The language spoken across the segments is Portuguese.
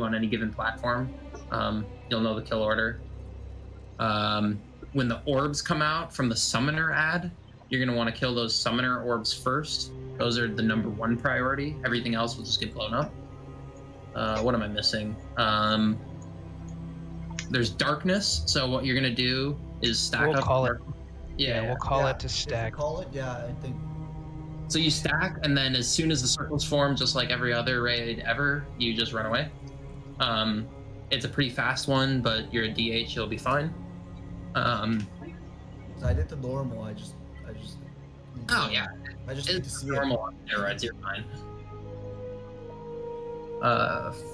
2 on any given platform. You'll know the kill order. When the orbs come out from the summoner ad, you're going to want to kill those summoner orbs first. Those are the #1 priority. Everything else will just get blown up. What am I missing? There's darkness. So what you're going to do is stack up. We'll call it. Yeah, we'll call it to stack. Call it, yeah, I think. So you stack, and then as soon as the circles form, just like every other raid ever, you just run away. It's a pretty fast one, but you're a DH, you'll be fine. I did the normal. I just. Oh yeah. I just need to see normal on steroids. You're fine.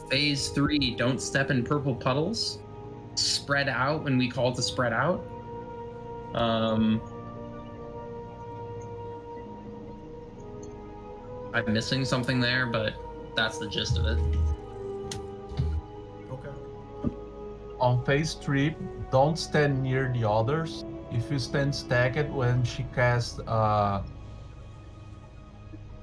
Phase 3. Don't step in purple puddles. Spread out when we call to spread out. I'm missing something there, but that's the gist of it. Okay. On phase 3, don't stand near the others. If you stand stacked when she casts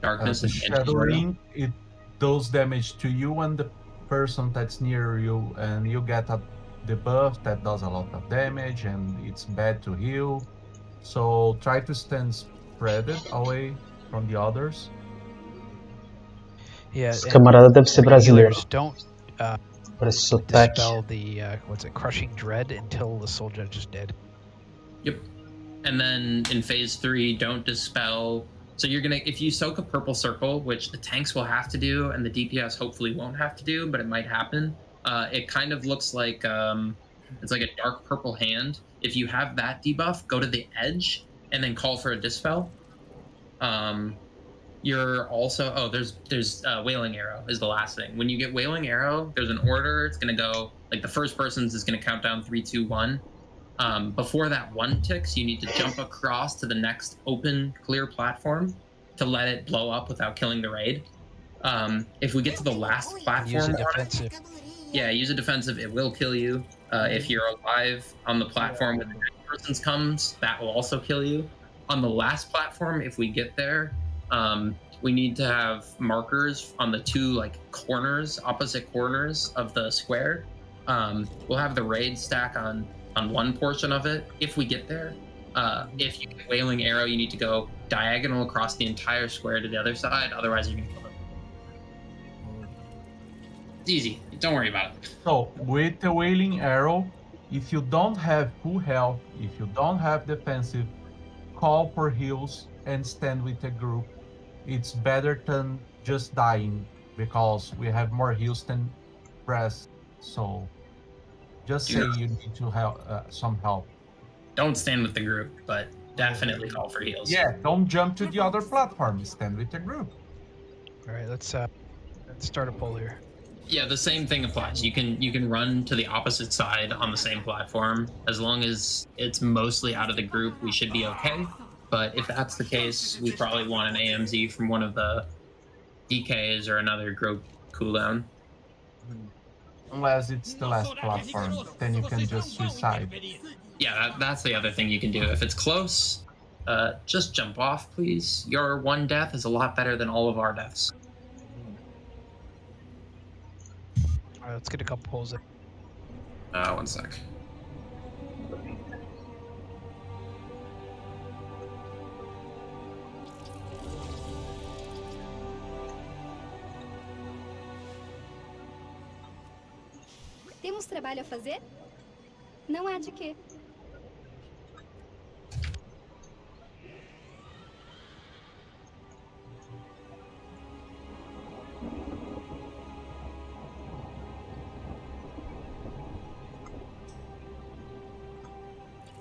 Darkness the and shadowing, it does damage to you and the person that's near you, and you get a debuff that does a lot of damage, and it's bad to heal. So try to stand spread away from the others. Yeah, Esse camarada deve ser brasileiro. Don't Por esse sotaque. dispel the crushing dread until the soul judge is dead. Yep. And then in phase 3, don't dispel. So you're gonna, if you soak a purple circle, which the tanks will have to do, and the DPS hopefully won't have to do, but it might happen. It kind of looks like it's like a dark purple hand. If you have that debuff, go to the edge and then call for a dispel. You're also there's Wailing Arrow is the last thing. When you get Wailing Arrow, there's an order. It's gonna go like the first person's is gonna count down 3, 2, 1. Before that 1 ticks, you need to jump across to the next open, clear platform to let it blow up without killing the raid. If we get to the last platform, Use a defensive. Yeah, use a defensive. It will kill you. If you're alive on the platform when the next person's comes, that will also kill you. On the last platform, if we get there, we need to have markers on the 2 corners, opposite corners of the square. We'll have the raid stack on 1 portion of it if we get there. If you get Wailing Arrow, you need to go diagonal across the entire square to the other side. Otherwise, you're gonna kill them. It's easy. Don't worry about it. So with the Wailing Arrow, if you don't have full health, if you don't have defensive, call for heals and stand with a group. It's better than just dying because we have more heals than press. So just say you need to have some help. Don't stand with the group, but definitely call for heals. Yeah, don't jump to the other platform. Stand with the group. All right, let's start a poll here. Yeah, the same thing applies. You can run to the opposite side on the same platform. As long as it's mostly out of the group, we should be okay. But if that's the case, we probably want an AMZ from one of the DKs or another group cooldown. Unless it's the last platform, then you can just suicide. Yeah, that's the other thing you can do. If it's close, just jump off, please. Your 1 death is a lot better than all of our deaths. All right, let's get a couple polls in. 1 sec. Temos trabalho a fazer? Não há de quê.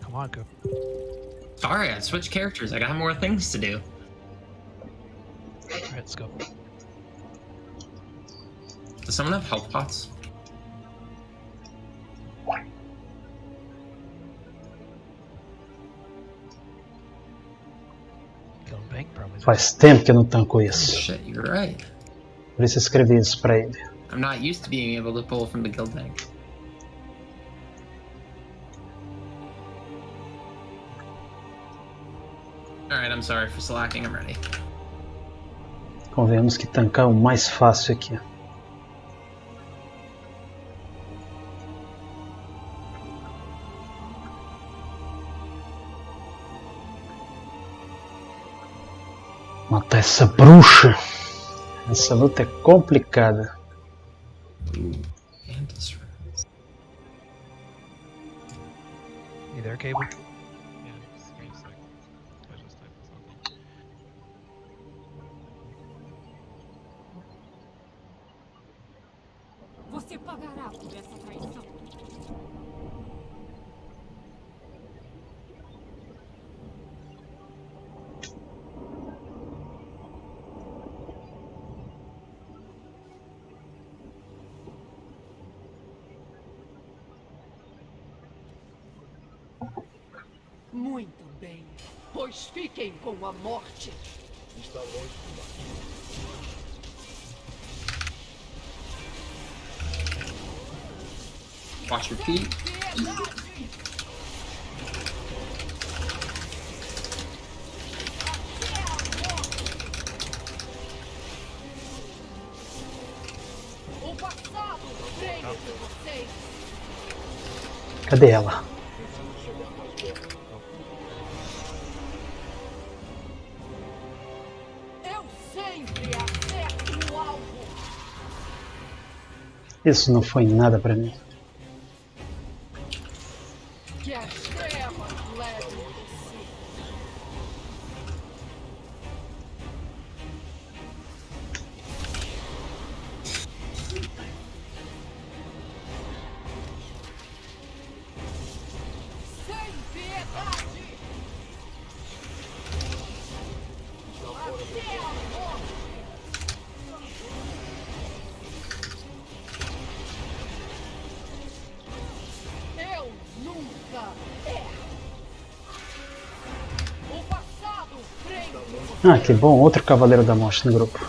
Come on, go. Sorry, I switched characters. I got more things to do. All right, let's go. Does someone have health pots? Bank, probably. Faz tempo que eu não tanco isso. Shit, you're right. Por isso eu escrevi isso pra ele. I'm not used to being able to pull from the guild bank. Alright, I'm sorry for slacking, I'm ready. Convenhamos que tancar é o mais fácil aqui. Matar essa bruxa. Essa luta é complicada. You there, Cable? Você pagará por essa traição. Muito bem. Pois fiquem com a morte. Está longe Watch your feet. O passado prende vocês. Cadê ela? Eu sempre acerto o alvo. Isso não foi nada pra mim. Que as trevas levem você. Sem piedade. Até a morte. Eu nunca erro. O passado prende. Ah, que bom, outro Cavaleiro da Morte no grupo.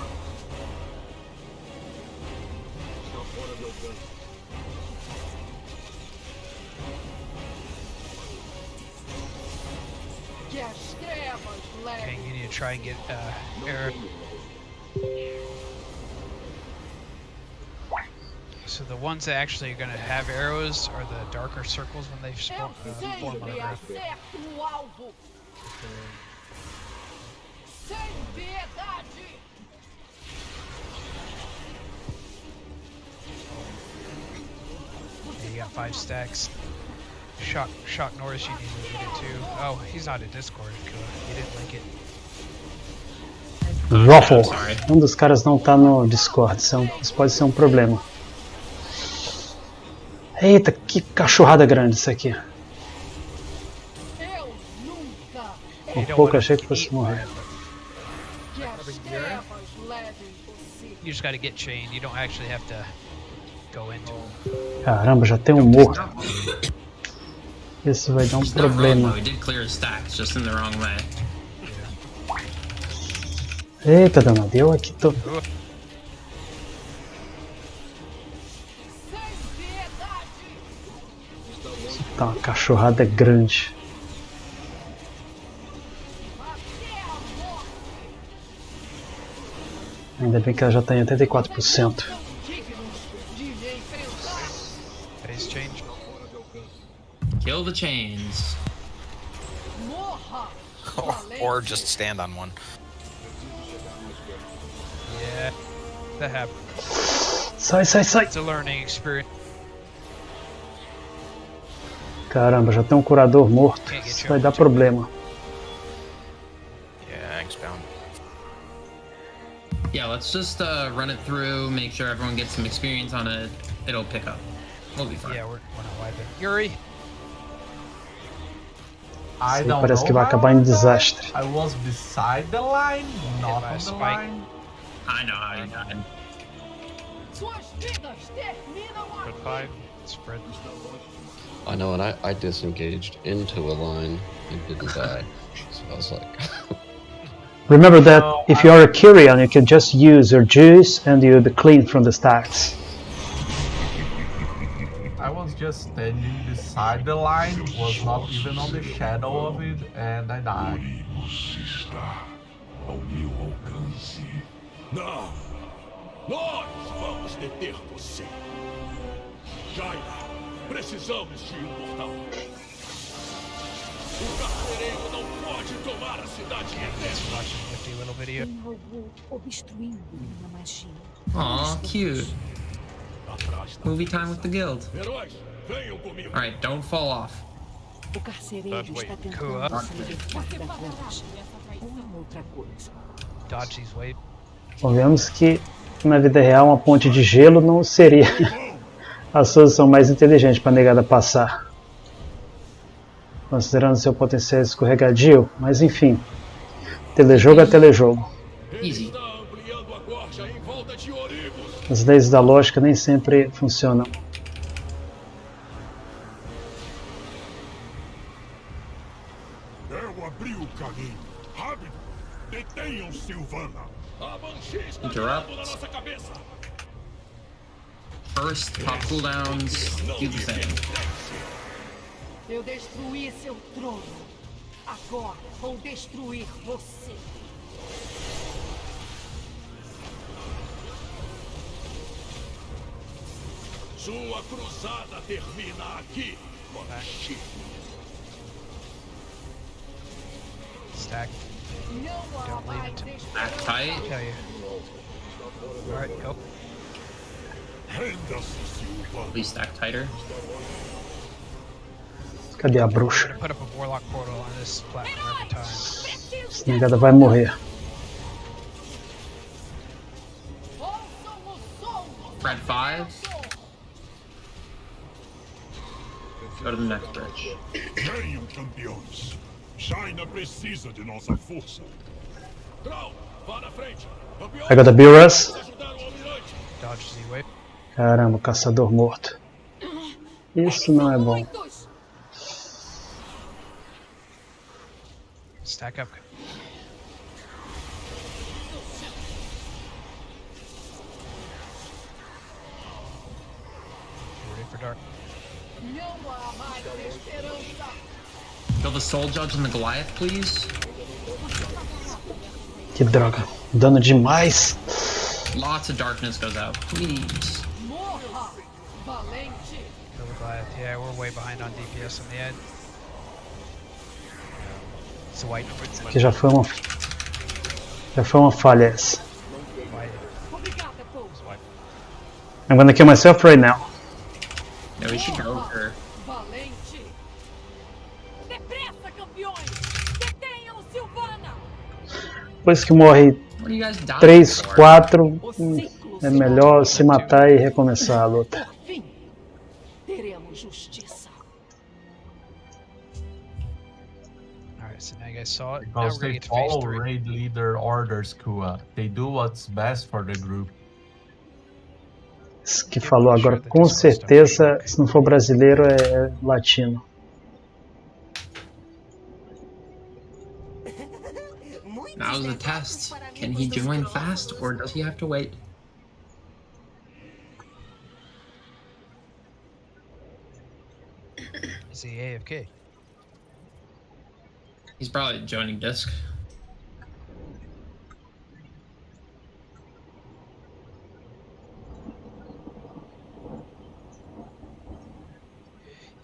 Que as trevas Okay, levem. you need to try and get arrow. So the ones that actually are going to have arrows are the darker circles when they Eu spawn, form on sempre the ground. acerto o alvo. Sem piedade. Yeah, you got 5 stacks. Shock Norris, you need to get it too. Oh, he's not in Discord. Cool. You didn't link it. Ruffle. sorry. Um dos caras não tá no Discord. Isso pode ser um problema. Eita, que cachorrada grande isso aqui. Eu nunca You Um don't pouco wanna achei que eat fosse by morrer. it, but que as trevas levem você. you just got to get chained. You don't actually have to go into it. Caramba, já tem um morto. Isso vai dar um He's not wrong, problema. though. He did clear his stacks, just in the wrong way. Eita, danado, eu aqui tô. Sem piedade. Tá uma cachorrada grande. Até a morte. Ainda bem que ela já tá em 84%. São dignos de me enfrentar. Face change. Kill the chains. Morra. Or just stand on one. Yeah, that happens. Sai, sai, sai. It's a learning experience. Caramba, já tem um curador morto. Isso vai dar problema. Yeah, Angstbound. Yeah, let's just run it through, make sure everyone gets some experience on it. It'll pick up. We'll be fine. Yeah, we're not wiping. Yuri. I Isso aí don't parece know que vai how acabar em I died. desastre. I was beside the line, not by a on the spike. line. I know how you died. Suas vidas terminam aqui. Spread. I know, and I disengaged into a line and didn't die. So I was like, Remember that if you are a Kyrian, you can just use your juice and you clean from the stacks. I was just standing beside the line, was not even on the shadow of it, and I died. Não! Nós vamos deter você! Jaira, precisamos de um portal. O carcereiro não pode Pode tomar a cidade Let's watch a nifty little video. Tem algo obstruindo minha magia. Aw, cute. atrás da Movie time with the guild. Heróis, venham comigo. Alright, don't fall off. O carcereiro está Cool. tentando se libertar da granja. Ou outra coisa. Dodge these waves. Bom, vemos que na vida real uma ponte de gelo não seria a solução mais inteligente para a negada passar, considerando seu potencial escorregadio, mas enfim, telejogo é telejogo. Easy. Está ampliando a gorja em volta de Oribos. As leis da lógica nem sempre funcionam. Eu abri o caminho. Rápido! Detenham Silvana! A Banshee está Interrupt. mirando na nossa cabeça! First, pop cooldowns, do the same. Eu destruí seu trono. Agora vou destruir você. Sua cruzada termina aqui, Banshee. Stack. Não há Don't leave mais it. Act tight. Tell you. Alright, go. Renda-se, Silvana. Please stack tighter. Cadê a I'm bruxa? gonna put up a warlock portal on this platform every time. Essa negada vai morrer. ouçam o som. Red 5. Go to the next bridge. Venham, campeões. China precisa de nossa força. Troll, vá na frente. Campeões, I got a Beerus. vamos ajudar o almirante. Dodge Z-wave. Caramba, caçador morto. Isso não é bom. Muitos. Stack up. Ready for dark. Não há mais esperança. Kill the Soul Judge and the Goliath, please. Que droga. Dano demais. Lots of darkness goes out, please. Morra, valente. Kill the Goliath. Yeah, we're way behind on DPS on the end. It's a white. Que já foi uma falha essa. White. Obrigada, Paul. I'm gonna kill myself right now. No, we should go for. Valente. Depressa, campeões. Detenham Silvana. Depois que morre What are you guys dying 3, for? 4, é melhor se matar e recomeçar a luta. Por fim, teremos justiça. Alright, so now you guys saw it. Now Because we're gonna they get to phase follow 3. raid leader orders, Kua. They do what's best for the group. Esse que falou agora, com certeza, se não for brasileiro, é latino. Now's the test. Can he join fast, or does he have to wait? Is he AFK? He's probably joining disc.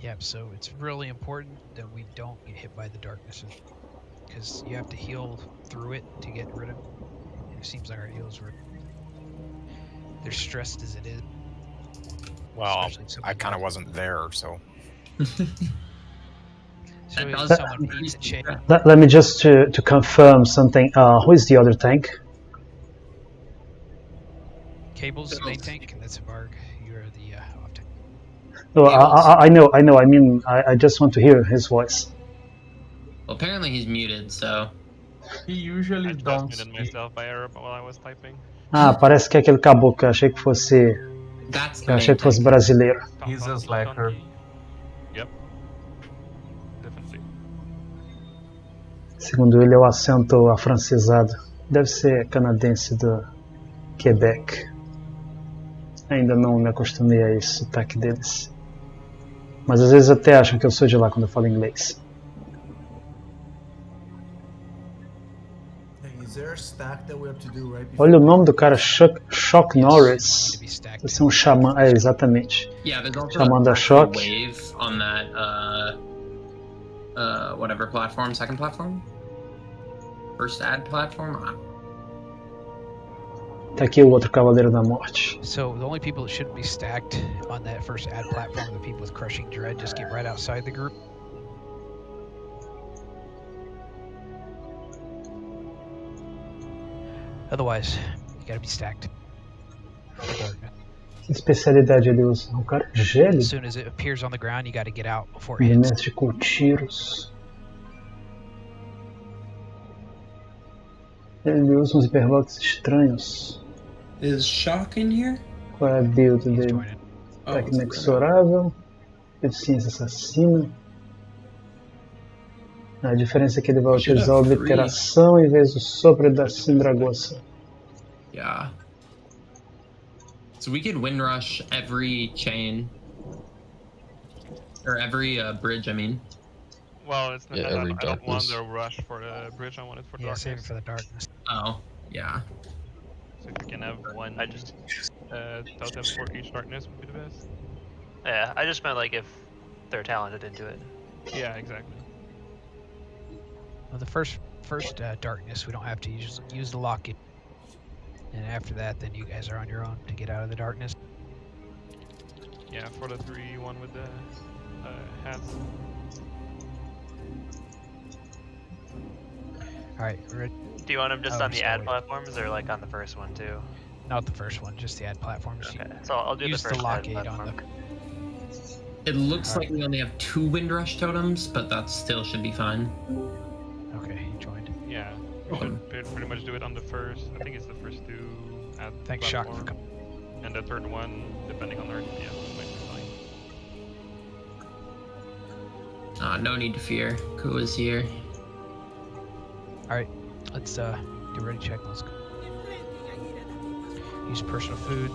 Yep, so it's really important that we don't get hit by the darkness. Because you have to heal through it to get rid of it. It seems like our heals were... They're stressed as it is. Well, Especially someone I kind of who- wasn't there, so. So That if does someone needs a change. Let me just to confirm something. Who is the other tank? Cable's the main tank, and that's a Varg. You're the off tank. No, I know. I mean, I just want to hear his voice. Well, apparently he's muted, so. He usually don't speak. myself by error while I was typing. Ah, parece que é aquele caboclo. Eu achei que fosse, That's the eu main achei que fosse tank. brasileiro. He's a slacker. Yep. Definitely. Segundo ele, é o acento afrancesado. Deve ser canadense do Quebec. Ainda não me acostumei a esse sotaque deles. Mas às vezes até acham que eu sou de lá quando eu falo inglês. Is there a stack that we have to do right before? Olha o nome do cara, Shock Norris. To be stacked. Esse é um xamã. É, exatamente. Yeah, there's also Chamando a a choque. wave on that, whatever platform, second platform. first ad platform. Tá aqui o outro Cavaleiro da Morte. So the only people that shouldn't be stacked on that first ad platform are the people with Crushing Dread. Just get right outside the group. Otherwise, you gotta be stacked. Que especialidade ele usa? Um cara gélido? As soon as it appears on the ground, you gotta get out before it hits. Mestre com tiros. Ele usa uns hipervotos estranhos. Is Shock in here? Qual é a build He's dele? joining. Ataque it's inexorável. Eficiência assassina. A diferença é que ele vai Should utilizar a have obliteração em vez do sopro da Sindragosa. Yeah. So we could Windrush every chain. Or every bridge, I mean. Well, it's not, Yeah, I every don't want darkness. the rush for the bridge. I want it for Yeah, save it darkness. for the darkness. Oh, yeah. So if we can have one, I just- totem for each darkness would be the best. Yeah, I just meant like if they're talented into it. Yeah, exactly. Well, the first darkness, we don't have to use the locket. And after that, then you guys are on your own to get out of the darkness. Yeah, for the 3-1 with the hats. Alright, ready? Do you want them just Oh, on the so ad wait. platforms or like on the first one too? Not the first one, just the ad platforms. Okay, so I'll do Use the the first ad lockade on platform. them. It looks Alright. like we only have 2 Windrush totems, but that still should be fine. Okay, he joined. Yeah, we should pretty much do it on the first. I think it's the first 2 ad Thanks, Shock, for platform. coming. And the third one, depending on our FPS, might be fine. No need to fear. Ku is here. Alright, let's do ready check. Let's go. Use personal food.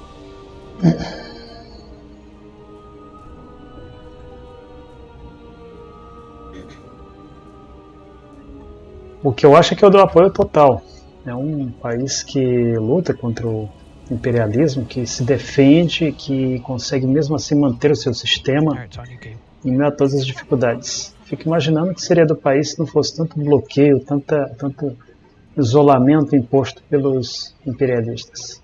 O que eu acho é que eu dou apoio total. É um país que luta contra o imperialismo, que se defende, que consegue mesmo assim manter o seu sistema Alright, it's on you, Gabe. em meio a todas as dificuldades. Fico imaginando o que seria do país se não fosse tanto bloqueio, tanto isolamento imposto pelos imperialistas.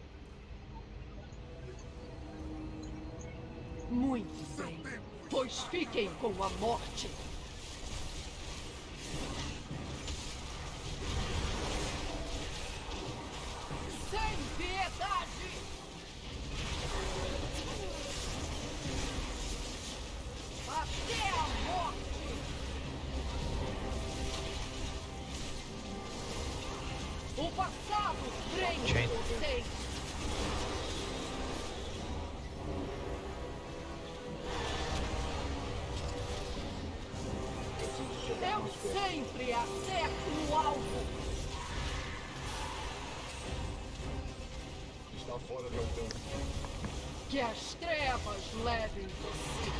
Muito bem, pois fiquem com a morte. Sem piedade! Até a morte! O passado prende Chain. vocês! Eu sempre acerto o alvo! Está fora de alcance. Que as trevas levem você!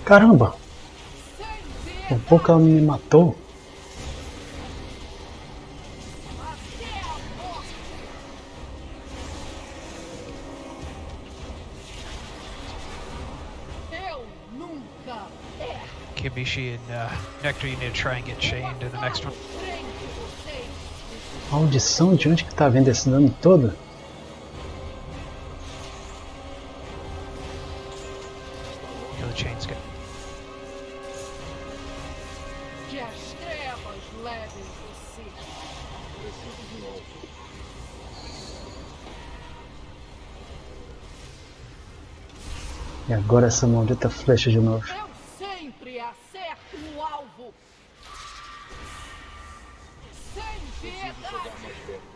Caramba! Sem Por pouco ela me matou. até a morte! Eu nunca erro! Kibishi and Nectar, you need to try and get chained in the next one. Prende vocês! Maldição, de onde que tá vendo esse dano todo? Kill the chains, go. Que as trevas levem você! Preciso de novo. E agora essa maldita flecha de novo. Eu sempre acerto o alvo! Sem piedade! Mais perto.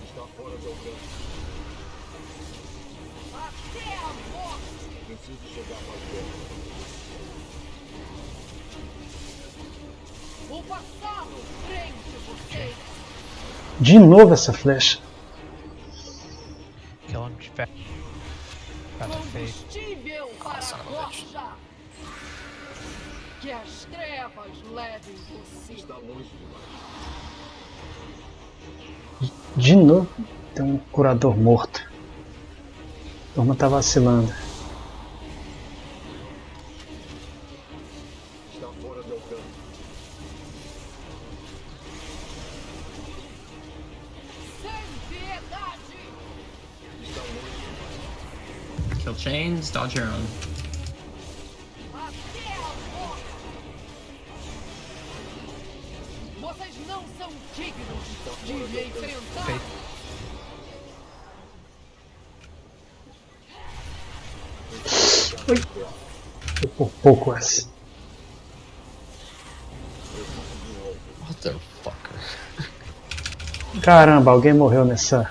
Está fora de alcance. Até a morte! Preciso chegar mais perto. O passado prende vocês! De novo essa flecha. Kill him fast. About to fade. Combustível para a rocha! Que as trevas levem você. Está longe De novo, tem um curador morto. A turma tá vacilando. Está fora de alcance. Sem piedade. Está longe. Kill chains, dodge your own. Até a morte. Vocês não são dignos de me enfrentar. Oi. Foi por pouco essa. Motherfucker. Caramba, alguém morreu nessa.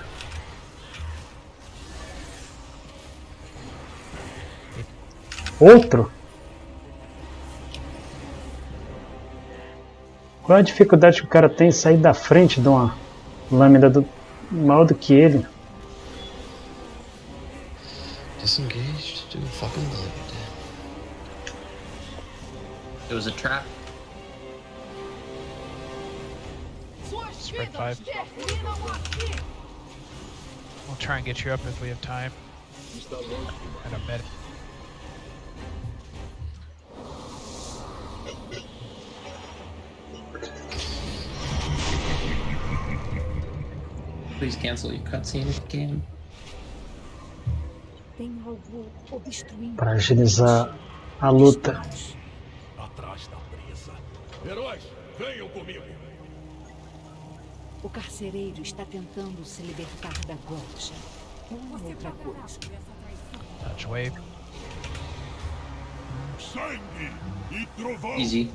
Outro? Qual é a dificuldade que o cara tem em sair da frente de uma lâmina maior do que ele? Disengaged to fucking blade. It was a trap. Suas Spread vidas 5. terminam aqui. We'll try and get you up if we have time. Está longe. And a medic. Please cancel your cutscene if you can. Tem algo obstruindo. Para agilizar a luta. Atrás da presa. Heróis, venham comigo. O carcereiro está tentando se libertar da gorja. Outra coisa. Touch wave. Sangue e trovão. Easy.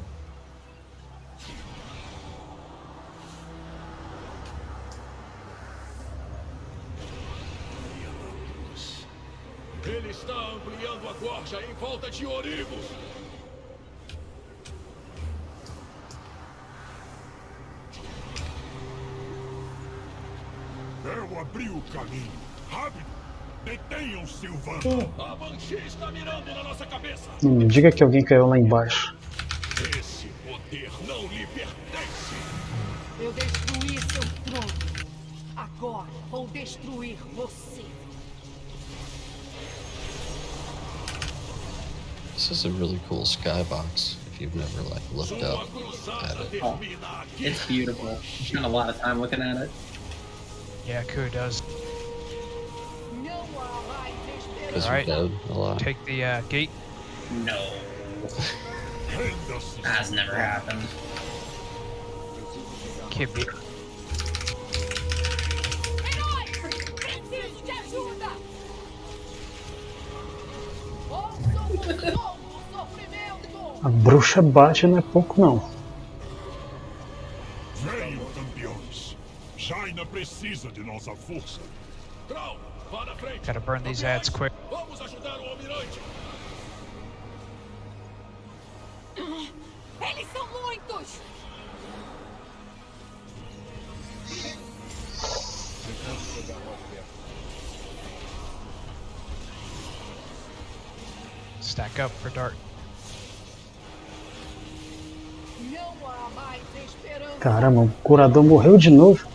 Ele está ampliando a gorja em volta de Origos. Eu abri o caminho. Rápido! Detenham Silvanas. A Banshee está mirando na nossa cabeça. Não me diga que alguém caiu lá embaixo. Esse poder não lhe pertence. Eu destruí seu trono. Agora vou destruir você. This is a really cool skybox if you've never like looked up at it. Oh, it's beautiful. Spent a lot of time looking at it. Yeah, Ku does. Não há mais Because Alright. you're dead a lot. Take the gate. No. That's never happened. Can't be. Herói! Preciso de ajuda! Ouçam o som do sofrimento! A bruxa bate não é pouco não. Venham, campeões. Jaina precisa de nossa força. Trau, vá na frente. Gotta burn these ads quick. Vamos ajudar o almirante. Eles são muitos! Stack up for dart. Não há mais esperança! Caramba, o curador morreu de novo.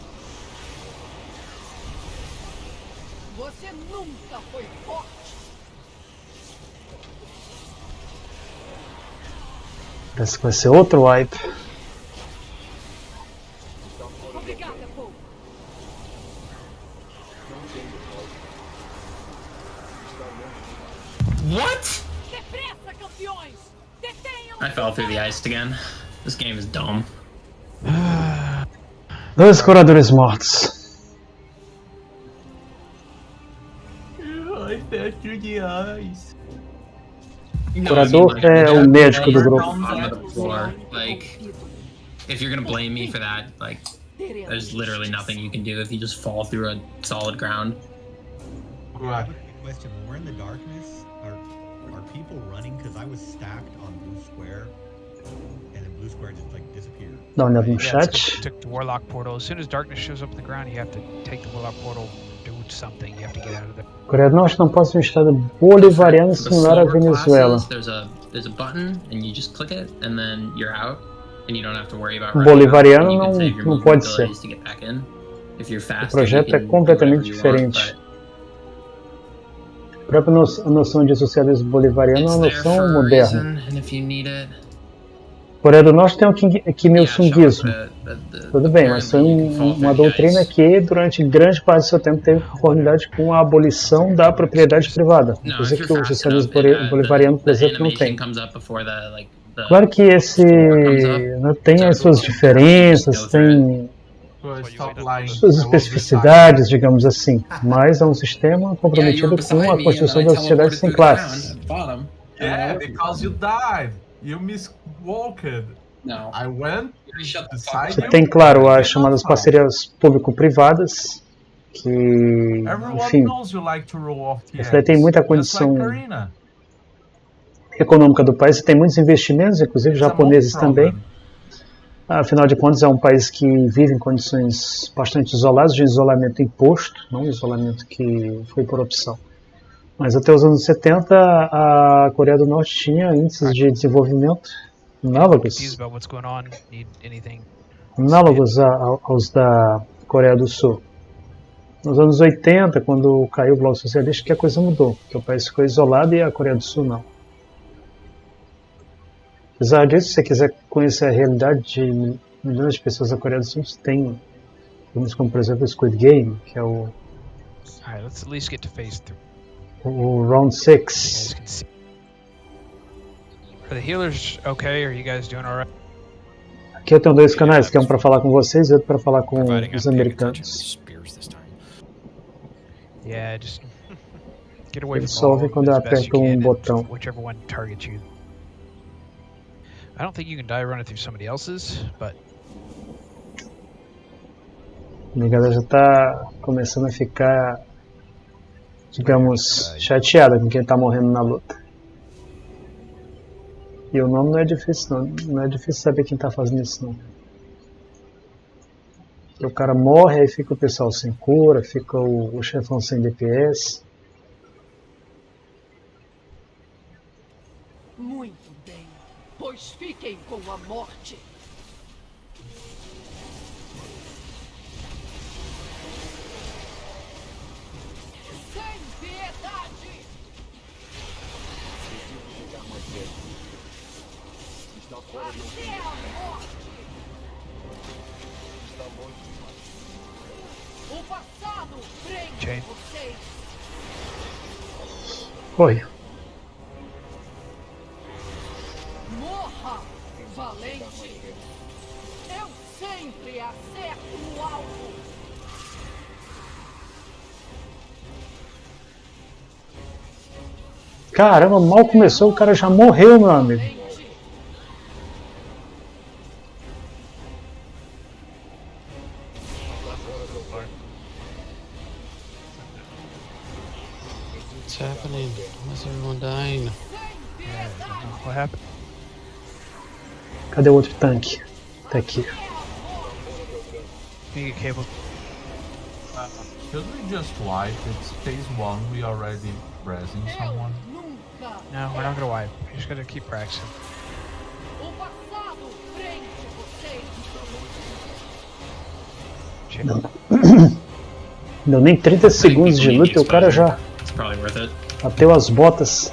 Você nunca foi forte! Parece que vai ser outro wipe. Obrigada, Paul! What? Depressa, campeões! Detenham! I fell through the ice again. This game is dumb. Dois curadores mortos. Ai, perto de ice. No, Curador I mean, é o médico do grupo. bottom of the floor. Like, if you're gonna blame me for that, like, there's literally nothing you can do if you just fall through a solid ground. Right. Question: when we're in the darkness, are people running? Because I was stacked on blue square, and then blue square just like disappeared. Dá uma olhada no Yeah, it's 'cause chat. you took the warlock portal. As soon as darkness shows up on the ground, you have to take the warlock portal, do something. You have to get out of there. Coreia do Norte não possa ser um estado bolivariano For the similar à slower Venezuela. classes, there's a there's a button, and you just click it, and then you're out, and you don't have to worry about. Bolivariano you can não, save your não movement pode ser. abilities to get back in. If you're O faster, you projeto é can do completamente whatever you want, diferente. but A própria noção de socialismo bolivariano é it's uma there noção for a moderna. reason, and if you need it, Coreia do Norte tem o Kim Il-sungismo. Tudo bem, mas foi apparently you can fall uma for doutrina guys. que durante grande parte do seu tempo teve conformidade com a abolição da propriedade privada, No, coisa if que you're o fast socialismo enough, bolivariano, por the exemplo, não animation tem. comes up before the Claro que esse tem as suas diferenças, tem suas especificidades, digamos assim, mas é um sistema comprometido com a construção da sociedade sem classes. Yeah, because you died. You miswalked. No. I went beside Você you. tem, claro, as chamadas parcerias público-privadas, que, Everyone enfim, knows you like to roll off the isso daí tem edges, muita just condição like Karina. econômica do país, tem muitos investimentos, inclusive It's a japoneses mob problem. também. Afinal de contas, é um país que vive em condições bastante isoladas, de isolamento imposto, não um isolamento que foi por opção. Mas até os anos 70, a Coreia do Norte tinha índices de desenvolvimento análogos aos da Coreia do Sul. Nos anos 80, quando caiu o Bloco Socialista, que a coisa mudou, porque o país ficou isolado e a Coreia do Sul não. Apesar disso, se você quiser conhecer a realidade de milhões de pessoas da Coreia do Sul, tem filmes como, por exemplo, o Squid Game, que é o Alright, let's at least get to phase 3. o Round 6. Are the healers okay? Are you guys doing alright? Aqui eu tenho dois canais, que é um para falar com vocês e outro para falar com os americanos. Yeah, just get away Eles from só all ouvem of quando them eu as best you aperto can, um and botão. whichever one targets you. I don't think you can die running through somebody else's, but Minha galera já está começando a ficar, digamos, chateada com quem está morrendo na luta. E o nome não é difícil não, não é difícil saber quem está fazendo isso não. Porque o cara morre, aí fica o pessoal sem cura, fica o chefão sem DPS. Muito bem, pois fiquem com a morte. Sem piedade! Até a morte! O passado prende vocês! Oi. Morra, valente! Eu sempre acerto o alvo! Caramba, mal começou, o cara já morreu, meu amigo. What's happening? Why is everyone dying? what happened? Cadê o outro tanque? Tá aqui. You get cable. Should we just wipe? It's phase 1, we already pressing someone. No, we're not gonna wipe. We're just gonna keep practicing. O passado prende vocês! Não. Deu nem 30 segundos de luta e o cara já It's probably worth it. bateu as botas.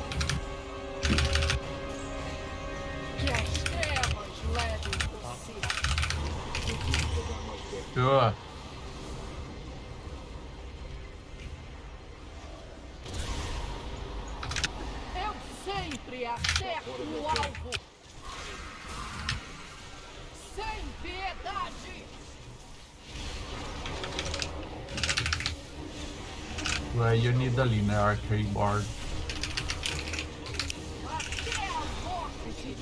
Que as trevas levem você! Sure. Eu sempre acerto o alvo! Sem piedade! Well, you need a linear keyboard. Até a morte!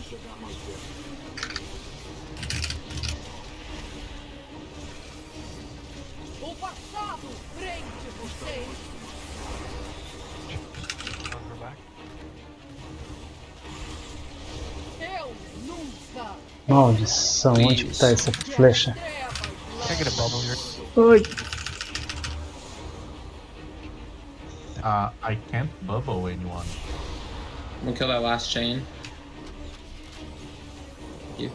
O passado prende vocês! Eu nunca! Maldição, onde que tá essa flecha? Can I get a bubble here? Oi. I can't bubble anyone. We'll kill that last chain. you.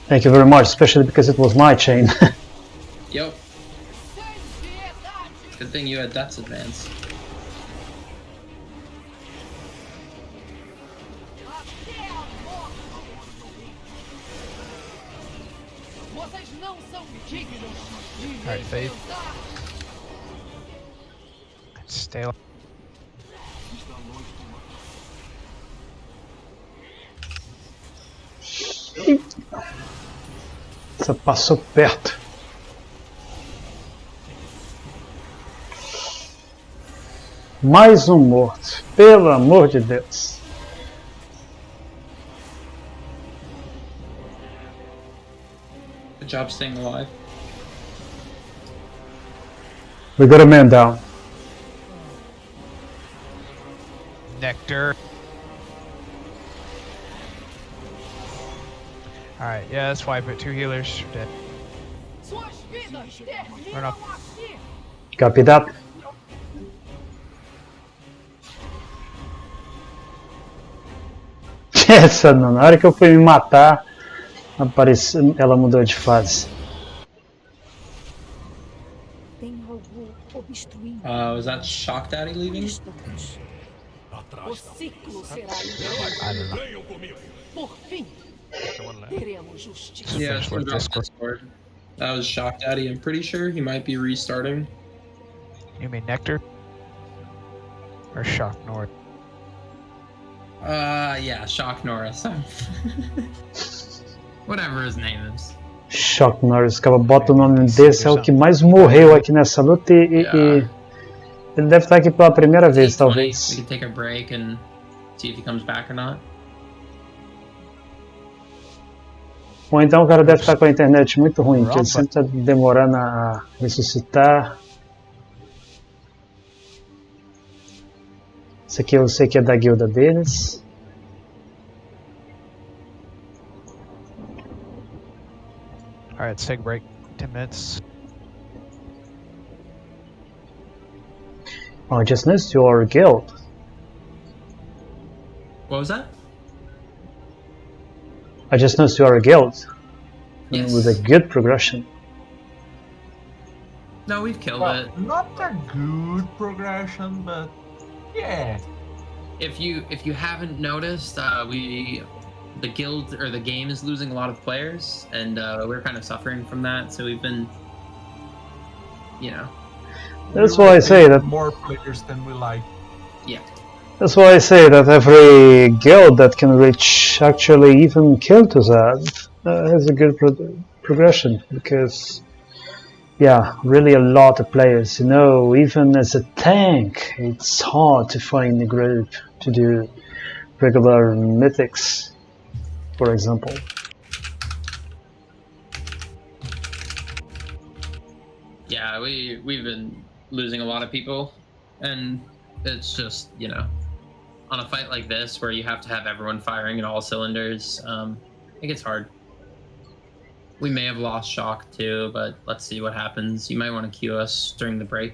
Thank you very much, especially because it was my chain. Yep. Good thing you had Death's Advance. Alright, Faith. Stay alive. Essa passou perto. Mais um morto, pelo amor de Deus. Good job staying alive. We got a man down. Nectar. Alright, yeah, let's wipe it. 2 healers dead. Run up. Copy that. Essa não, na hora que eu fui me matar, apareceu, ela mudou de fase. Was that Shock Daddy leaving? O ciclo será I Por fim, teremos justiça. Yeah, it's from Discord. That was Shock Daddy. I'm pretty sure he might be restarting. You mean Nectar? Or Shock North? Yeah, Shock Norris. Whatever his name is. Shock Norris, cara, bota o nome desse, é o que mais morreu aqui nessa luta e ele deve estar aqui pela primeira vez, talvez. We can take a break and see if he comes back or not. Ou então o cara deve estar com a internet muito ruim, porque ele sempre está demorando a ressuscitar. Esse aqui eu sei que é da guilda deles. Alright, let's take a break. 10 minutes. Oh, I just noticed your guild. What was that? I just noticed you are a guild. Yes. With a good progression. No, we've killed it. Not a good progression, but yeah. If you haven't noticed, the guild or the game is losing a lot of players, and we're kind of suffering from that. So we've been, you know. That's why I say that more players than we like. Yeah. That's why I say that every guild that can reach actually even Kiltuzad has a good progression, because yeah, really a lot of players. You know, even as a tank, it's hard to find a group to do regular mythics, for example. Yeah, we've been losing a lot of people, and it's just, you know, on a fight like this where you have to have everyone firing in all cylinders, it gets hard. We may have lost Shock too, but let's see what happens. You might want to queue us during the break.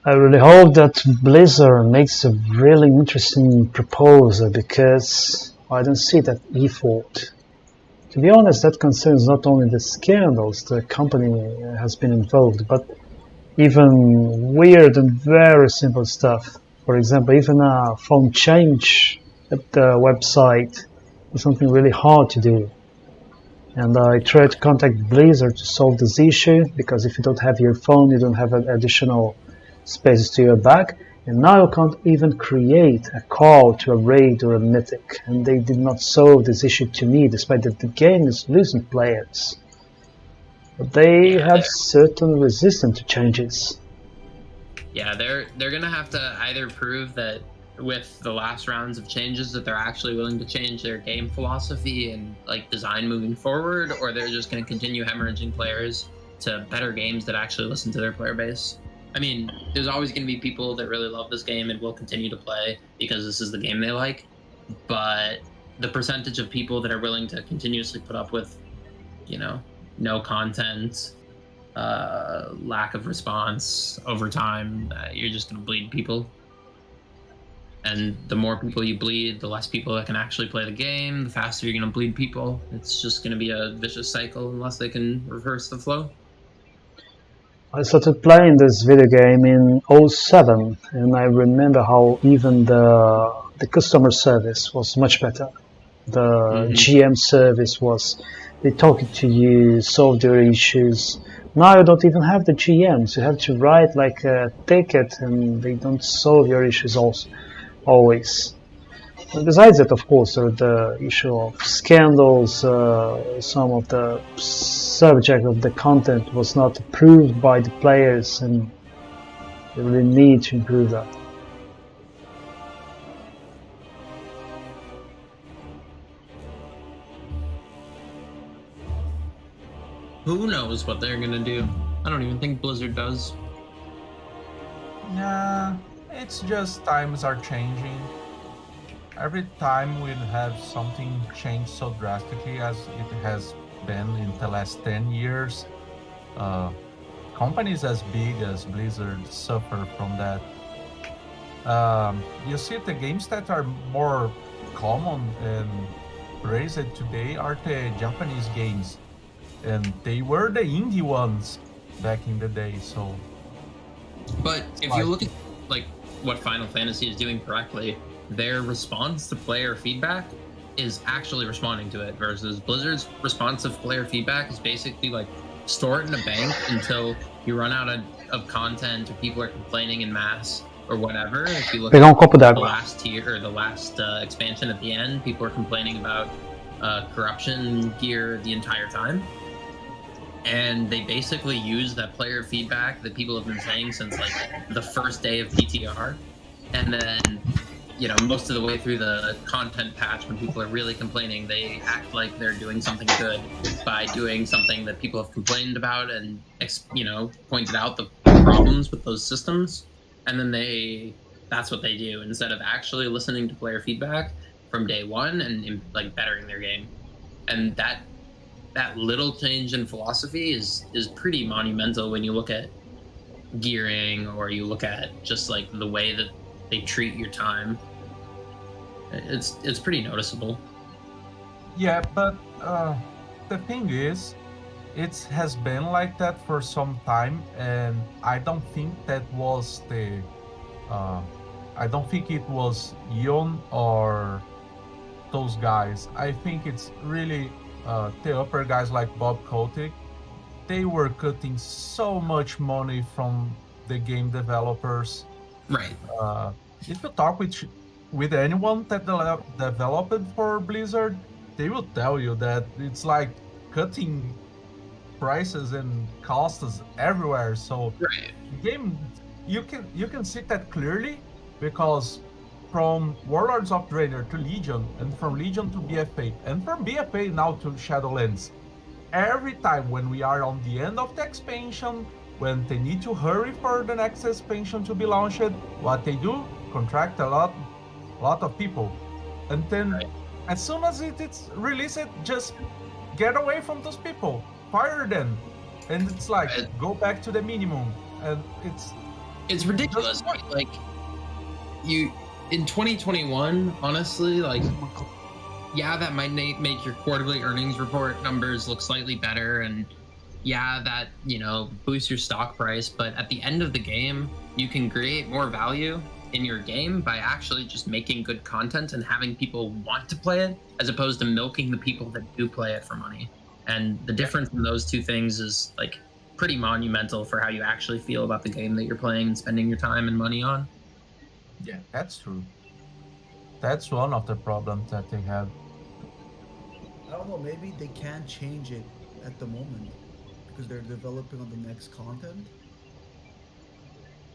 I really hope that Blizzard makes a really interesting proposal, because I don't see that effort. To be honest, that concerns not only the scandals the company has been involved, but even weird and very simple stuff. For example, even a phone change at the website is something really hard to do. And I tried to contact Blizzard to solve this issue, because if you don't have your phone, you don't have additional spaces to your bag. And now you can't even create a call to a raid or a mythic. And they did not solve this issue to me, despite that the game is losing players. But they have certain resistance to changes. Yeah, they're gonna have to either prove that with the last rounds of changes that they're actually willing to change their game philosophy and like design moving forward, or they're just gonna continue hemorrhaging players to better games that actually listen to their player base. I mean, there's always gonna be people that really love this game and will continue to play because this is the game they like, but the percentage of people that are willing to continuously put up with, you know, no content, lack of response over time, you're just gonna bleed people. And the more people you bleed, the less people that can actually play the game, the faster you're going to bleed people. It's just going to be a vicious cycle unless they can reverse the flow. I started playing this video game in 07, and I remember how even the customer service was much better. The GM service was, they talked to you, solved your issues. Now you don't even have the GMs. You have to write like a ticket, and they don't solve your issues also, always. And besides that, of course, there are the issue of scandals. Some of the subject of the content was not approved by the players, and they really need to improve that. Who knows what they're gonna do? I don't even think Blizzard does. Nah, it's just times are changing. Every time we have something change so drastically as it has been in the last 10 years, companies as big as Blizzard suffer from that. You see, the games that are more common and praised today are the Japanese games, and they were the indie ones back in the day. So, but if you look at like what Final Fantasy is doing correctly, their response to player feedback is actually responding to it, versus Blizzard's response to player feedback is basically like store it in a bank until you run out of content or people are complaining in mass or whatever. If you look at the last tier or the last expansion at the end, people are complaining about corruption gear the entire time. And they basically use that player feedback that people have been saying since like the first day of PTR. And then, you know, most of the way through the content patch, when people are really complaining, they act like they're doing something good by doing something that people have complained about and, you know, pointed out the problems with those systems. And then that's what they do instead of actually listening to player feedback from day one and like bettering their game. And that little change in philosophy is pretty monumental when you look at gearing, or you look at just like the way that they treat your time. It's pretty noticeable. Yeah, but the thing is, it has been like that for some time, and I don't think that was I don't think it was Ion or those guys. I think it's really the upper guys like Bob Kotick. They were cutting so much money from the game developers. Right. If you talk with anyone that developed for Blizzard, they will tell you that it's like cutting prices and costs everywhere. So right. Game, you can see that clearly, because from Warlords of Draenor to Legion, and from Legion to BFA, and from BFA now to Shadowlands, every time when we are on the end of the expansion, when they need to hurry for the next expansion to be launched, what they do, contract a lot of people, and then as soon as it's released, just get away from those people, fire them, and it's like go back to the minimum, and it's ridiculous. Like you in 2021, honestly, like yeah, that might make your quarterly earnings report numbers look slightly better, and yeah, that, you know, boosts your stock price, but at the end of the game, you can create more value in your game by actually just making good content and having people want to play it, as opposed to milking the people that do play it for money. And the difference in those two things is like pretty monumental for how you actually feel about the game that you're playing and spending your time and money on. Yeah, that's true. That's one of the problems that they have. I don't know, maybe they can't change it at the moment because they're developing on the next content.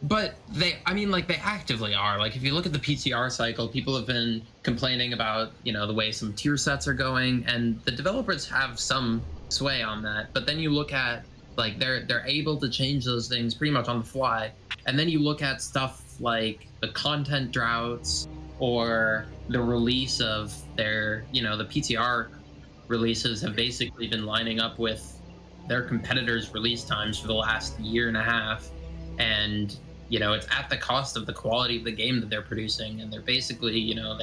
But they actively are. Like, if you look at the PTR cycle, people have been complaining about, you know, the way some tier sets are going, and the developers have some sway on that. But then you look at, like, they're able to change those things pretty much on the fly. And then you look at stuff like the content droughts or the release of their, you know, the PTR releases have basically been lining up with their competitors' release times for the last year and a half. And you know, it's at the cost of the quality of the game that they're producing, and they're basically, you know,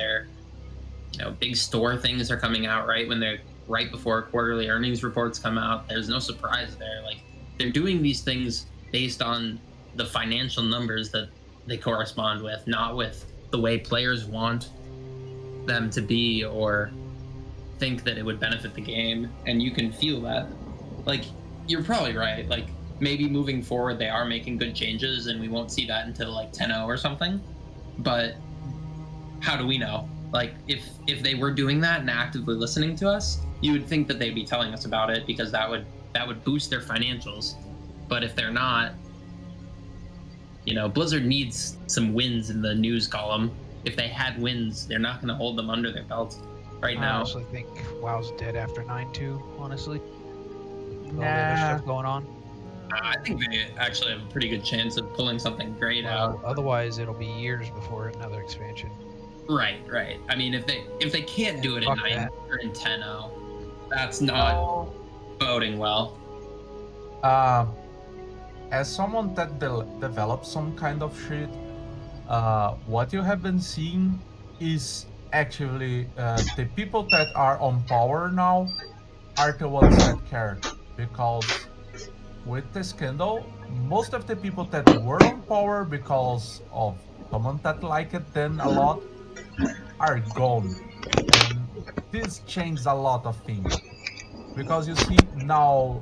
big store things are coming out right before quarterly earnings reports come out. There's no surprise there. Like, they're doing these things based on the financial numbers that they correspond with, not with the way players want them to be or think that it would benefit the game. And you can feel that. Like, you're probably right. Like, maybe moving forward they are making good changes and we won't see that until like 10-0 or something. But how do we know? Like, if they were doing that and actively listening to us, you would think that they'd be telling us about it, because that would boost their financials. But if they're not, you know, Blizzard needs some wins in the news column. If they had wins, they're not going to hold them under their belt right now. I honestly think WoW's dead after 9-2, honestly. All the other Nah. stuff going on. I think they actually have a pretty good chance of pulling something great out. Otherwise, it'll be years before another expansion. Right. I mean, if they can't do it in Fuck 9 that. or in 10-0, that's not boding well. As someone that develops some kind of shit, what you have been seeing is actually the people that are on power now are the ones that care, because with the scandal, most of the people that were on power because of someone that liked them a lot are gone. And this changed a lot of things, because you see now,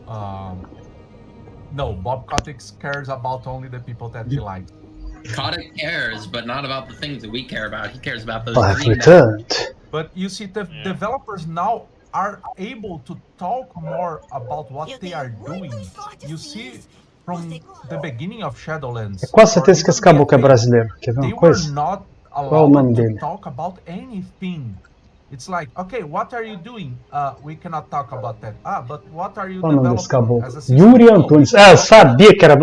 no, Bob Kotick cares about only the people that he likes. Kotick cares, but not about the things that we care about. He cares about those Have green returned. But you see, the developers now are able to talk more about what they are doing. You see, from the beginning of Shadowlands, É quase certeza que esse caboclo é brasileiro. Quer ver they uma were coisa? not Qual é o nome allowed to dele? talk about anything. It's like, okay, what are you doing? We cannot talk about that. But what are you Qual é o nome desse developing caboclo? as a system? Yuri No, Antunes. we Ah, eu cannot sabia que era.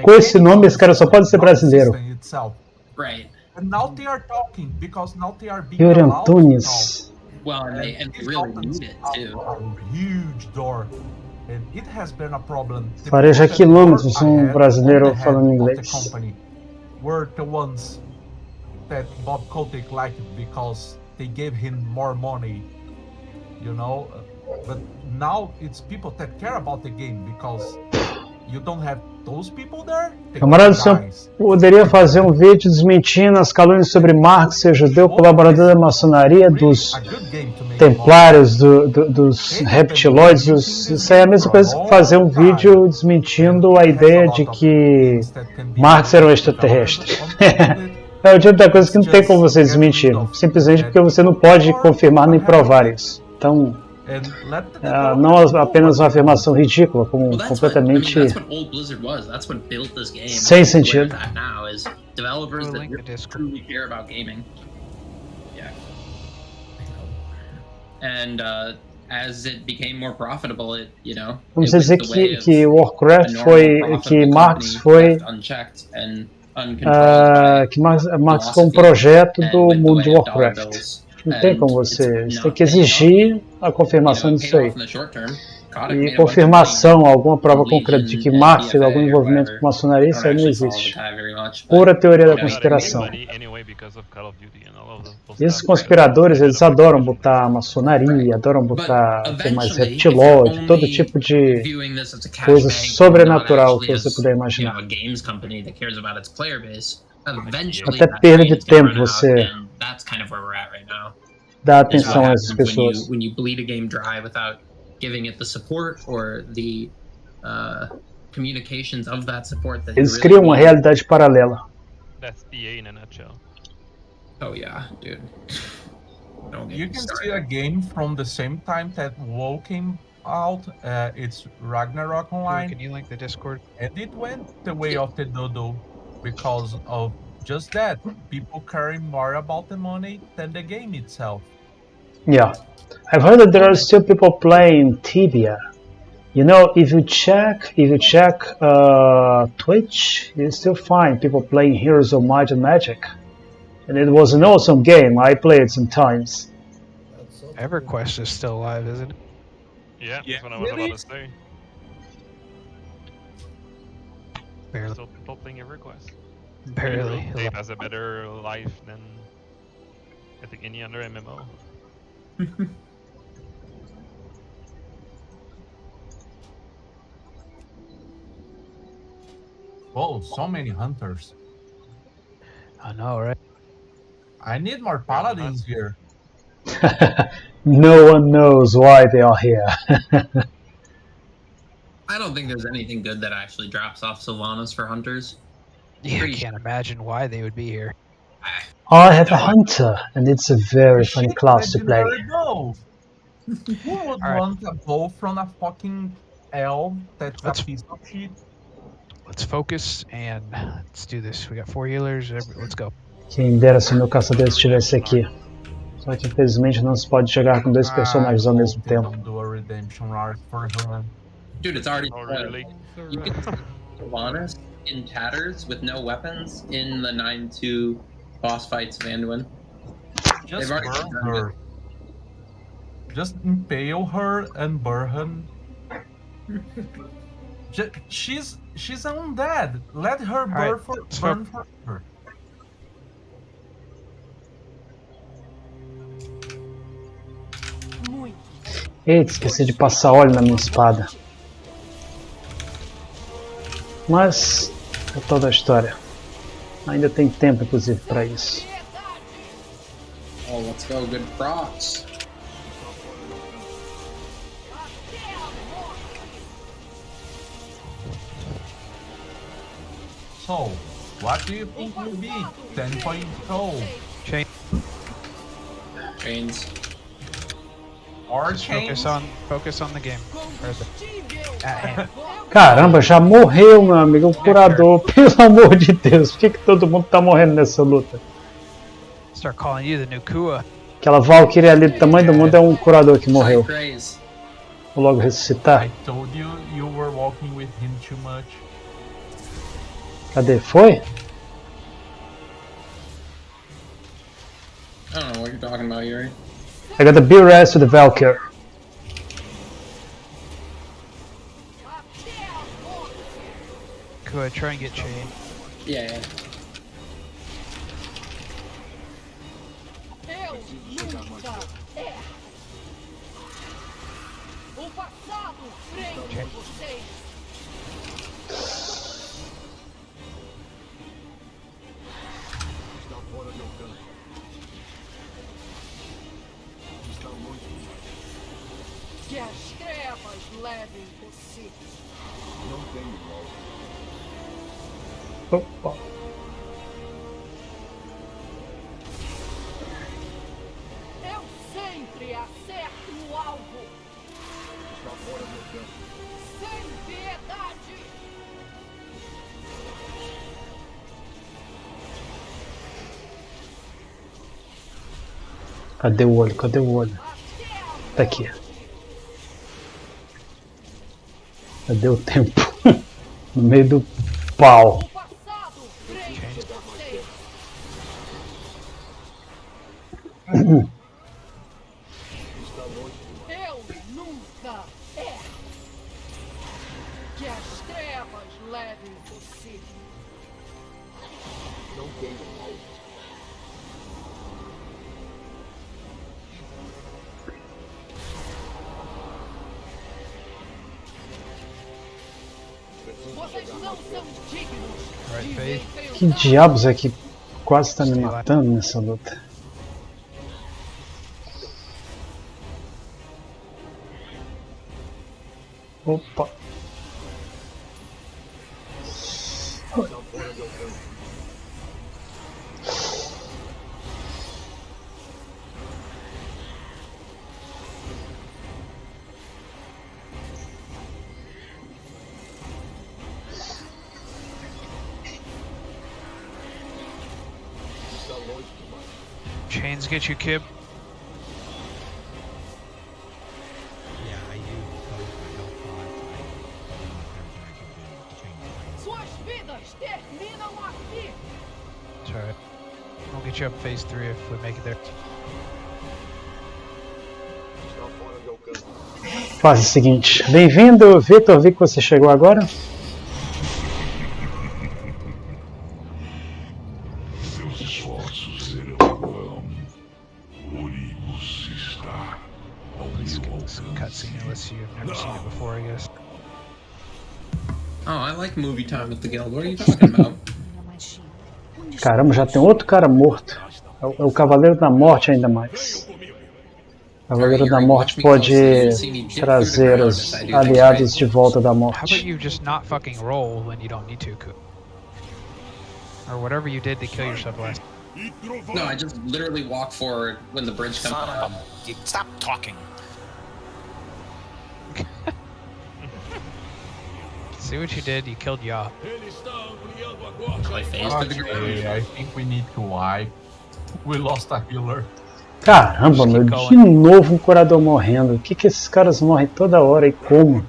Com esse nome, esse cara só pode ser brasileiro. system itself. Right. And now they are talking, because now they are being Yuri allowed to talk. Antunes. Well, and they This really opens need it up too. a huge door, and it has been a problem. The Farei já people that quilômetros were um ahead brasileiro on the head falando of the inglês. company were the ones that Bob Kotick liked because they gave him more money, you know. But now it's people that care about the game, because you don't have those people there. The Camarada, o good senhor guys. poderia fazer um vídeo desmentindo as calúnias sobre Marx, ser judeu, colaborador da maçonaria, dos A good game to make templários, dos reptilóides. Isso aí é a mesma coisa que fazer um vídeo desmentindo a ideia de que Marx era um extraterrestre. É o tipo da coisa que não tem como você desmentir, simplesmente porque você não pode confirmar nem provar isso. Então, não apenas uma afirmação ridícula, como completamente sem sentido. Developers that really truly care about gaming. Yeah. And as it became more profitable, it, you know, Vamos dizer que Warcraft foi, que Marx foi, que Marx foi um projeto do mundo de Warcraft. Não tem como você tem que exigir a confirmação disso aí. E confirmação, alguma prova concreta de que Marx teve algum envolvimento com maçonaria, isso aí não existe. Pura teoria da conspiração. E esses conspiradores, eles adoram botar maçonaria, adoram botar mais reptilóide, todo tipo de coisa sobrenatural que você puder imaginar. Até perda de tempo você dá atenção a essas pessoas. Eles criam uma realidade paralela. That's EA in a nutshell. Oh yeah, dude. You can see a game from the same time that WoW came out. It's Ragnarok Online. Can you link the Discord? And it went the way of the dodo because of just that. People caring more about the money than the game itself. Yeah, I've heard that there are still people playing Tibia. You know, if you check Twitch, you still find people playing Heroes of Might and Magic. And it was an awesome game. I played it sometimes. EverQuest is still alive, isn't it? Yeah, that's what I was about to say. Barely. Still people playing EverQuest. Barely. Dave has a better life than I think any other MMO. Oh, so many hunters. I know, right? I need more paladins here. No one knows why they are here. I don't think there's anything good that actually drops off Silvanas for hunters. Yeah, I can't imagine why they would be here. I have a hunter, and it's a very funny class to play. Who would want a bow from a fucking elf that's a piece of shit? Let's focus and let's do this. We got 4 healers. Let's go. Quem dera se o meu caçador estivesse aqui. Só que infelizmente não se pode jogar com 2 personagens ao mesmo tempo. Do a redemption arc for her. Dude, it's already really? You can see Silvanas in tatters with no weapons in the 9-2 boss fights of Anduin. Just burn her. Just impale her and burn her. She's undead. Let her burn for her. Eita, esqueci de passar óleo na minha espada. Mas é toda a história. Ainda tem tempo, inclusive, para isso. Oh, let's go, good procs. So, what do you think will be 10.0? Chains. Or Focus on the game. At hand. Caramba, já morreu, meu amigo, o curador. Pelo amor de Deus, por que todo mundo tá morrendo nessa luta? Start calling you the new Kua. Aquela Valkyrie ali do tamanho do mundo é um curador que morreu. Vou logo ressuscitar. I told you you were walking with him too much. Cadê? Foi? I don't know what you're talking about, Yuri. I got the B res to the Valkyrie. Kua, try and get chain. Yeah. O passado prende vocês. Está fora de alcance. Está muito. Que as trevas levem você. Não tenho alvo. Opa. Eu sempre acerto no alvo. Está fora de alcance. Sem piedade. Cadê o olho? Cadê o olho? Tá aqui. Cadê o tempo? No meio do pau. Eu nunca erro. Que as trevas levem você. Não tenho alvo. Vocês não são dignos de Right, viver Que diabos é que quase tá me matando nessa luta? Opa. Está fora de alcance. Está longe demais. Chains get you, Kib. Yeah, I use both my health pods. I don't know Suas vidas terminam aqui. It's alright. We'll get you up phase 3 if we make it there. Está fora de alcance. Faz o seguinte. Bem-vindo, Vitor. Vi que você chegou agora. Seus esforços serão vão. Ourimus está ao Please meu skip this cutscene unless you've never seen it before, I guess. Oh, I like movie time at the guild. What are you talking about? Caramba, já tem outro cara morto. É o Cavaleiro da Morte ainda mais. O Cavaleiro da Morte pode trazer os aliados de volta da How morte. about you just not fucking roll when you don't need to, or whatever you did to kill yourself last. No, I just literally walk forward when the bridge comes up. Stop talking. See what you did? You killed Ya. My face to the ground. Okay, I think we need to wipe. We lost a healer. Caramba, meu, de novo um curador morrendo. O que esses caras morrem toda hora e como?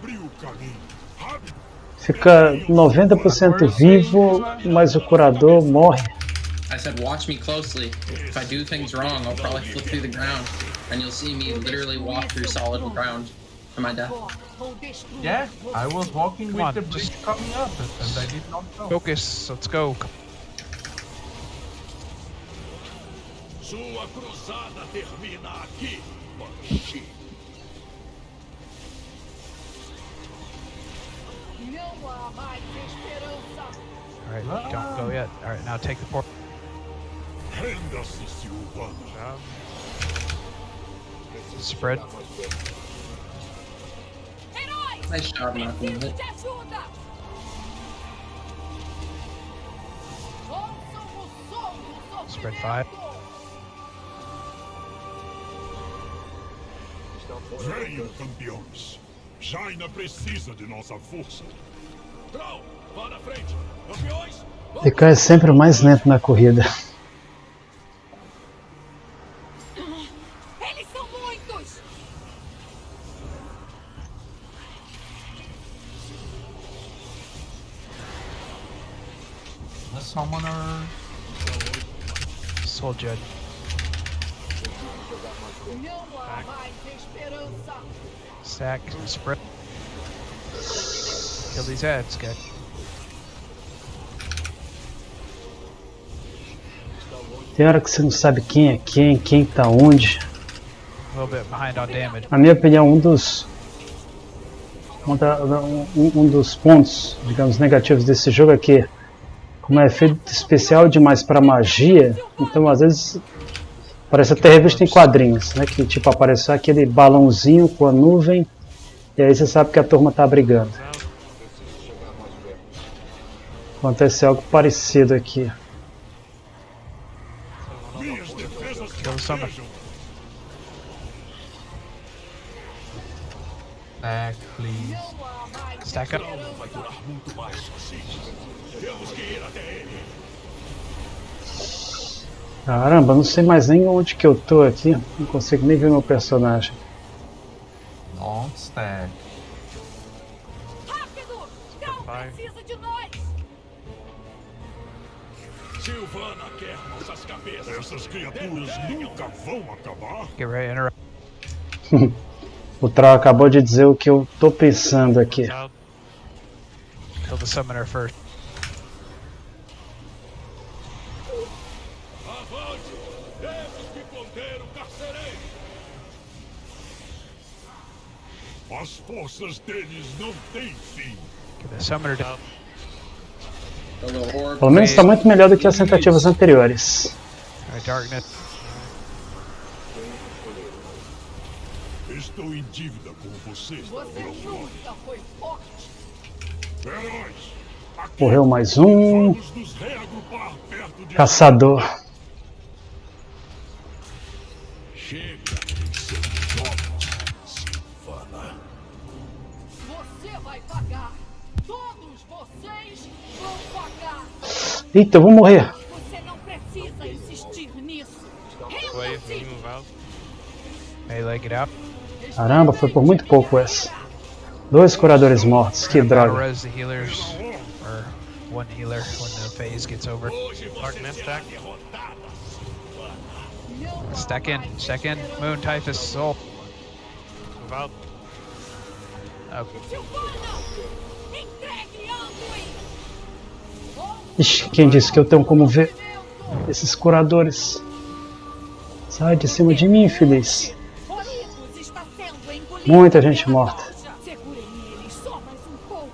Fica 90% vivo, mas o curador morre. I said, watch me closely. If I do things wrong, I'll probably flip through the ground, and you'll see me literally walk through solid ground. Am I dead? Yeah, I was walking Come with on, the bridge coming up, and I did not know. Focus. Let's go. Sua cruzada termina aqui, Banshee. Não há mais esperança. Alright, don't go yet. Alright, now take the port. Renda-se, Silvanas. Spread. Nice job, knocking it. Spread 5. Venham, campeões. Jaina precisa de nossa força. Trau, vá na frente. Campeões, DK é sempre o mais lento na corrida. Eles são muitos. The summoner. Soul Judge. Não há mais esperança. Stack. Spread. Kill these heads, good. Tem hora que você não sabe quem é quem tá onde. A little bit behind on damage. Na minha opinião, um dos pontos, digamos, negativos desse jogo é que, como é efeito especial demais para magia, então às vezes parece até revista em quadrinhos, né? Que tipo aparece aquele balãozinho com a nuvem e aí você sabe que a turma tá brigando. Acontece algo parecido aqui. Kill the summon. Stack, please. Stack up. vai durar muito mais sozinhos. Temos que ir até ele. Caramba, não sei mais nem onde que eu tô aqui. Não consigo nem ver meu personagem. Don't stack. Rápido! Não precisa de nós. Silvana quer nossas cabeças. Essas criaturas nunca vão acabar. Get ready, interrupt. O Trau acabou de dizer o que eu tô pensando aqui. Kill the summoner first. Avante! Temos que conter o carcereiro. As forças deles não têm fim. Get the summoner down. Pelo menos está muito melhor do que as tentativas anteriores. Alright, darkness. Estou em dívida com vocês. Você nunca foi forte. Heróis, Morreu mais um. vamos nos reagrupar perto de Caçador. Chega, seu jovem Silvana. Você vai pagar. Todos vocês vão pagar. Eita, eu vou morrer. Você não precisa insistir nisso. Wave, can you move out? Melee, get out. Caramba, foi por muito pouco essa. 2 curadores mortos, que Gotta droga. res the healers. Or one healer when the phase gets over. Darkness stack. Stack in. Stack in. Moon, Typhus, Soul. Move out. Okay. Ixi, quem disse que eu tenho como ver? esses curadores. Sai de cima de mim, infeliz. Muita gente morta. Segurem eles, só mais um pouco.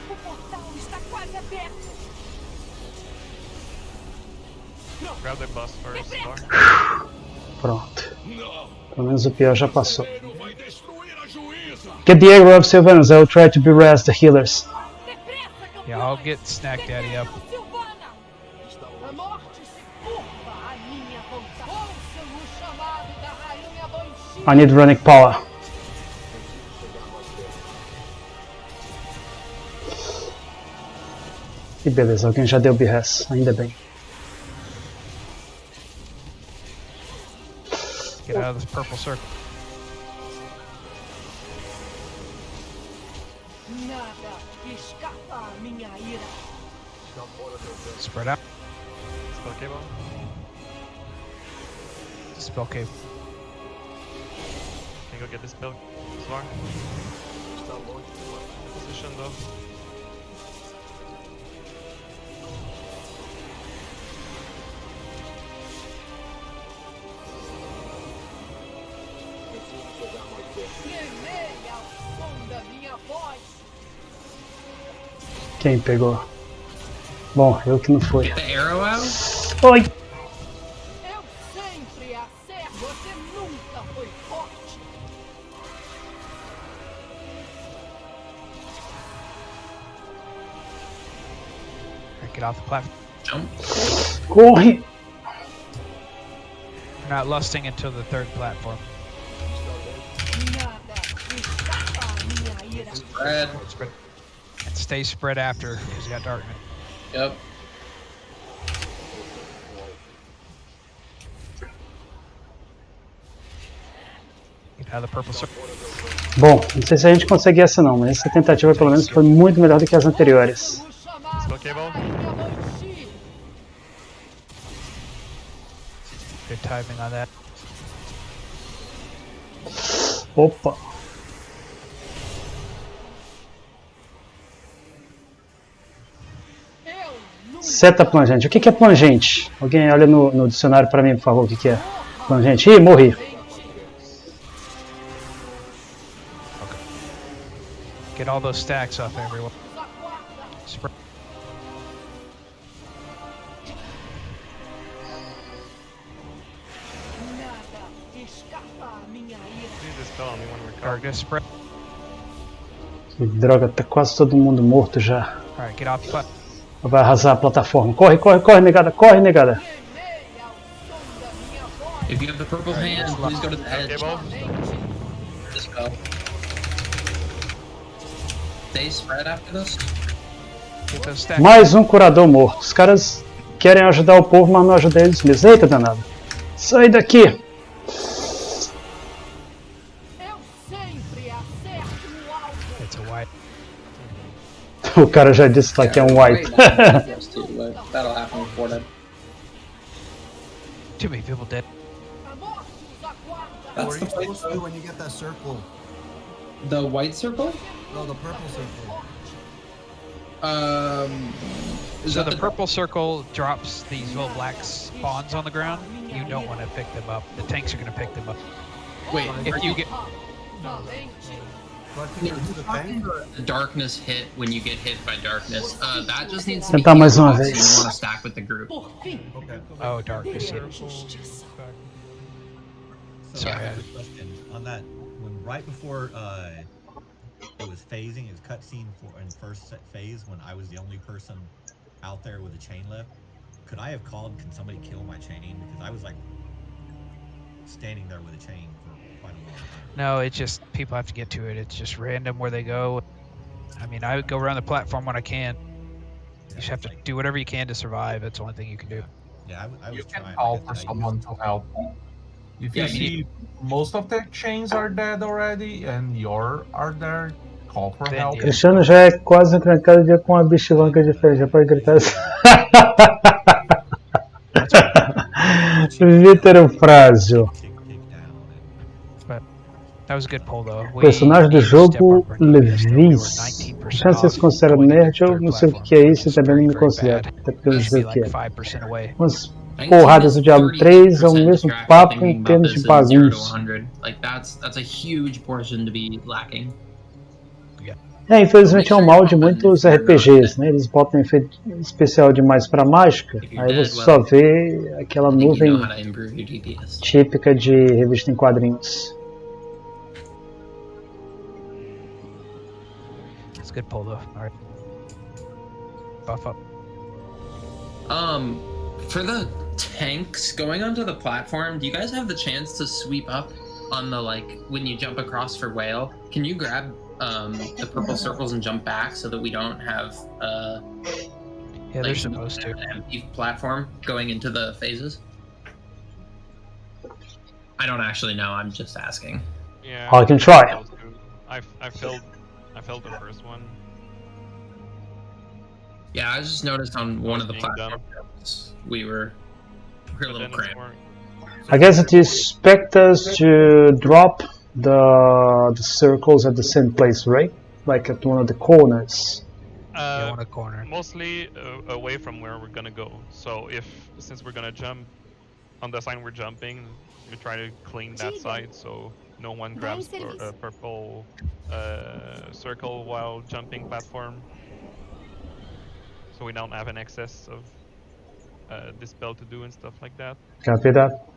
O portal está quase aberto. Grab the bus first, Var. Pronto. Pelo menos o pior já passou. Get the aggro of Silvanas. I will try to berest the healers. Yeah, I'll get Snack Daddy up. A morte se curva à minha vontade. Ouçam o chamado da rainha Banshee. I need running power. E beleza, alguém já deu berres, ainda bem. Get out of this purple circle. Nada escapa à minha ira. Spread out. Spell cable. Spell cave. Can you go get this spell, Svar? Position though. Tremei ao som da minha voz. Quem pegou? Bom, eu que não fui. Get the arrow out? Oi! Eu sempre acerto. Você nunca foi forte. Alright, get off the platform. Jump. Corre! We're not lusting until the third platform. Nada escapa à minha ira. Spread. Spread. And stay spread after, because you got darkness. Yep. Get out of the purple circle. Bom, não sei se a gente consegue essa não, mas essa tentativa pelo menos foi muito melhor do que as anteriores. O chamado Spell cable. da rainha Banshee. Good timing on that. Opa! Seta plangente. O que é plangente? Alguém olha no dicionário pra mim, por favor, o que é? Plangente. Ih, morri. Get all those stacks off everyone. Spread. Nada escapa à minha ira. Use this spell on me when we're covered. Darkness spread. Que droga, tá quase todo mundo morto já. Alright, get off the platform. Vai arrasar a plataforma. Corre, corre, corre, negada, corre, negada. If you have the purple hand, please go to the edge. Cable. Just go. Stay spread after this. Get those stacks. Mais um curador morto. Os caras querem ajudar o povo, mas não ajudam eles mesmos. Eita, danado. Sai daqui. Eu sempre acerto no alvo. It's a white. O cara já disse lá que é um white. Yes, too, but that'll happen before that. Too many people dead. A morte os aguarda. What That's are the you fight, supposed to do though. when you get that circle? The white circle? No, the purple circle. Is So that the purple circle drops these little black spawns on the ground. You don't want to pick them up. The tanks are going to pick them up. Wait, If you get Valente. But I think it's the tank. the darkness hit when you get hit by darkness. That just needs to Tentar be mais uma so you vez. want to stack with the group. Por fim, Okay. oh darkness, yeah. justiça. So Sorry, I have I- a question on that. When right before it was phasing, it was cutscene for in first phase when I was the only person out there with a chain left. Could I have called? Can somebody kill my chain? Because I was like standing there with a chain for quite a long time. No, it's just people have to get to it. It's just random where they go. I mean, I would go around the platform when I can. You just have to do whatever you can to survive. That's the only thing you can do. Yeah, I was You can trying. call I for guess I someone to help. If you Yeah, see most of their chains are dead already and your are there, call for Then, help. yeah. Cristiano já é quase trancado dia com uma bichilanca de frente. Já pode gritar assim. Vítor Frásio. That was a good pull, though. Personagem do need to step jogo, up our defense. We were Levis. 19% Chance de se off considera going into nerd, the eu third não sei o platform. que é isso e It's também não very, me very considero. bad. Até porque eu não Should sei be o que like é. 5% away. Mas porradas do Diablo 3 é o mesmo papo em termos de bagunça. Like that's a huge portion to be lacking. Infelizmente é um mal de muitos RPGs, né? Eles botam efeito especial demais pra mágica, aí você só vê aquela nuvem típica de revista em quadrinhos. That's a good pull though. All right. Buff up. For the tanks going onto the platform, do you guys have the chance to sweep up on the, like, when you jump across for whale? Can you grab the purple circles and jump back so that we don't have yeah, they're supposed to. An empty platform going into the phases? I don't actually know. I'm just asking. Yeah. I can try. I filled the first one. Yeah, I just noticed on one of the platforms we were a little cramped. I guess it expects us to drop the circles at the same place, right? Like at one of the corners. Yeah, one corner. Mostly away from where we're gonna go. So since we're gonna jump on the sign we're jumping, we try to clean that side so no one grabs a purple circle while jumping platform. So we don't have an excess of dispel to do and stuff like that. Copy that.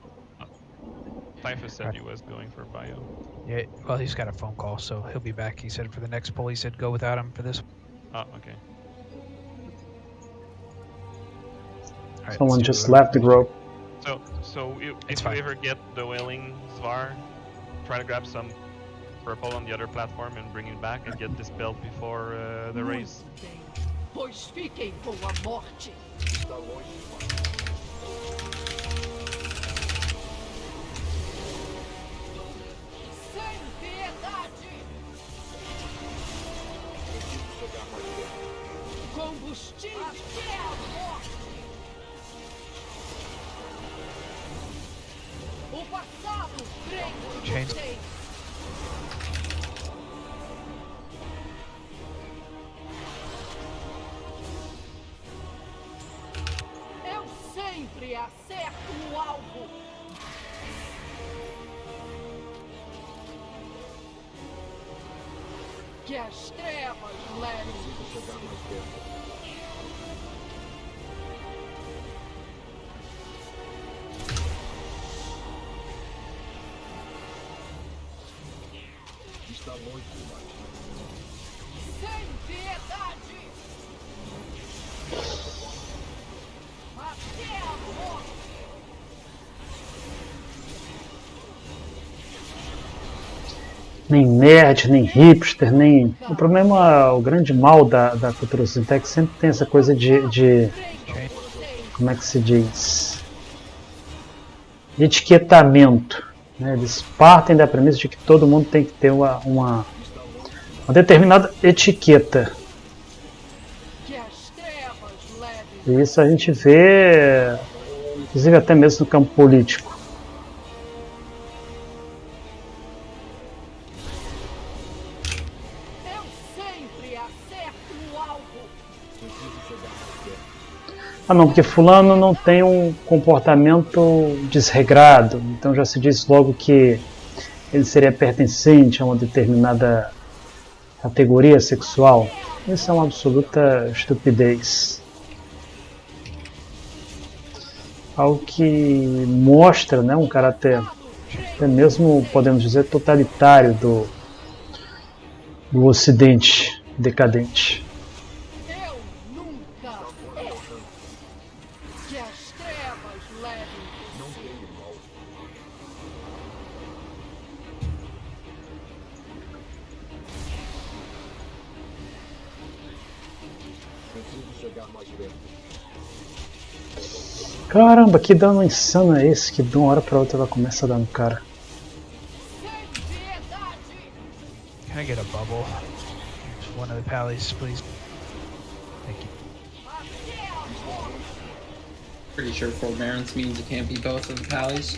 Typhus said he was going for bio. Yeah, well, he's got a phone call, so he'll be back. He said for the next pull, he said go without him for this. Oh, okay. Right, Someone just left the group. So if you ever get the wailing Zvar, try to grab some purple on the other platform and bring it back and get dispelled before the race. Pois fiquem com a morte. Está longe demais. Sem piedade. Combustível até a morte. O passado prende vocês. Sempre acerto o alvo. Que as trevas levem. Chegar mais perto. Está longe demais. Sem piedade. Nem nerd, nem hipster, nem... O problema, o grande mal da cultura ocidental é que sempre tem essa coisa de... Como é que se diz? De etiquetamento. Né? Eles partem da premissa de que todo mundo tem que ter uma determinada etiqueta. E isso a gente vê, inclusive até mesmo no campo político. Eu sempre acerto o alvo. Ah não, porque fulano não tem um comportamento desregrado, então já se diz logo que ele seria pertencente a uma determinada categoria sexual. Isso é uma absoluta estupidez. Algo que mostra, né, um caráter até mesmo, podemos dizer, totalitário do Ocidente decadente. Eu nunca erro. Que as trevas levem você. Preciso chegar mais perto. Caramba, que dano insano é esse? Que de uma hora pra outra ela começa a dar no cara. Can I get a bubble? One of the pallies, please. Thank you. Pretty sure forbearance means it can't be both of the pallies.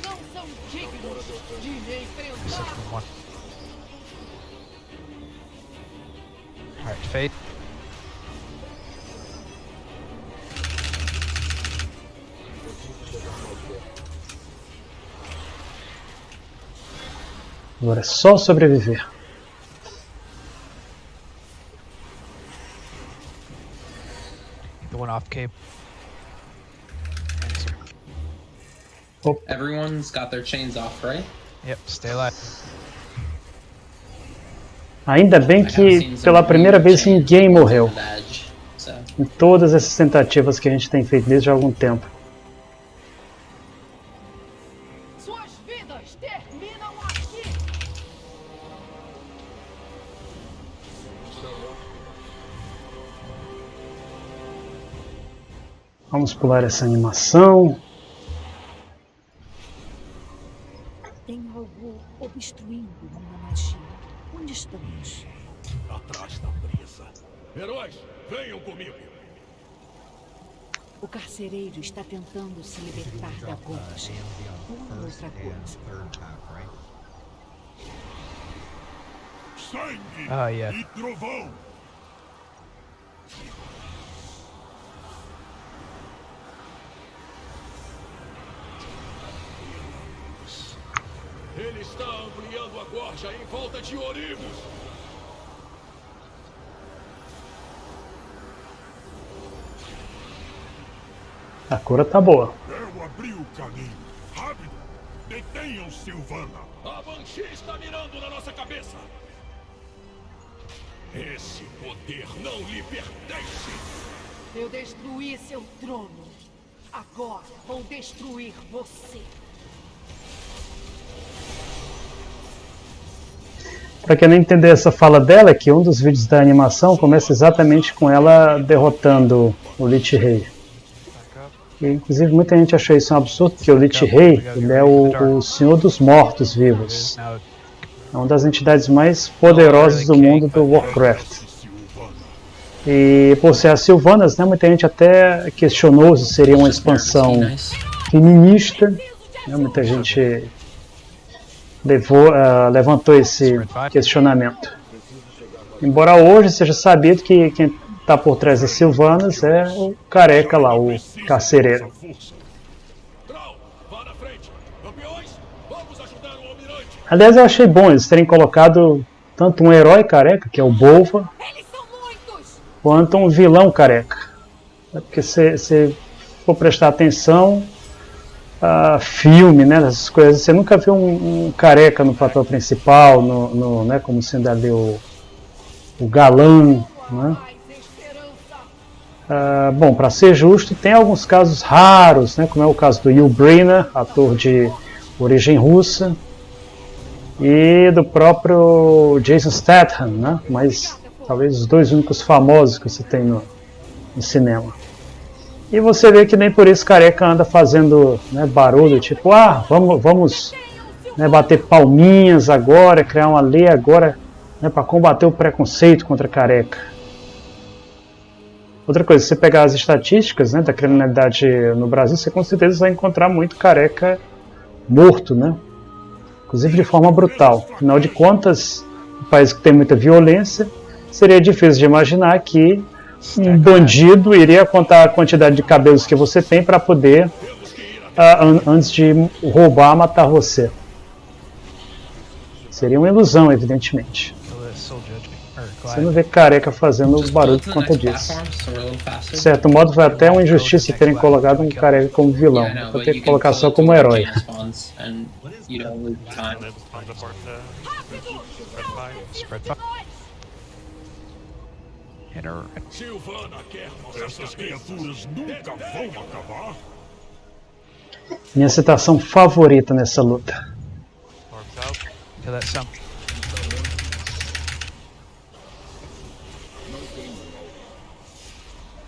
Alright, fade. Agora é só sobreviver. The one off cape. Everyone's got their chains off, right? Yep, stay alive. Ainda bem que pela primeira vez ninguém morreu. Em todas essas tentativas que a gente tem feito desde algum tempo. Suas vidas terminam aqui. Vamos pular essa animação. Tem algo obstruindo minha magia. Onde estamos? Atrás da presa. Heróis, venham comigo. O carcereiro está tentando se libertar da gorja. Ou outra coisa. Sangue e trovão. Ele está ampliando a gorja em volta de Orimos. A cura tá boa. Eu abri o caminho. Rápido! Detenham Silvana. A Banshee está mirando na nossa cabeça. Esse poder não lhe pertence. Eu destruí seu trono. Agora vou destruir você. Para quem não entender essa fala dela, é que um dos vídeos da animação começa exatamente com ela derrotando o Lich Rei. E, inclusive muita gente achou isso um absurdo, porque o Lich Rei ele é o Senhor dos Mortos-Vivos. É uma das entidades mais poderosas do mundo do Warcraft. E por ser as Silvanas, né, muita gente até questionou se seria uma expansão feminista. Né, muita gente levantou esse questionamento. Embora hoje seja sabido que quem está por trás das Silvanas é o careca lá, o carcereiro. Aliás, eu achei bom eles terem colocado tanto um herói careca, que é o Bolva, quanto um vilão careca. Porque se for prestar atenção, filme, né, essas coisas, você nunca viu um careca no papel principal, né, como sendo ali o galã, né? Bom, para ser justo, tem alguns casos raros, né, como é o caso do Yul Brynner, ator de origem russa, e do próprio Jason Statham, né, mas talvez os dois únicos famosos que você tem no cinema. E você vê que nem por isso careca anda fazendo, né, barulho, tipo, vamos né, bater palminhas agora, criar uma lei agora, né, para combater o preconceito contra careca. Outra coisa, se você pegar as estatísticas, né, da criminalidade no Brasil, você com certeza vai encontrar muito careca morto, né? Inclusive de forma brutal. Afinal de contas, um país que tem muita violência, seria difícil de imaginar que um bandido iria contar a quantidade de cabelos que você tem para poder, antes de roubar, matar você. Seria uma ilusão, evidentemente. Você não vê careca fazendo barulho por conta disso. De certo modo, foi até uma injustiça terem colocado um careca como vilão. Vou ter que colocar só como herói. Silvana quer, essas criaturas nunca vão acabar. Minha citação favorita nessa luta.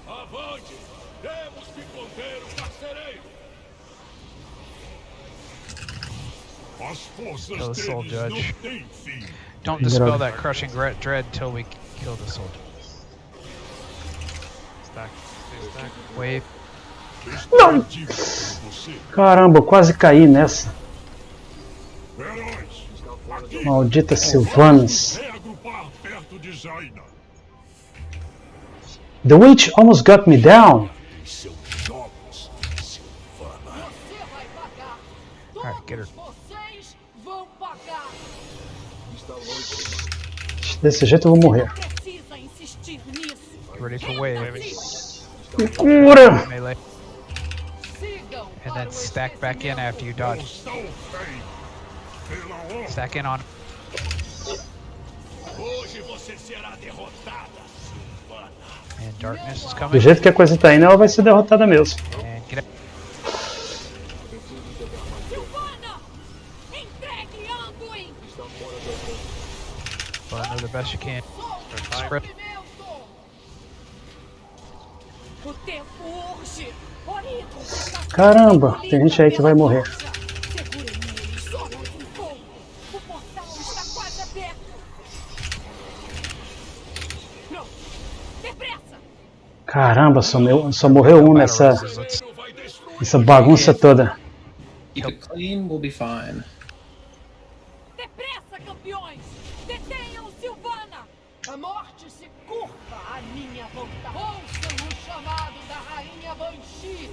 Avante! Temos que conter o carcereiro! As forças deles não têm fim. Don't dispel that crushing dread till we kill the soldier. Wave. Não! Caramba, eu quase caí nessa. Maldita Silvanas. The witch almost got me down. Alright, get her. Desse jeito eu vou morrer. Precisa insistir nisso. Ready for wave. Me cura! Melee. And then stack back in after you dodge. Stack in on. Hoje você será derrotada, Silvana. And darkness is coming. Do jeito que a coisa tá indo, ela vai ser derrotada mesmo. And get up. Silvana! Entregue Anduin! Well, do the best you can. Spread. O tempo urge. Orico, Caramba, tem gente aí que vai morrer. segurem eles. Só mais um pouco. O portal está quase aberto. Pronto. Depressa! Caramba, só morreu um nessa bagunça toda. Keep it clean, we'll be fine. Depressa, campeões! Detenham Silvana! A morte se curva à minha vontade. Ouçam o chamado da rainha Banshee!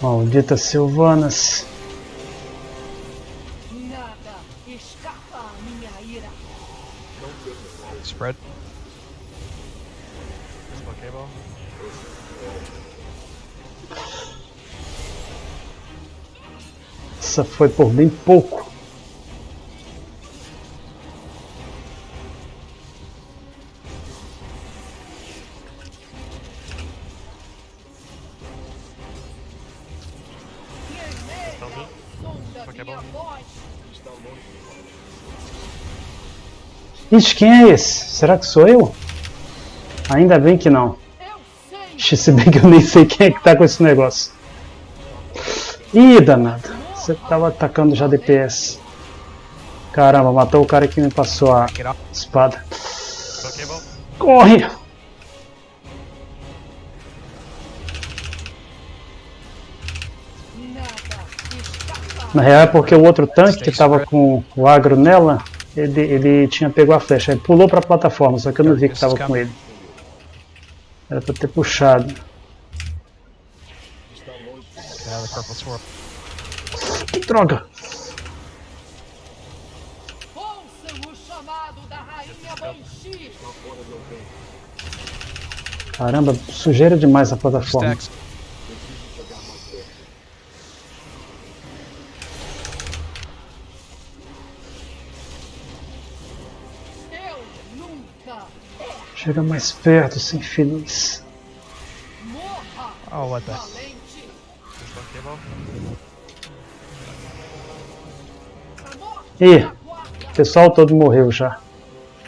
Maldita Silvanas. Nada escapa à minha ira. Spread. Essa foi por bem pouco. Ixi, quem é esse? Será que sou eu? Ainda bem que não. Ixi, se bem que eu nem sei quem é que tá com esse negócio. Ih, danado. Você tava atacando já DPS. Caramba, matou o cara que me passou a espada. Corre! Na real é porque o outro tanque que tava com o agro nela, ele tinha pego a flecha, ele pulou pra plataforma, só que eu não vi que tava com ele. Era pra ter puxado. Que droga! Ouçam o chamado da rainha Banshee! Caramba, sujeira demais a plataforma. Chega mais perto, sem feliz. Oh, what the? Ih, o pessoal todo morreu já.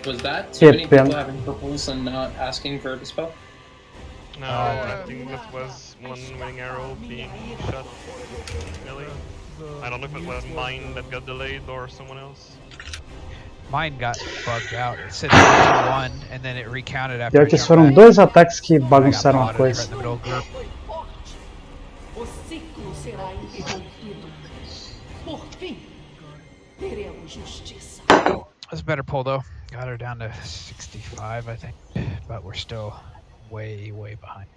Was that too many Que people pena. having purples and not asking for a dispel? No, I think that was one winning arrow being shot. Really? I don't know if it was mine that got delayed or someone else. Mine got bugged out. It said 1, and then it recounted after. Pior que esses foram dois ataques que bagunçaram a coisa. O ciclo será interrompido. Por fim, teremos justiça. That's a better pull though. Got her down to 65, I think, but we're still way behind.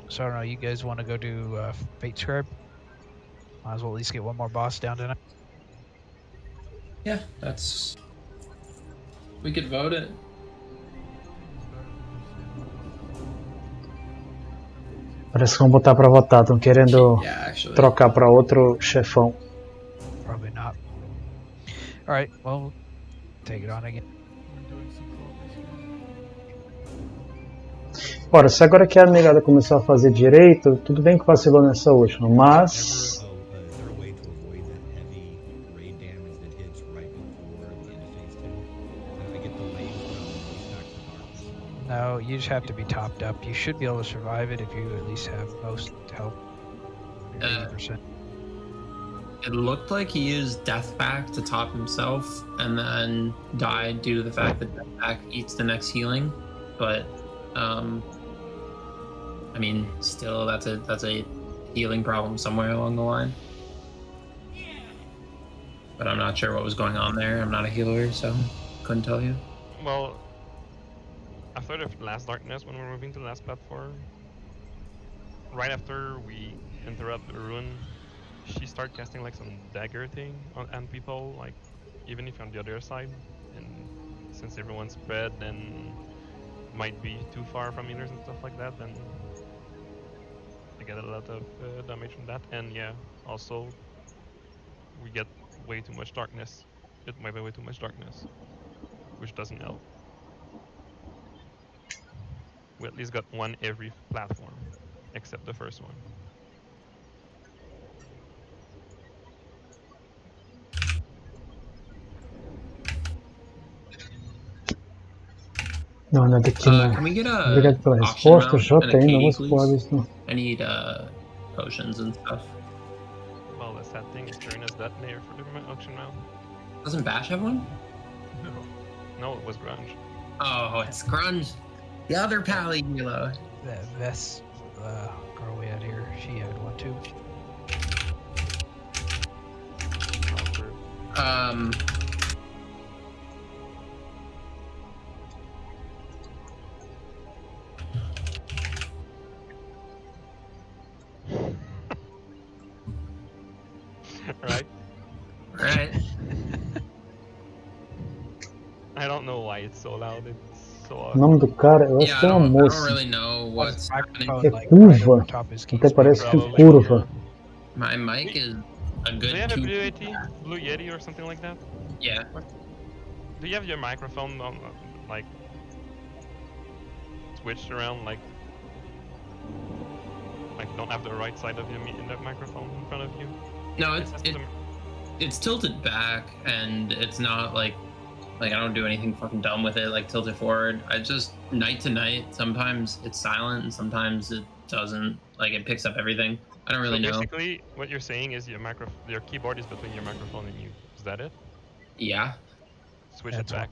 So I don't know. You guys want to go do Fate Scribe? Might as well at least get one more boss down tonight. Yeah, that's... We could vote it. Parece que vão botar pra votar, estão querendo trocar pra outro chefão. Probably not. Alright, well, take it on again. Ora, se agora que a negada começou a fazer direito, tudo bem que vacilou nessa última, mas... No, you just have to be topped up. You should be able to survive it if you at least have most health. 80%. It looked like he used Death Pack to top himself and then died due to the fact that Death Pack eats the next healing. But, I mean, still, that's a healing problem somewhere along the line. But I'm not sure what was going on there. I'm not a healer, so couldn't tell you. Well, after the last darkness, when we're moving to the last platform, right after we interrupt the ruin, she started casting like some dagger thing on people, like even if on the other side. And since everyone's spread and might be too far from healers and stuff like that, then I get a lot of damage from that. And yeah, also we get way too much darkness. It might be way too much darkness, which doesn't help. We at least got one every platform, except the first one. Não, não é daqui não. Can we get Obrigado pela auction resposta, mount J and a ainda Katie, vamos please? falar disso não. I need potions and stuff. Well, the sad thing is turning us that near for the auction now. Doesn't Bash have one? No, it was Grunge. Oh, it's Grunge. The other pally healer. That Vess girl we had here, she had one too. Right? Right. I don't know why it's so loud. It's so O nome do cara, eu acho que é uma I don't moça. really know what's happening. É curva. Até parece que curva. My mic is a Do you have good a Blue Yeti or something like that? Yeah. Do you have your microphone on, like, switched around, like you don't have the right side of your microphone in front of you? No, it's tilted back, and it's not like I don't do anything fucking dumb with it, like tilt it forward. I just night to night. Sometimes it's silent, and sometimes it doesn't. Like it picks up everything. I don't really know. Basically, what you're saying is your keyboard is between your microphone and you. Is that it? Yeah. Switch it back.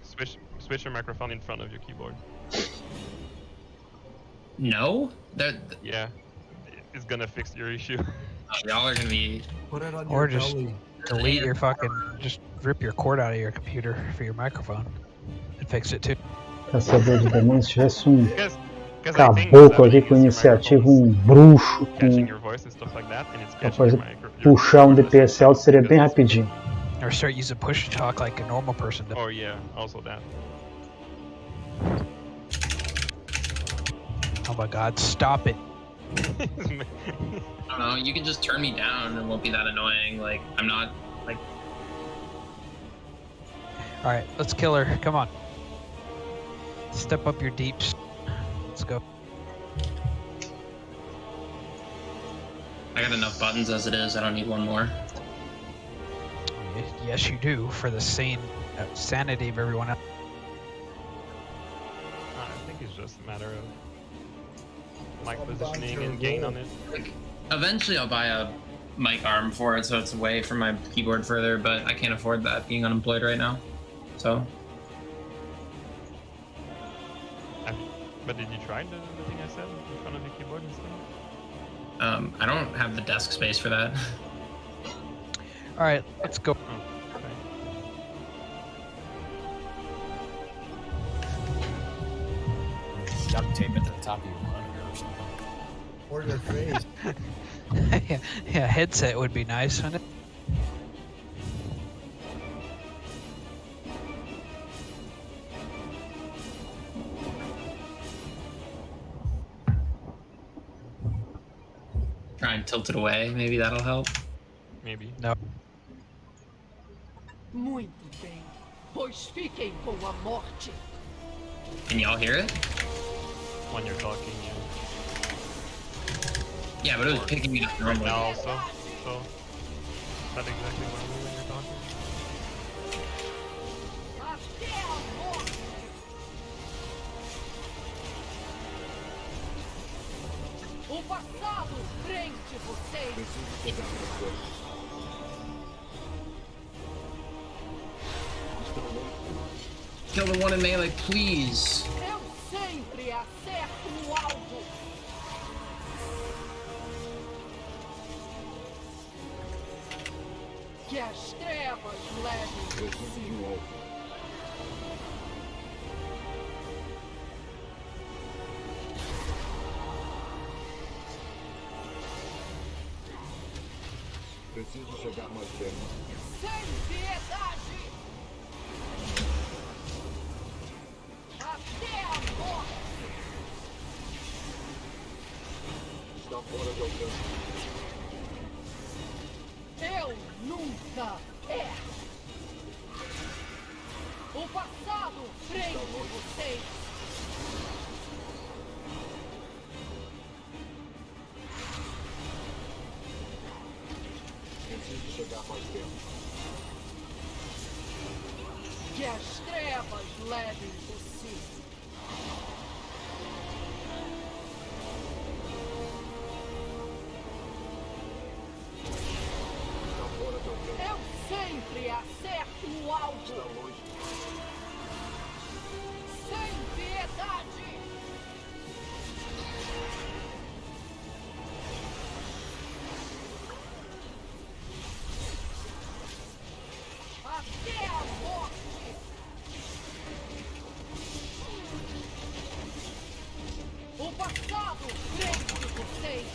Switch your microphone in front of your keyboard. No. Yeah. It's gonna fix your issue. Y'all are gonna be. Put it on Or your just belly. delete your fucking, just rip your cord out of your computer for your microphone and fix it too. Quer saber de demônio? Se tivesse caboclo aqui com iniciativa, bruxo capaz de puxar DPS alto, seria bem rapidinho. Or start using push to talk like a normal person does. Oh yeah, also that. Oh my god, stop it. I don't know. You can just turn me down. It won't be that annoying. Like I'm not like. All right, let's kill her. Come on. Step up your deeps. Let's go. I got enough buttons as it is. I don't need one more. Yes, you do, for the sanity of everyone else. I think it's just a matter of mic positioning and gain on it. Like, eventually I'll buy a mic arm for it so it's away from my keyboard further, but I can't afford that being unemployed right now. So. But did you try the thing I said in front of your keyboard and stuff? I don't have the desk space for that. All right, let's go. Oh, okay. Duct tape it to the top of your monitor or something. Or your face. yeah, headset would be nice, wouldn't it? Try and tilt it away. Maybe that'll help. Maybe. No. Muito bem. Pois fiquem com a morte. Can y'all hear it? When you're talking, yeah. Yeah, but it was picking me up Right normally. now also, so that's exactly what I'm doing when you're talking. Até a morte. O passado prende vocês. Kill the one in melee, please. Eu sempre acerto o alvo. Que as trevas levem consigo. Preciso chegar mais perto. Sem piedade! Até a morte! Está fora de alcance. Eu nunca erro! O passado prende vocês! Preciso chegar mais perto. Que as trevas levem você! Eu sempre acerto o alvo! Sem piedade! Até a morte! O passado prende vocês!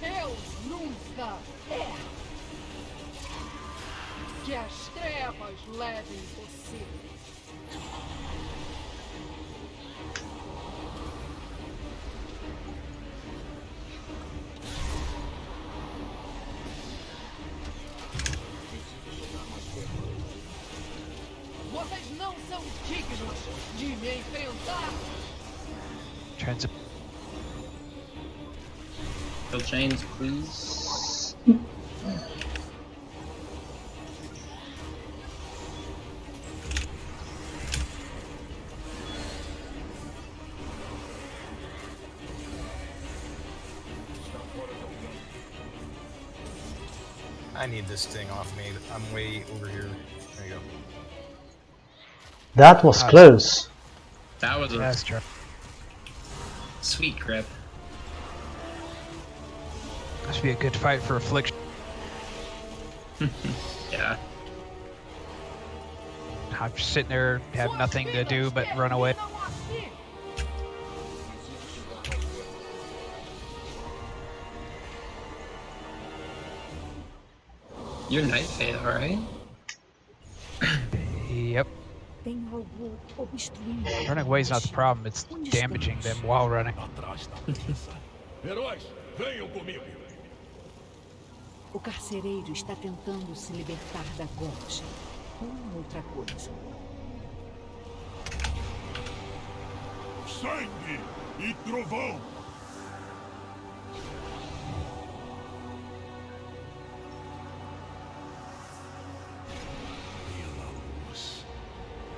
Eu nunca erro! Que as trevas levem você! Vocês não são dignos de me enfrentar! Transit. Kill chains, please. I need this thing off me. I'm way over here. There you go. That was close. That was a That's true. sweet grip. This would be a good fight for affliction. Yeah. I'm just sitting there, have nothing to do but run away. You're Night Fate, alright? Yep. Tem algo obstruindo. Running away is not the problem, it's damaging them while running. Heróis, venham comigo. O carcereiro está tentando se libertar da gorja. Uma outra coisa. Sangue e trovão.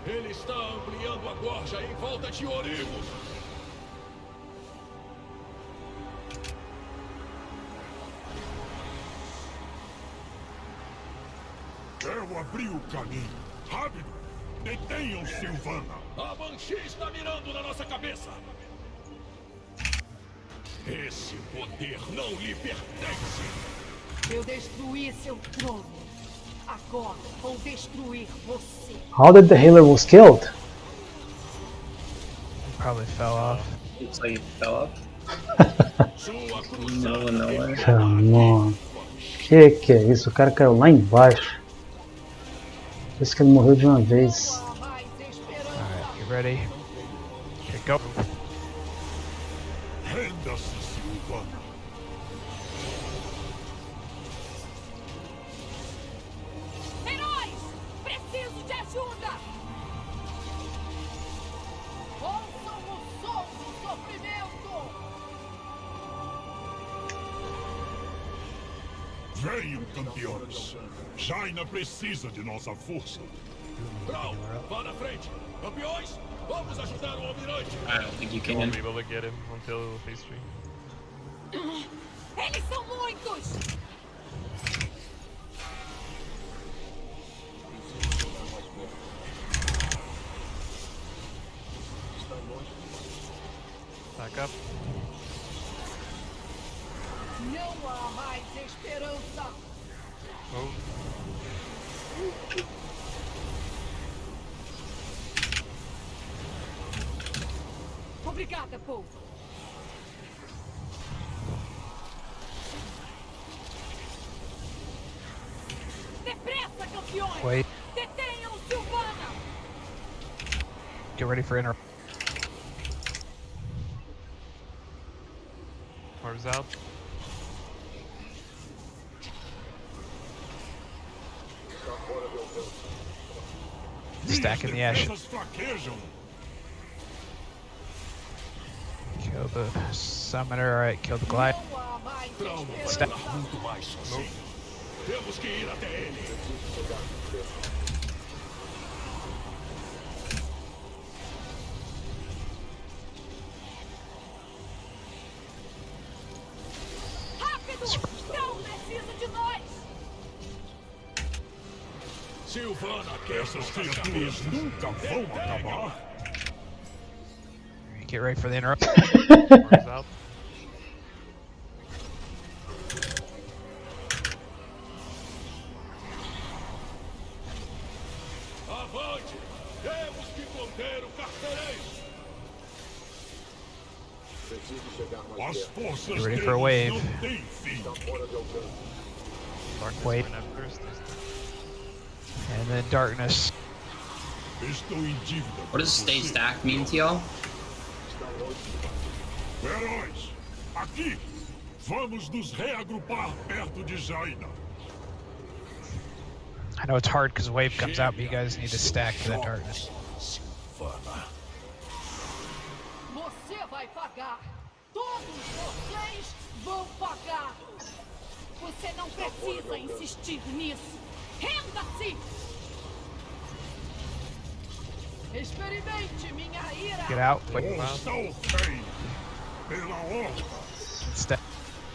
Ele está ampliando a gorja em volta de Orimos. Eu abri o caminho. Rápido! Detenham Silvana! A Banshee está mirando na nossa cabeça! Esse poder não lhe pertence! Eu destruí seu trono. Agora vou destruir você. How did the healer was killed? Probably fell off. Looks like it fell off. Nowhere. Come on. Que é isso? O cara caiu lá embaixo. Por isso que ele morreu de uma vez. Alright, get ready. Okay, go. Renda-se, Silvana! Heróis! Preciso de ajuda! Ouçam o som do sofrimento! Venham, campeões! Jaina precisa de nossa força! Brau, vá na frente! Campeões, vamos ajudar o almirante! I don't think you You won't can. be able to get him until phase 3. Eles são muitos! Back up. Não há mais esperança. Oh. Obrigada, povo. Depressa, campeões! Wait. Detenham Silvana! Get ready for inter. Orbs out. Stacking the ashes. Kill the summoner. Alright, kill the glide. Stack. Temos que ir até ele. Rápido! Não precisa de nós! Silvana, que essas criaturas nunca vão acabar. Get ready for the interrupt. Orbs out. Avante! Temos que conter o carcereiro! As forças Get ready for a wave. não têm fim. Dark wave. And then darkness. Estou em dívida. What does stay stacked mean to y'all? Heróis, aqui! Vamos nos reagrupar perto de Jaina. I know it's hard because wave comes out, but you guys need to stack for that darkness. Silvana. Você vai pagar! Todos vocês vão pagar! Você não precisa insistir nisso! Renda-se! Experimente minha ira! Get out. Wait. Estou bem. Pela ordem. Stack.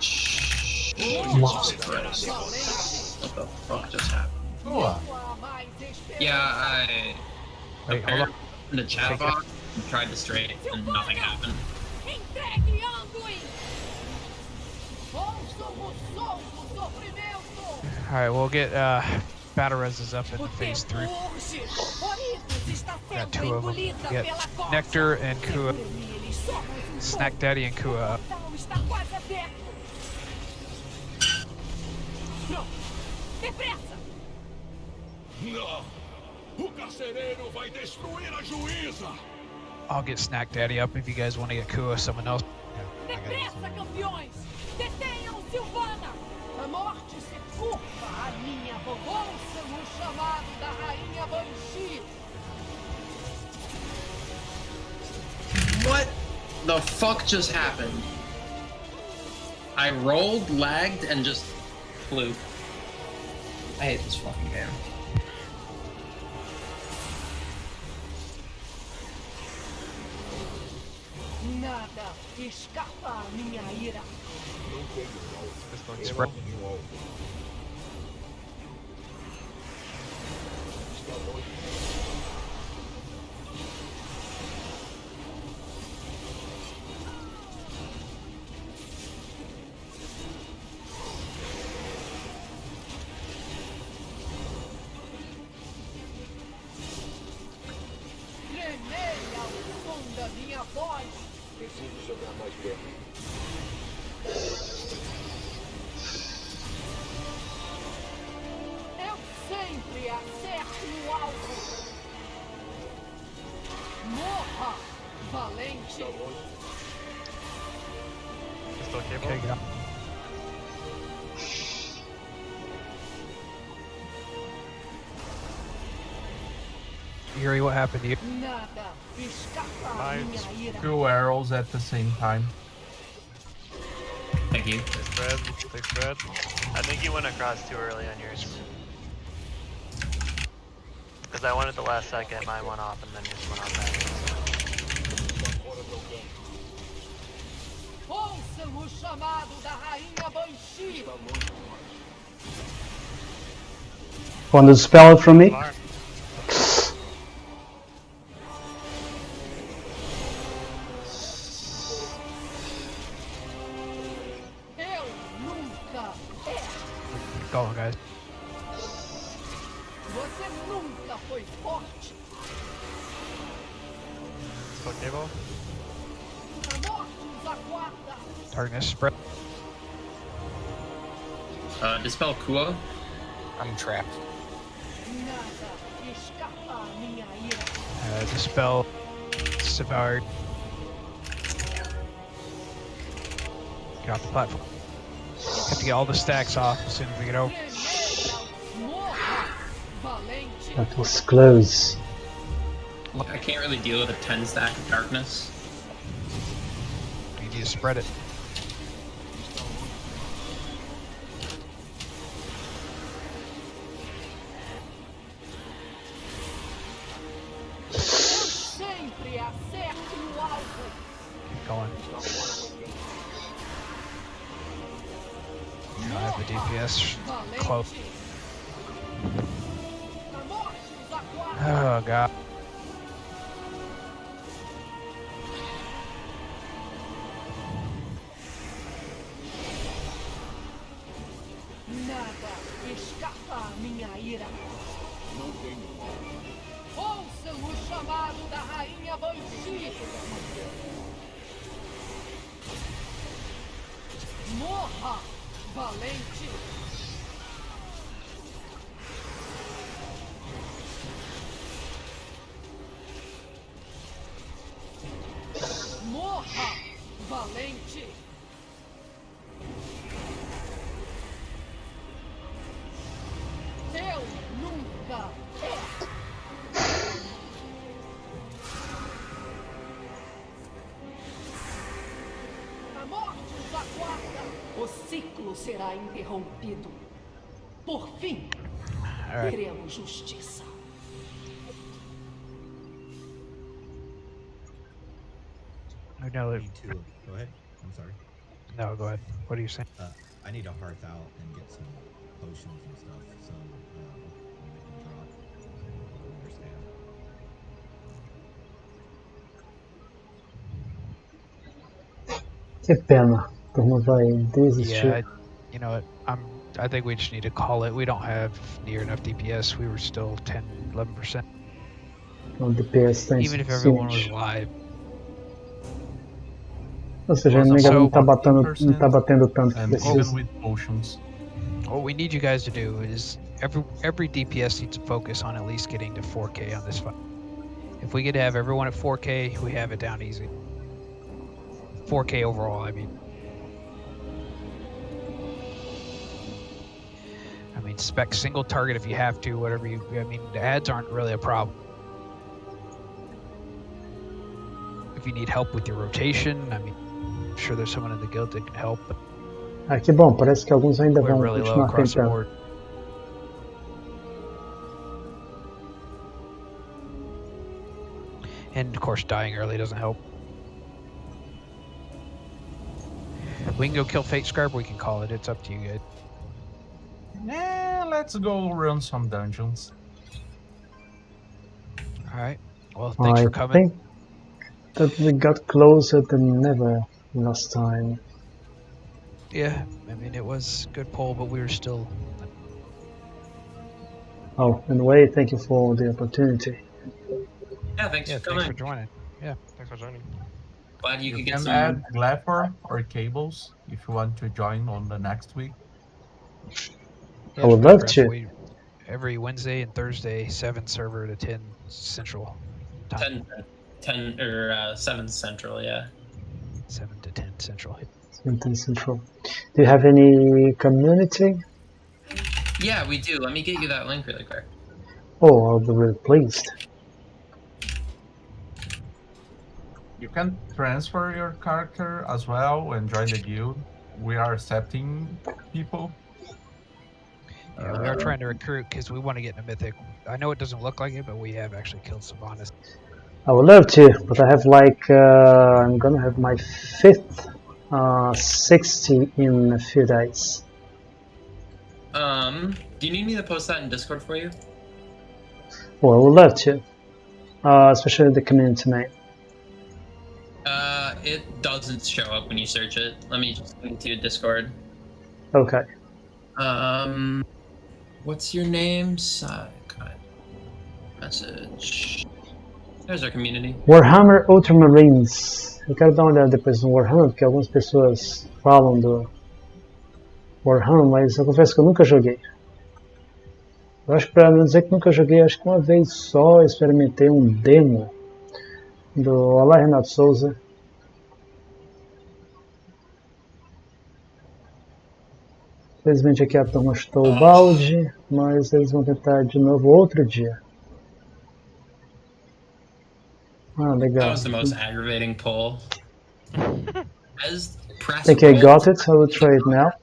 Jesus Christ. What the fuck just happened? Yeah, I Wait, hold on. in the chat box and tried to straight and nothing happened. Entregue Anduin! Ouçam o som do sofrimento! Alright, we'll get battle reses up in the phase 3. Got 2 of them. Get Nectar and Kua. Snack Daddy and Kua up. Está quase aberto! Pronto! Depressa! Não! O carcereiro vai destruir a juíza! I'll get Snack Daddy up if you guys want to get Kua, someone else. Depressa, campeões! Detenham Silvana! A morte se curva à minha voz. Ouçam o chamado da rainha Banshee! What the fuck just happened? I rolled, lagged, and just flew. I hate this fucking game. Nada escapa à minha ira. Spread. Tremeia o som da minha voz. Preciso chegar mais perto. Eu sempre acerto no alvo. Morra, valente. Pistol cable. Okay, get out. Yuri, what happened to you? Nada escapa à minha ira. 2 arrows at the same time. Thank you. Stay spread. I think you went across too early on yours. Because I went at the last second, mine went off, and then yours went off back. Ouçam o chamado da rainha Banshee. Want to dispel it from me? Eu going, guys. Você nunca foi forte. So table. A morte os aguarda. Darkness spread. Dispel Kua. I'm trapped. Nada escapa à minha ira. Dispel Savard. Get off the platform. Have to get all the stacks off as soon as we get over. That was close. I can't really deal with a 10 stack of darkness. You need to spread it. Sempre acerte o alvo. Keep going. I have the DPS close. Oh god. Nada escapa à minha ira. Não tenho. Ouçam o chamado da rainha Banshee. Morra, valente. Morra, valente. Eu nunca A morte os aguarda. O ciclo será interrompido. Por fim, teremos justiça. No, I need to go ahead. I'm sorry. No, go ahead. What are you saying? I need to hearth out and get some potions and stuff, so we can drop. Understand. Que pena. A turma vai desistir. Yeah, you know what? I think we just need to call it. We don't have near enough DPS. We were still 10, 11%. O DPS está Even if everyone was insuficiente. alive. Ou seja, a nega não tá batendo tanto. And Precisa. even with potions. What we need you guys to do is every DPS needs to focus on at least getting to 4K on this fight. If we could have everyone at 4K, we have it down easy. 4K overall, I mean. Spec single target if you have to, whatever you. I mean, the ads aren't really a problem. If you need help with your rotation, I mean, I'm sure there's someone in the guild that can help. But Ah, que bom, parece que alguns ainda we're vão really low continuar across the tentando. board. And of course, dying early doesn't help. We can go kill Fate Scarp, we can call it. It's up to you guys. Yeah, let's go run some dungeons. Alright. Well, thanks for I coming. think that we got closer than ever last time. Yeah, I mean, it was a good poll, but we were still... Oh, anyway, thank you for the opportunity. Yeah, thanks for coming. Thanks for joining. Yeah. Thanks for joining. Glad you could get can some. add Glapper or Cables if you want to join on the next week. Yeah, I would it's love progressive. to. Every Wednesday and Thursday, 7 server to 10 central time. 10 or 7 central, yeah. 7 to 10 central. Something central. Do you have any community? Yeah, we do. Let me get you that link really quick. Oh, I'll be really pleased. You can transfer your character as well and join the guild. We are accepting people. Yeah, we are trying to recruit because we want to get in a mythic. I know it doesn't look like it, but we have actually killed Silvanas. I would love to, but I have like I'm gonna have my 5th 60 in a few days. Do you need me to post that in Discord for you? Well, I would love to, especially the community name. It doesn't show up when you search it. Let me just link to your Discord. Okay. What's your name? Message. There's our community. Warhammer Ultramarines. Eu quero dar uma olhada depois no Warhammer, porque algumas pessoas falam do Warhammer, mas eu confesso que eu nunca joguei. Eu acho que pra não dizer que nunca joguei, acho que uma vez só experimentei um demo do Olá Renato Souza. Infelizmente aqui a turma chutou o balde, mas eles vão tentar de novo outro dia. Ah, legal. That was the most aggravating pull. Okay, I got it. I will try it now.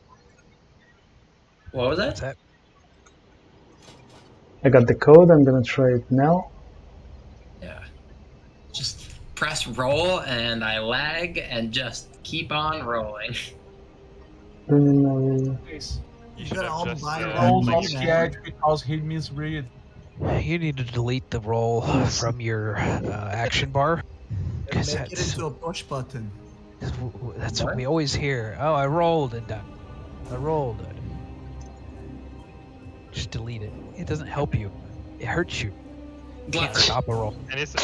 What was that? I got the code. I'm gonna try it now. Yeah. Just press roll and I lag and just keep on rolling. You should have just rolled off the edge because he misread. You need to delete the roll from your action bar. Make it into a push button. That's what we always hear. Oh, I rolled and done. I rolled it. Just delete it. It doesn't help you. It hurts you. You can't stop a roll. And it's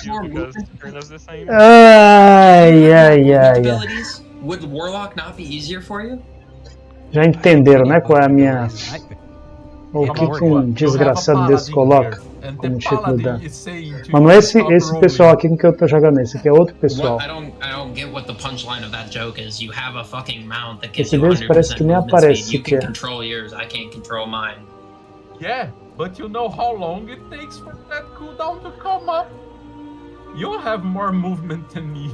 hard because turn us the same. Yeah. Abilities? Would Warlock not be easier for you? Já entenderam, né? Qual é a minha. O que um desgraçado desse coloca como título da. Mas não é esse pessoal aqui com que eu tô jogando, esse aqui é outro pessoal. I don't get what the punchline of that joke is. You have a fucking mount that gives Esse you deles parece 100% que nem movement aparece speed. You can sequer. control yours. I can't control mine. Yeah, but you know how long it takes for that cooldown to come up. You have more movement than me.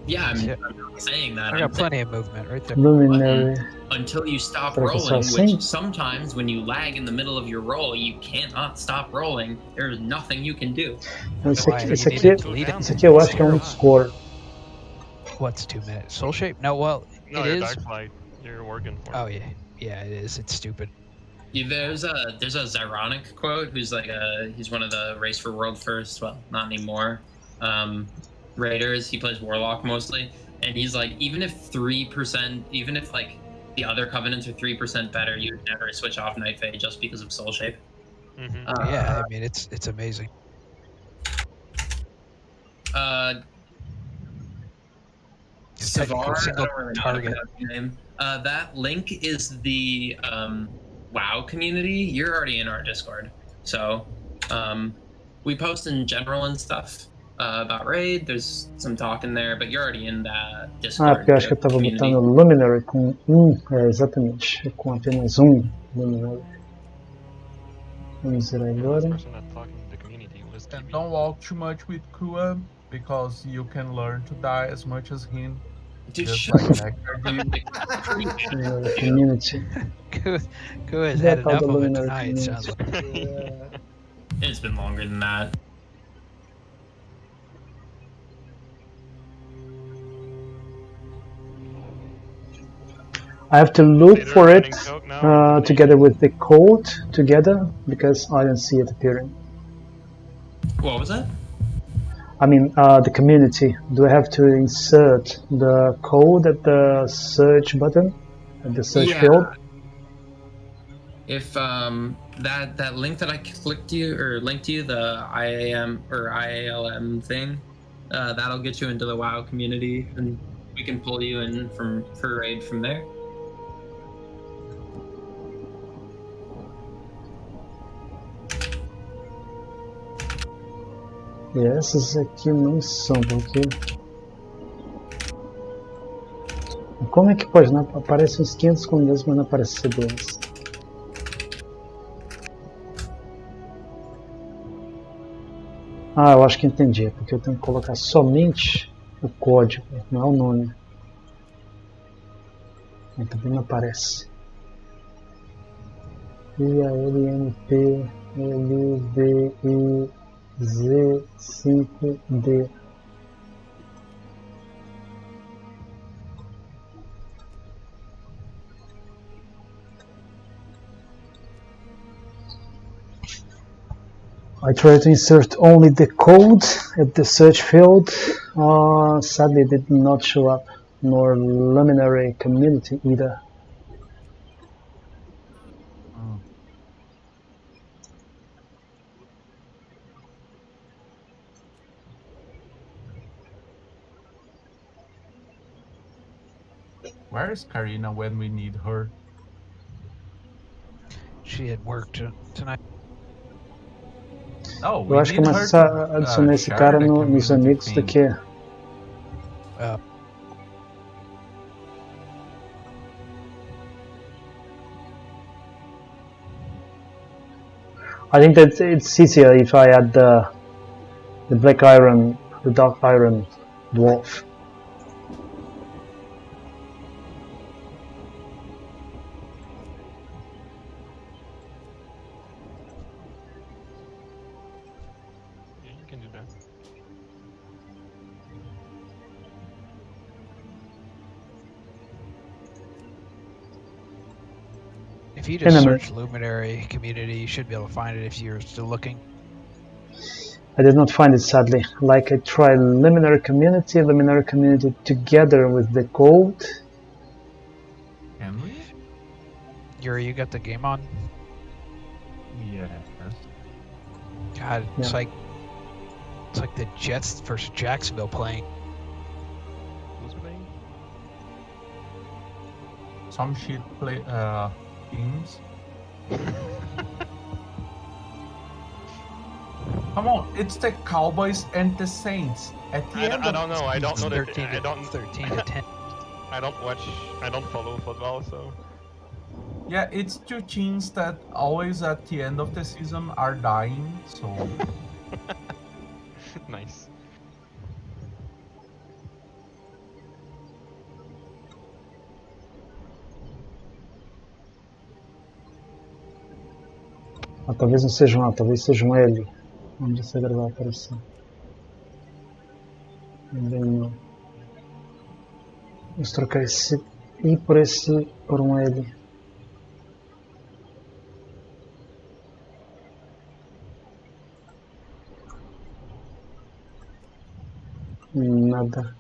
Yeah, I'm not saying that. I got plenty of movement right there. Luminary. Until you stop Será que é só rolling, assim? which sometimes when you lag in the middle of your roll, you cannot stop rolling. There's nothing you can do. Esse aqui eu acho que é um score. What's 2 minutes? Soul shape? No, well, No, it your is. dark light. You're working for. Oh yeah, it is. It's stupid. Yeah, there's a Zyronic quote who's like he's one of the Race for World First, well, not anymore. Raiders. He plays Warlock mostly, and he's like, even if 3%, even if like the other Covenants are 3% better, you would never switch off Night Fae just because of Soul Shape. Yeah, I mean it's amazing. Savar, I single don't really know target. the name. That link is the WoW community. You're already in our Discord, so we post in general and stuff about raid. There's some talk in there, but you're already in that Discord. Ah, porque eu acho que eu tava botando Luminary com exatamente, com apenas Luminary. Vamos ver agora. And don't walk too much with Kua because you can learn to die as much as him. Just like Nectar did. Community. Kua has had enough of it tonight, sounds like. It's been longer than that. I have to look for it together with the code together because I don't see it appearing. What was that? I mean, the community. Do I have to insert the code at the search button, at the search field? If that link that I linked to you, the IAM or IALM thing, that'll get you into the WoW community, and we can pull you in for raid from there. E essas aqui não são, porque... Como é que pode? Não aparece uns 500 comunistas, mas não aparece segurança. Ah, eu acho que entendi. É porque eu tenho que colocar somente o código, não é o nome. Mas também não aparece. IALMP LVI Z5D. I tried to insert only the code at the search field. Sadly, it did not show up, nor Luminary community either. Where is Karina when we need her? She had worked tonight. Oh, Eu acho que é mais fácil adicionar esse cara nos amigos do que... I think that it's easier if I add the black iron, the dark iron dwarf. Yeah, you can do that. If you just search Luminary Community, you should be able to find it if you're still looking. I did not find it, sadly. Like, I tried Luminary Community together with the gold. Can we? Yuri, you got the game on? Yes. God, it's like the Jets versus Jacksonville playing. Who's playing? Some shit play teams. Come on, it's the Cowboys and the Saints. At the end I don't know. I don't know that. 13 to 10. I don't follow football, so. Yeah, it's two teams that always at the end of the season are dying, so... Nice. Ah, talvez não sejam lá, talvez sejam ele. Onde esse agora vai aparecer? Também não. Vamos trocar esse I por esse, por um L. Nada.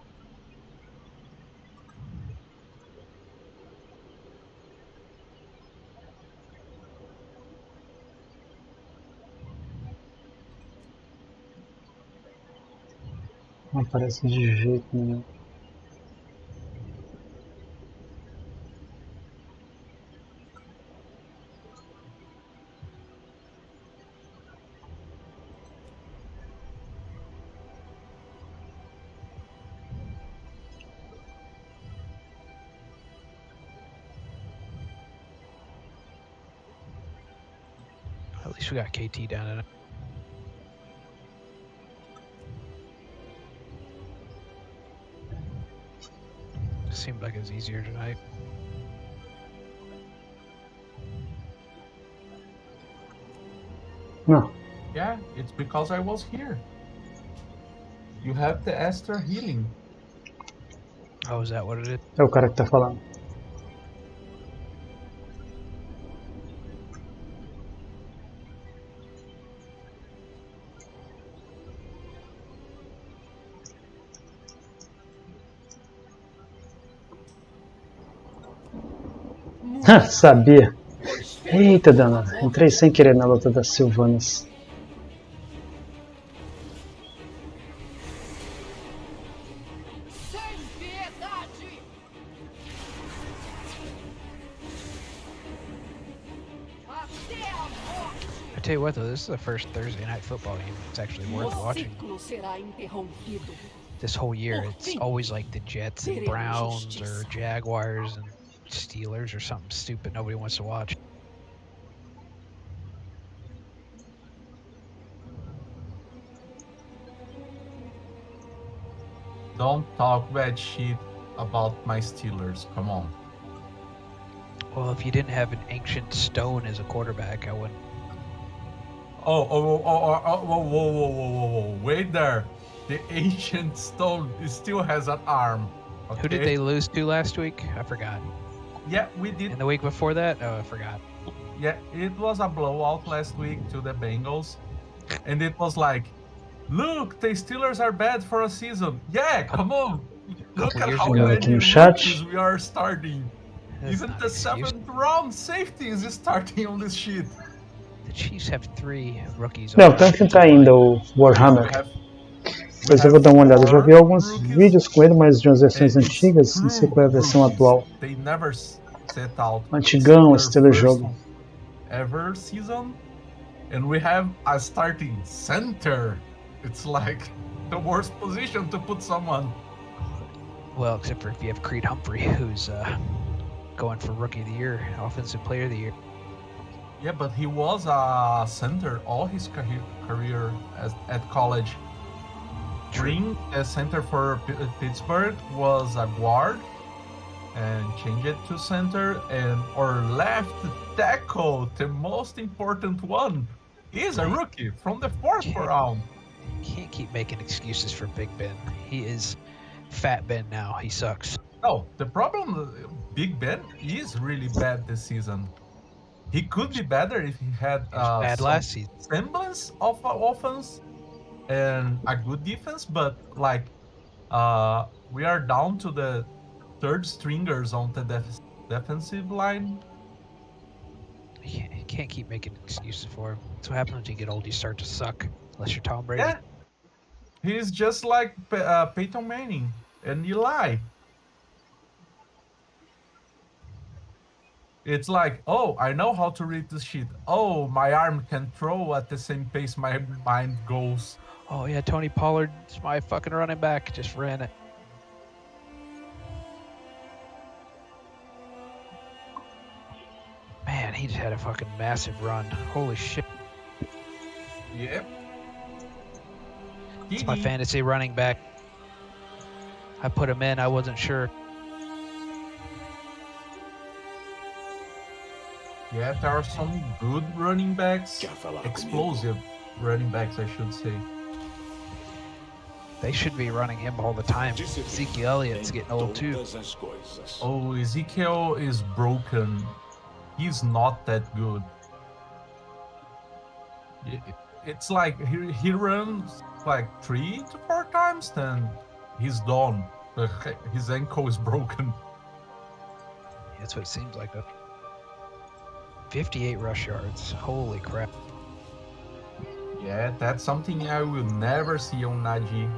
Não aparece de jeito nenhum. At least we got KT down in it. Seemed like it was easier tonight. No. Yeah, it's because I was here. You have the Esther healing. Oh, is that what it is? É o cara que tá falando. Sabia. Eita danada, entrei sem querer na luta das Silvanas. I tell you what though, this is the first Thursday night football game that's actually worth watching. This whole year, it's always like the Jets and Browns or Jaguars and Steelers or something stupid nobody wants to watch. Don't talk bad shit about my Steelers, come on. Well, if you didn't have an ancient stone as a quarterback, I wouldn't. Whoa, wait there. The ancient stone still has an arm. Okay? Who did they lose to last week? I forgot. Yeah, we did. And the week before that? Oh, I forgot. Yeah, it was a blowout last week to the Bengals. And it was like, look, the Steelers are bad for a season. Yeah, come on. Look at how many rookies we are starting. Even the 7th round safety is starting on this shit. The Chiefs have 3 rookies. Não, tanto que tá ainda o Warhammer. Depois eu vou dar uma olhada. Eu já vi alguns vídeos com ele, mas de umas versões antigas. Não sei qual é a versão atual. They never set out. Antigão esse telejogo. Ever season, and we have a starting center. It's like the worst position to put someone. Well, except for if you have Creed Humphrey, who's going for Rookie of the Year, Offensive Player of the Year. Yeah, but he was a center all his career at college. Green, as center for Pittsburgh, was a guard and changed it to center. And our left tackle, the most important one, is a rookie from the fourth round. Can't keep making excuses for Big Ben. He is Fat Ben now. He sucks. No, the problem, Big Ben is really bad this season. He could be better if he had bad last season. Semblance of offense and a good defense, but like we are down to the third stringers on the defensive line. You can't keep making excuses for him. That's what happens when you get old. You start to suck, unless you're Tom Brady. Yeah, he's just like Peyton Manning and Eli. It's like, oh, I know how to read this shit. Oh, my arm can throw at the same pace my mind goes. Oh yeah, Tony Pollard's my fucking running back. Just ran it. Man, he just had a fucking massive run. Holy shit. Yep. It's my fantasy running back. I put him in, I wasn't sure. Yeah, there are some good running backs. Explosive running backs, I should say. They should be running him all the time. Ezekiel Elliott's getting old too. Oh, Ezekiel is broken. He's not that good. It's like he runs like 3 to 4 times, then he's done. His ankle is broken. That's what it seems like. 58 rush yards. Holy crap. Yeah, that's something I will never see on Najee.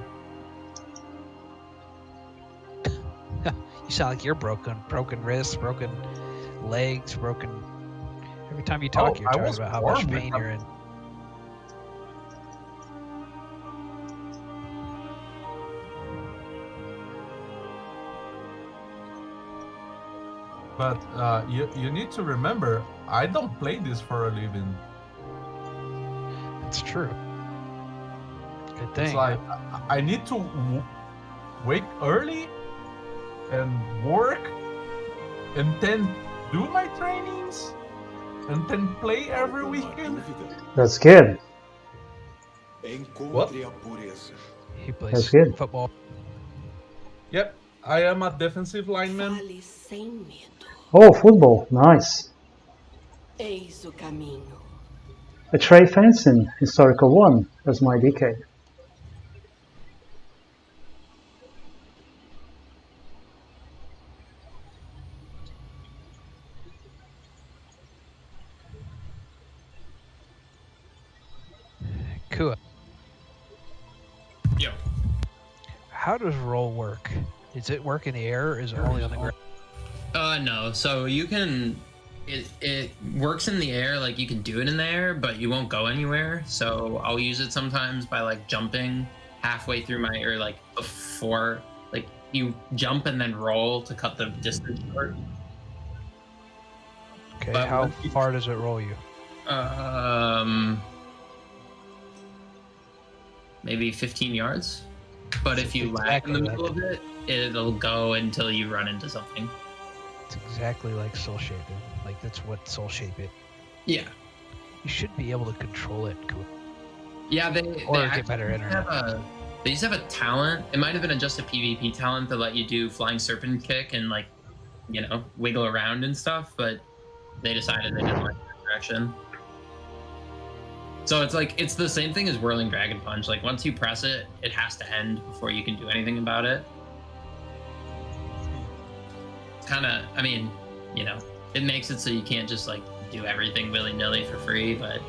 You sound like you're broken. Broken wrists, broken legs, broken... Every time you talk, you're talking about how much pain you're in. But you need to remember, I don't play this for a living. It's true. Good thing. It's like I need to wake early and work and then do my trainings and then play every weekend. That's good. What? He plays That's good. football. Yep, I am a defensive lineman. Oh, football. Nice. Eis o caminho. A Trey Fencing, historical one. That's my decade. Cool. Yo. How does roll work? Does it work in the air or is it only on the ground? No. So you can... It works in the air, like you can do it in the air, but you won't go anywhere. So I'll use it sometimes by like jumping halfway through my, or like before, like you jump and then roll to cut the distance short. Okay, but how far does it roll you? Maybe 15 yards. But if you lag in the middle of it, it'll go until you run into something. It's exactly like Soul Shaping. Like that's what Soul Shape it. Yeah. You should be able to control it. Yeah, they get better internet. They used to have a talent. It might have been just a PvP talent to let you do flying serpent kick and like, you know, wiggle around and stuff. But they decided they didn't like that direction. So it's like it's the same thing as Whirling Dragon Punch. Like once you press it, it has to end before you can do anything about it. Kind of, I mean, you know, it makes it so you can't just like do everything willy-nilly for free, but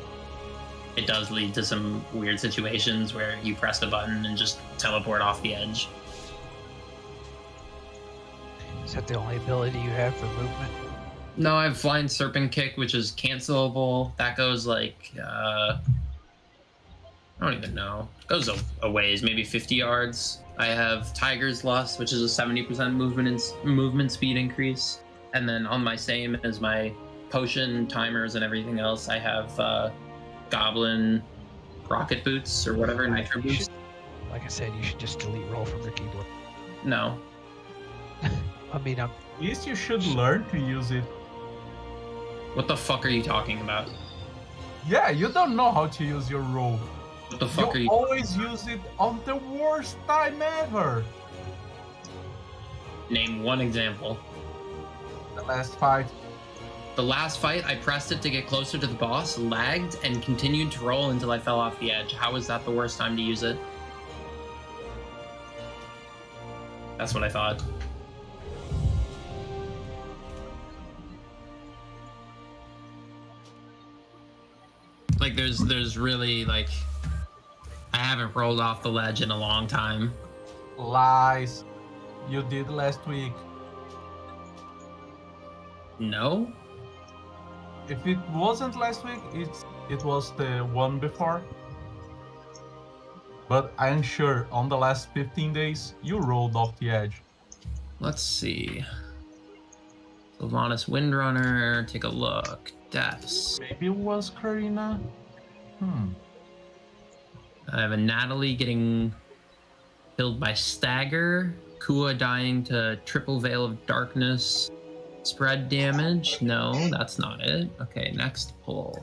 it does lead to some weird situations where you press the button and just teleport off the edge. Is that the only ability you have for movement? No, I have Flying Serpent Kick, which is cancelable. That goes like, I don't even know. It goes a ways, maybe 50 yards. I have Tiger's Lust, which is a 70% movement speed increase. And then on my same as my potion, timers, and everything else, I have Goblin Rocket Boots or whatever, Nitro Boots. Like I said, you should just delete roll from your keyboard. No. I mean, At least you should learn to use it. What the fuck are you talking about? Yeah, you don't know how to use your roll. What the fuck are you? Always use it on the worst time ever. Name one example. The last fight. The last fight, I pressed it to get closer to the boss, lagged, and continued to roll until I fell off the edge. How is that the worst time to use it? That's what I thought. Like, there's really, like, I haven't rolled off the ledge in a long time. Lies. You did last week. No? If it wasn't last week, it was the one before. But I'm sure on the last 15 days, you rolled off the edge. Let's see. Silvanas Windrunner, take a look. Deaths. Maybe it was Karina? I have a Natalie getting killed by Stagger. Kua dying to Triple Veil of Darkness. Spread damage. No, that's not it. Okay, next pull.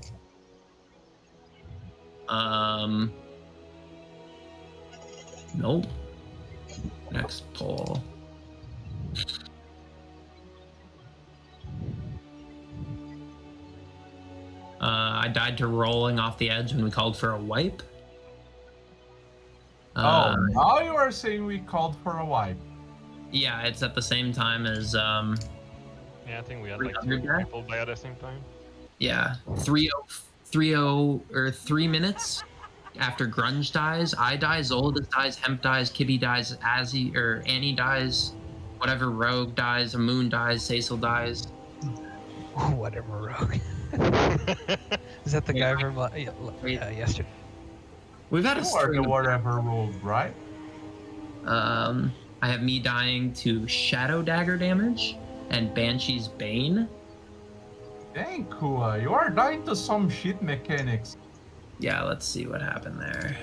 Nope. Next pull. I died to rolling off the edge when we called for a wipe. Now you are saying we called for a wipe. Yeah, it's at the same time as Yeah, I think we had like 2 people die at the same time. Yeah, 3 minutes after Grunge dies, I die, Zoldis dies, Hemp dies, Kibby dies, Annie dies, whatever Rogue dies, Amun dies, Cecil dies. Whatever Rogue. Is that the guy from yesterday? We've had a string of whatever rolled, right? I have me dying to Shadow Dagger damage and Banshee's Bane. Dang, Kua, you are dying to some shit mechanics. Yeah, let's see what happened there.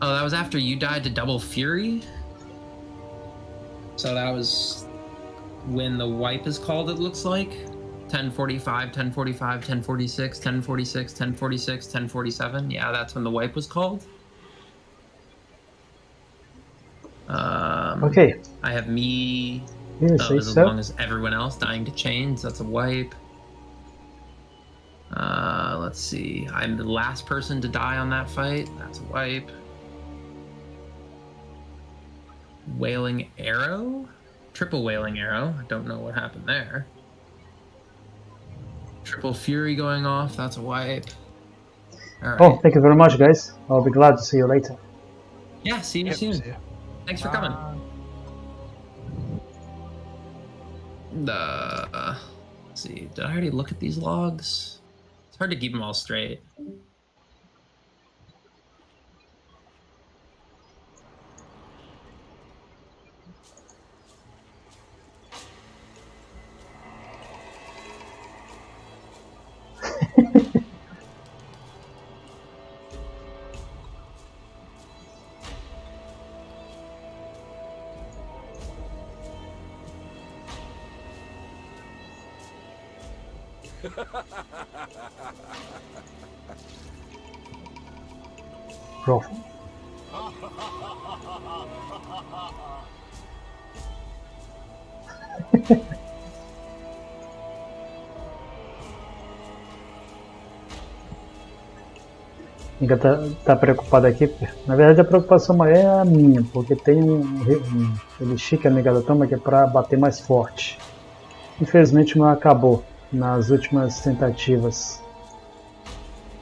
Oh, that was after you died to Double Fury? So that was when the wipe is called, it looks like. 10:45, 10:45, 10:46, 10:46, 10:46, 10:47. Yeah, that's when the wipe was called. Okay. I have me as long as everyone else dying to chains. That's a wipe. Let's see. I'm the last person to die on that fight. That's a wipe. Wailing Arrow? Triple Wailing Arrow. I don't know what happened there. Triple Fury going off. That's a wipe. All right. Oh, thank you very much, guys. I'll be glad to see you later. Yeah, see you soon. Thanks for coming. Let's see. Did I already look at these logs? It's hard to keep them all straight. Prof. Ainda tá preocupado aqui, porque, na verdade a preocupação maior é a minha, porque tem um elixir que é Megadatoma que é para bater mais forte. Infelizmente o meu acabou nas últimas tentativas.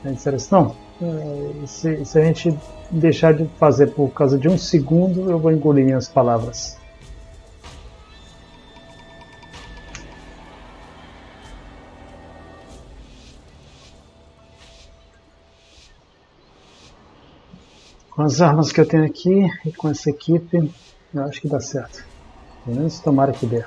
Aí disseram assim, não, se a gente deixar de fazer por causa de um segundo, eu vou engolir minhas palavras. Com as armas que eu tenho aqui e com essa equipe, eu acho que dá certo. Pelo menos tomara que dê.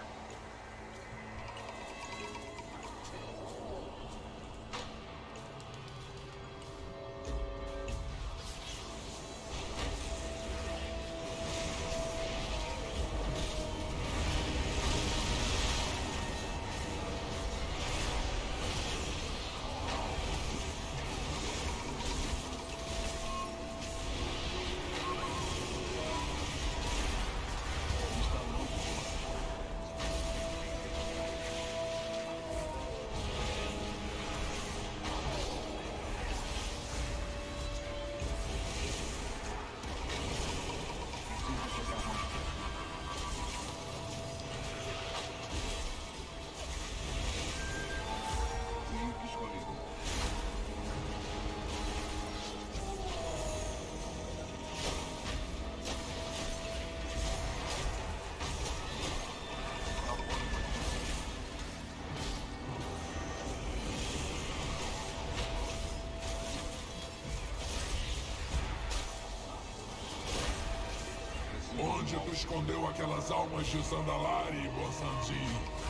Onde tu escondeu aquelas almas de Zandalari, Bossandi?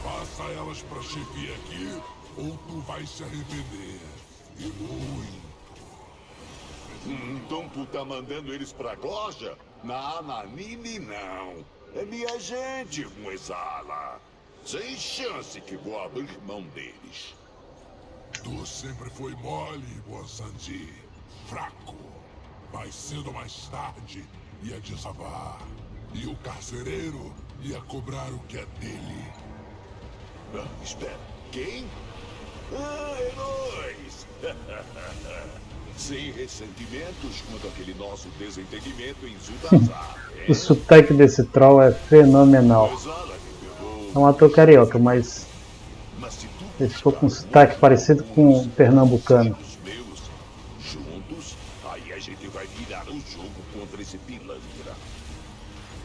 Passa elas pra chefia aqui, ou tu vai se arrepender. E muito. Então tu tá mandando eles pra loja? Nananini não. É minha gente, Muezala. Sem chance que vou abrir mão deles. Tu sempre foi mole, Bossandi. Fraco. Mais cedo ou mais tarde, ia desabar. E o carcereiro ia cobrar o que é dele. Ah, espera, quem? Ah, heróis! Sem ressentimentos quanto aquele nosso desentendimento em Zudazar. O sotaque desse troll é fenomenal. É um ator carioca, mas ele ficou com um sotaque parecido com um pernambucano. Juntos, aí a gente vai virar o jogo contra esse pilantra.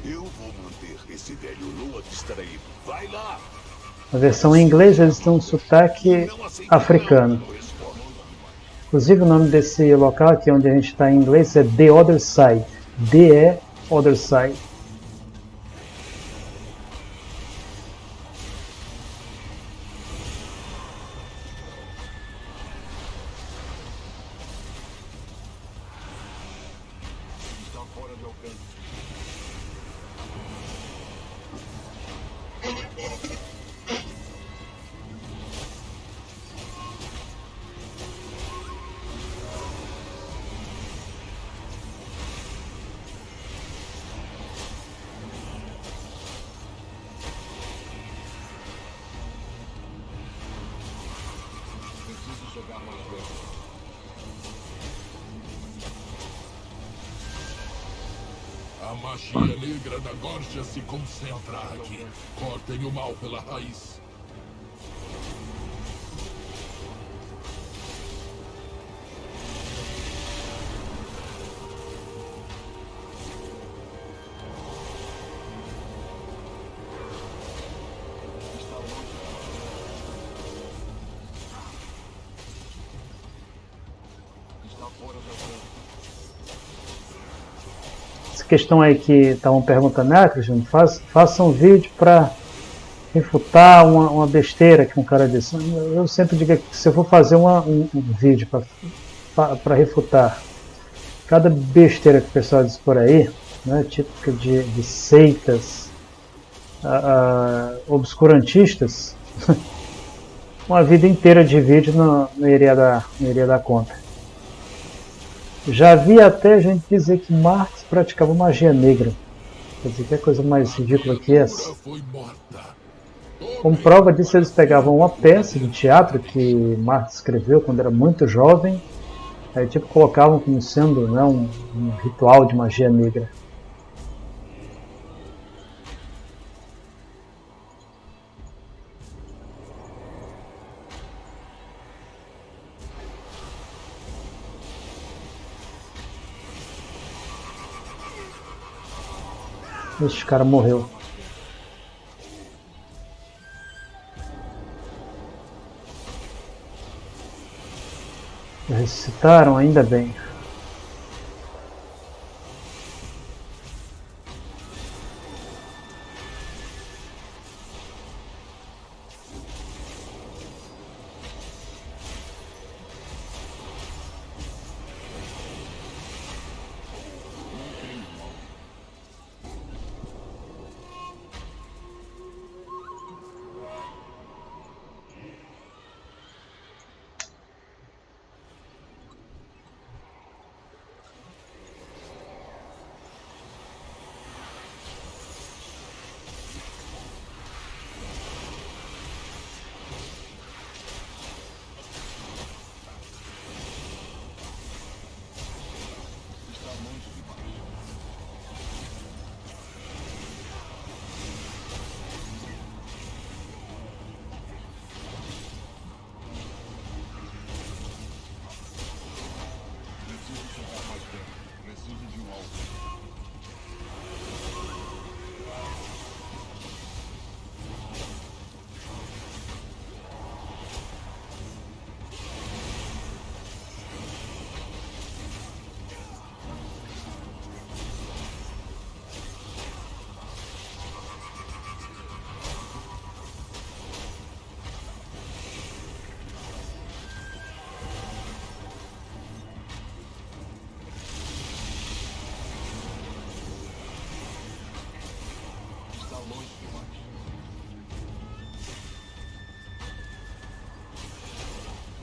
Eu vou manter esse velho lua distraído. Vai lá! Na versão em inglês eles têm um sotaque africano. Inclusive o nome desse local aqui onde a gente está em inglês é The Other Side. The Other Side. A magia negra da Górgia se concentra aqui. Cortem o mal pela raiz. Questão aí que estavam perguntando, Cristiano, faça um vídeo para refutar uma besteira que um cara disse. Eu sempre digo que se eu for fazer um vídeo para refutar cada besteira que o pessoal diz por aí, né, típica de seitas obscurantistas, uma vida inteira de vídeo não iria dar conta. Já vi até gente dizer que Marx praticava magia negra. Quer dizer, que é coisa mais ridícula que essa. Como prova disso, eles pegavam uma peça de teatro que Marx escreveu quando era muito jovem, aí tipo colocavam como sendo, né, um ritual de magia negra. Esse cara morreu. Ressuscitaram, ainda bem.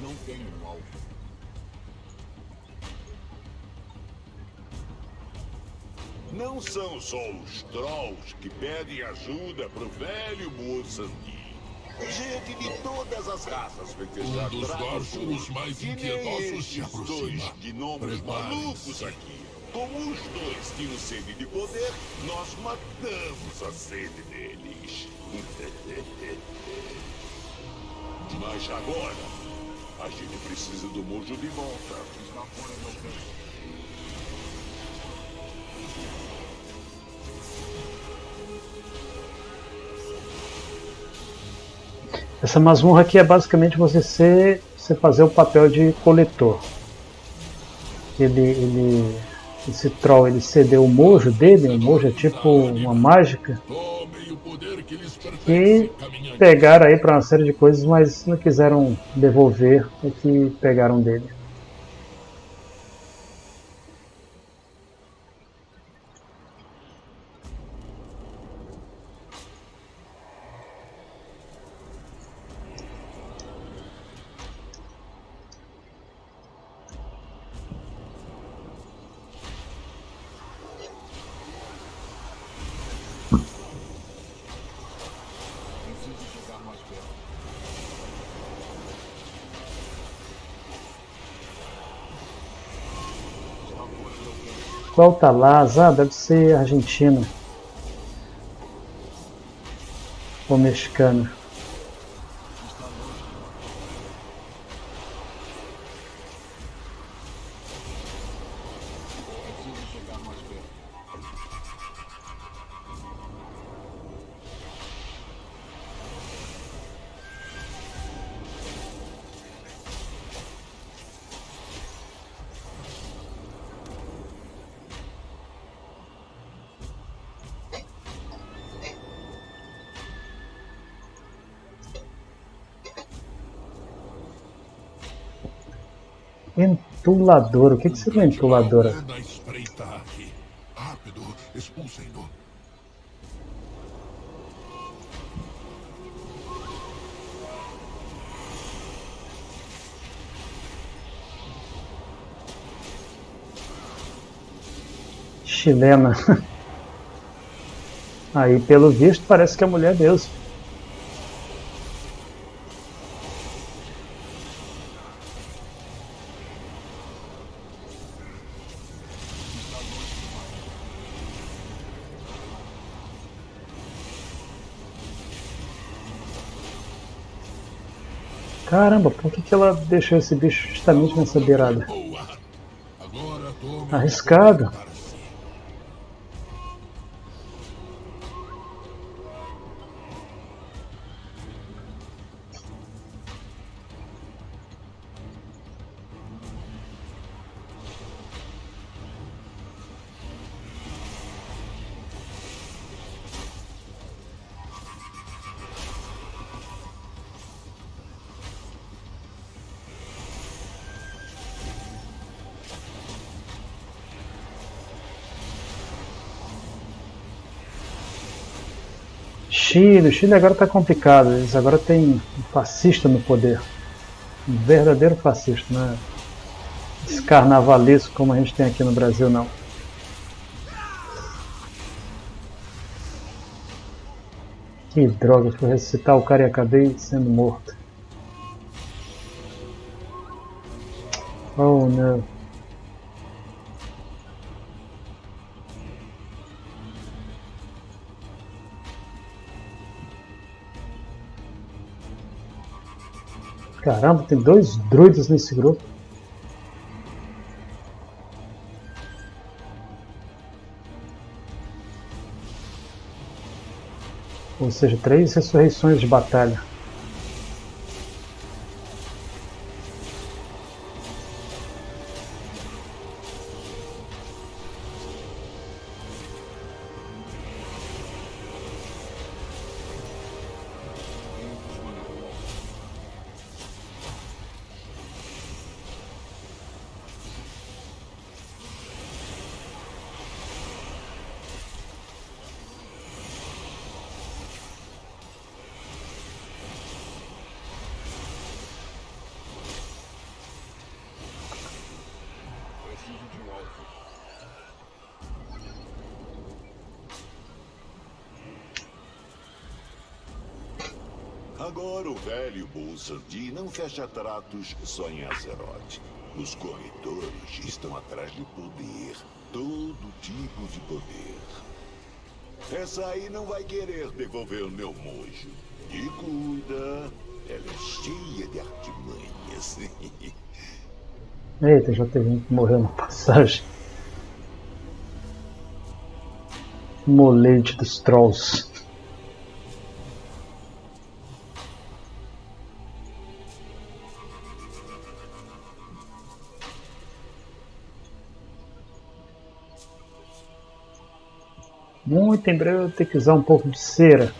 Não tenho um alvo. Não são só os trolls que pedem ajuda pro velho Moçambique. Gente de todas as raças vem fechar dos bárbaros mais impiedosos se aproxima. Dois gnomos malucos aqui. Como os dois tinham sede de poder, nós matamos a sede deles. Mas agora, a gente precisa do mojo de volta. Está fora do alcance. Essa masmorra aqui é basicamente você fazer o papel de coletor. Esse troll, ele cedeu o mojo dele, o mojo é tipo uma mágica. E pegaram aí para uma série de coisas, mas não quiseram devolver o que pegaram dele. Qual tá lá? Ah, deve ser argentino ou mexicano. Entulador, o que seria uma entuladora? Rápido, expulsem-no. Chilena. Aí, pelo visto, parece que a mulher é Deus. Caramba, por que ela deixou esse bicho justamente nessa beirada? O Chile agora tá complicado. Eles agora tem um fascista no poder. Um verdadeiro fascista, né? Esse carnavalesco como a gente tem aqui no Brasil, não. Que droga, fui ressuscitar o cara e acabei sendo morto. Oh, não. Caramba, tem 2 druidas nesse grupo. Ou seja, 3 ressurreições de batalha. Agora o velho Bolsandi não fecha tratos só em Azeroth. Os corretores estão atrás de poder. Todo tipo de poder. Essa aí não vai querer devolver o meu mojo. E cuida, ela é cheia de artimanhas. Eita, já teve um que morreu na passagem. Molete dos Trolls. Muito em breve eu vou ter que usar um pouco de cera.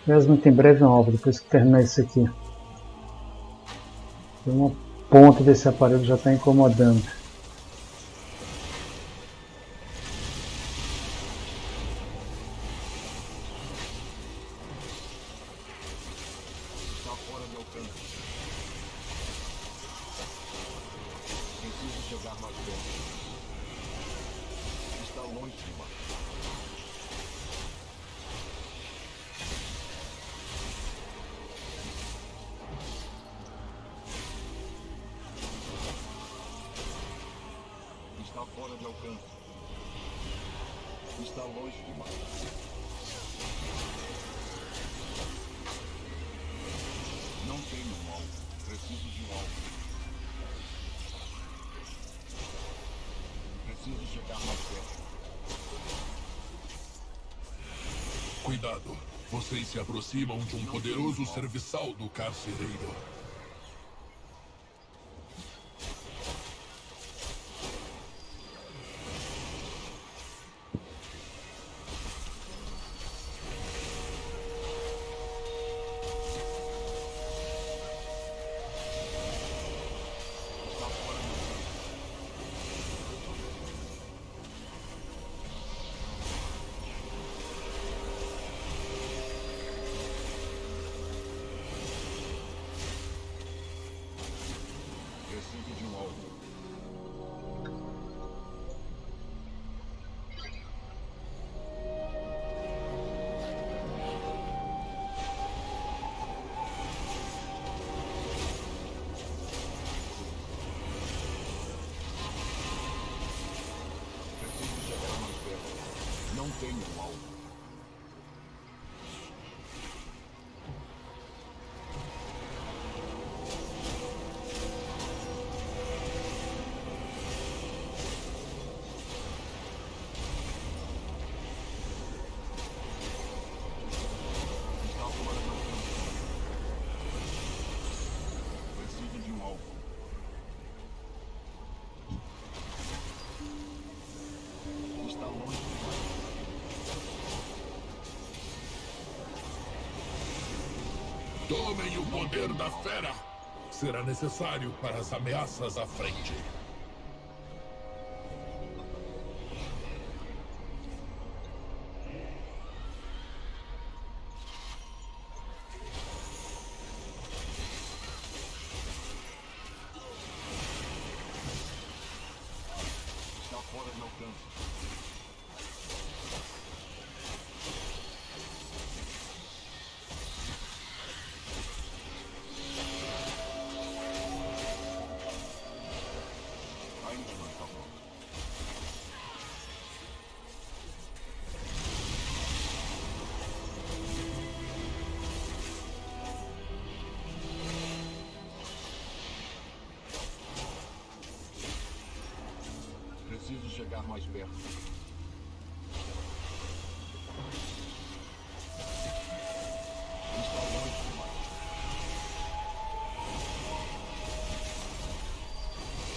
Mas muito em breve não, depois que terminar isso aqui. Uma ponta desse aparelho já está incomodando. Cuidado, vocês se aproximam de um poderoso serviçal do carcereiro. Não tenho um alvo. Preciso de um alvo. Está longe demais. Tomem o poder da fera! Será necessário para as ameaças à frente. Preciso chegar mais perto. Está longe demais.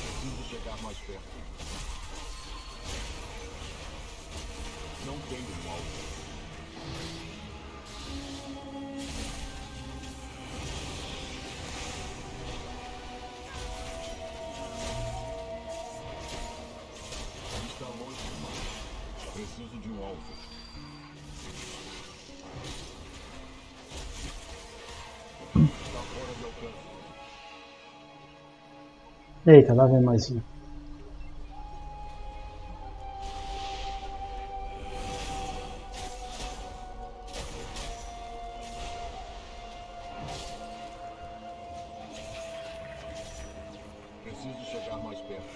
Preciso chegar mais perto. Não tenho um alvo. Está longe demais. Preciso de um alvo. Está fora de alcance. Eita, lá vem mais um. Preciso chegar mais perto.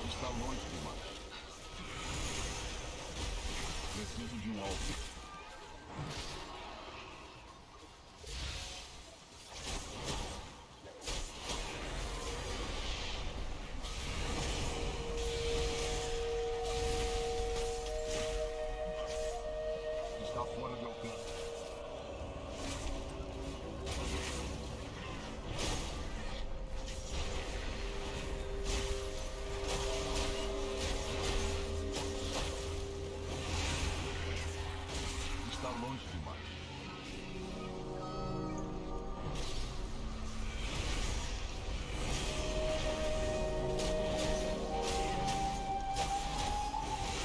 Está longe demais. Preciso de um alvo. Está fora de alcance. Está longe demais.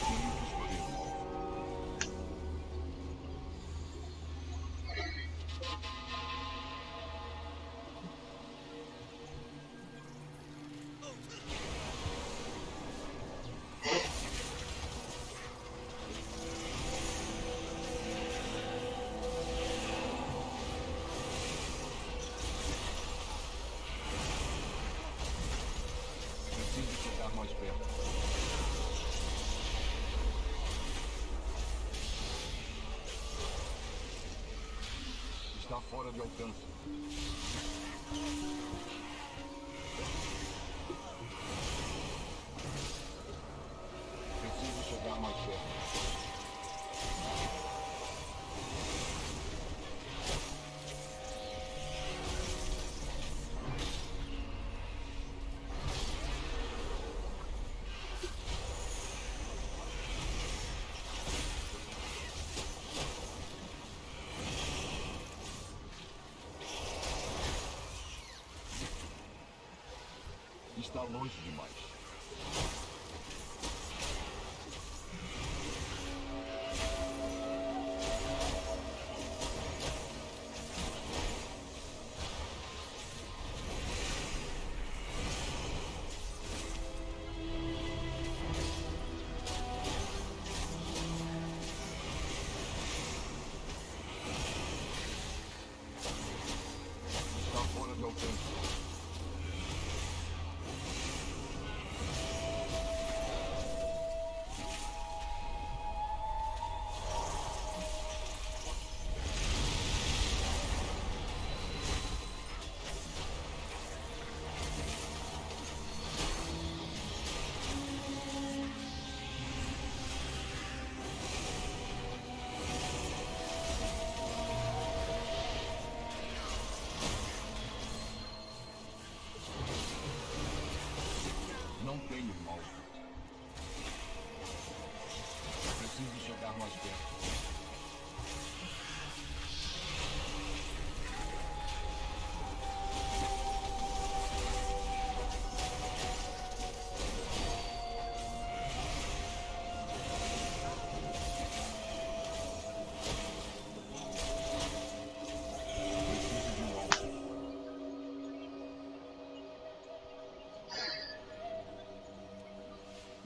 Tenho que escolher um alvo. Preciso chegar mais perto. Está fora de alcance. Preciso chegar mais perto. Está longe demais. Está fora de alcance. Não tenho um alvo. Preciso chegar mais perto.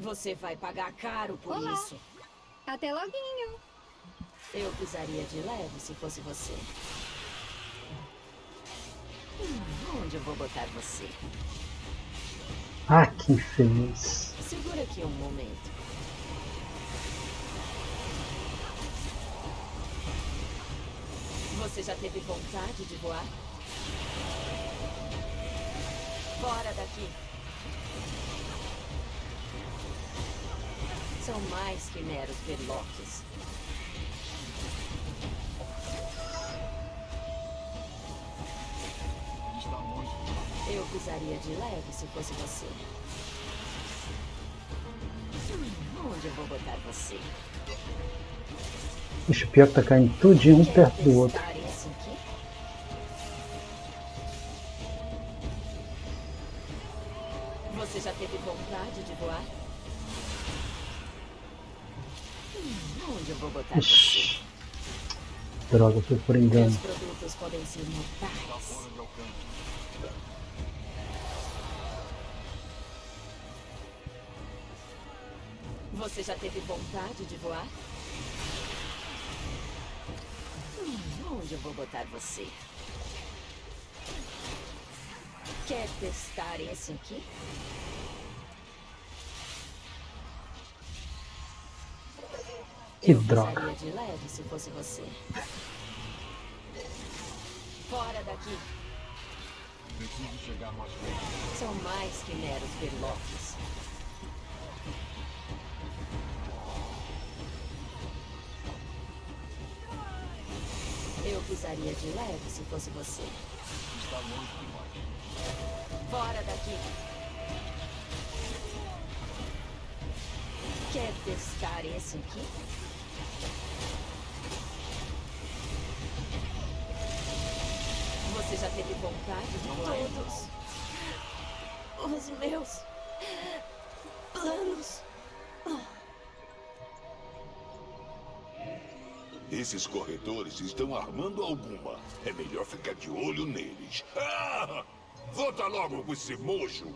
Você vai pagar caro por Olá. isso. Até loguinho. Eu pisaria de leve se fosse você. Onde eu vou botar você? Ah, que infeliz. Segura aqui um momento. Você já teve vontade de voar? Fora daqui. São mais que meros berloques. Eu pisaria de leve se fosse você. Onde eu vou botar você? Ixi, pior que tá caindo tudinho um perto do outro. Testar esse aqui? Você já teve vontade de voar? Onde eu vou botar Ixi. você? Droga, foi por engano. Meus produtos podem ser mortais. Você já teve vontade de voar? Onde eu vou botar você? Quer testar esse aqui? Que Eu droga. pisaria de leve se fosse você. Fora daqui. Preciso chegar mais longe. São mais que meros berloques. Eu pisaria de leve se fosse você. Está longe demais. Fora daqui. Quer testar esse aqui? Você já teve vontade de voar? Todos os meus planos. Esses corredores estão armando alguma. É melhor ficar de olho neles. Ah! Volta logo com esse mojo!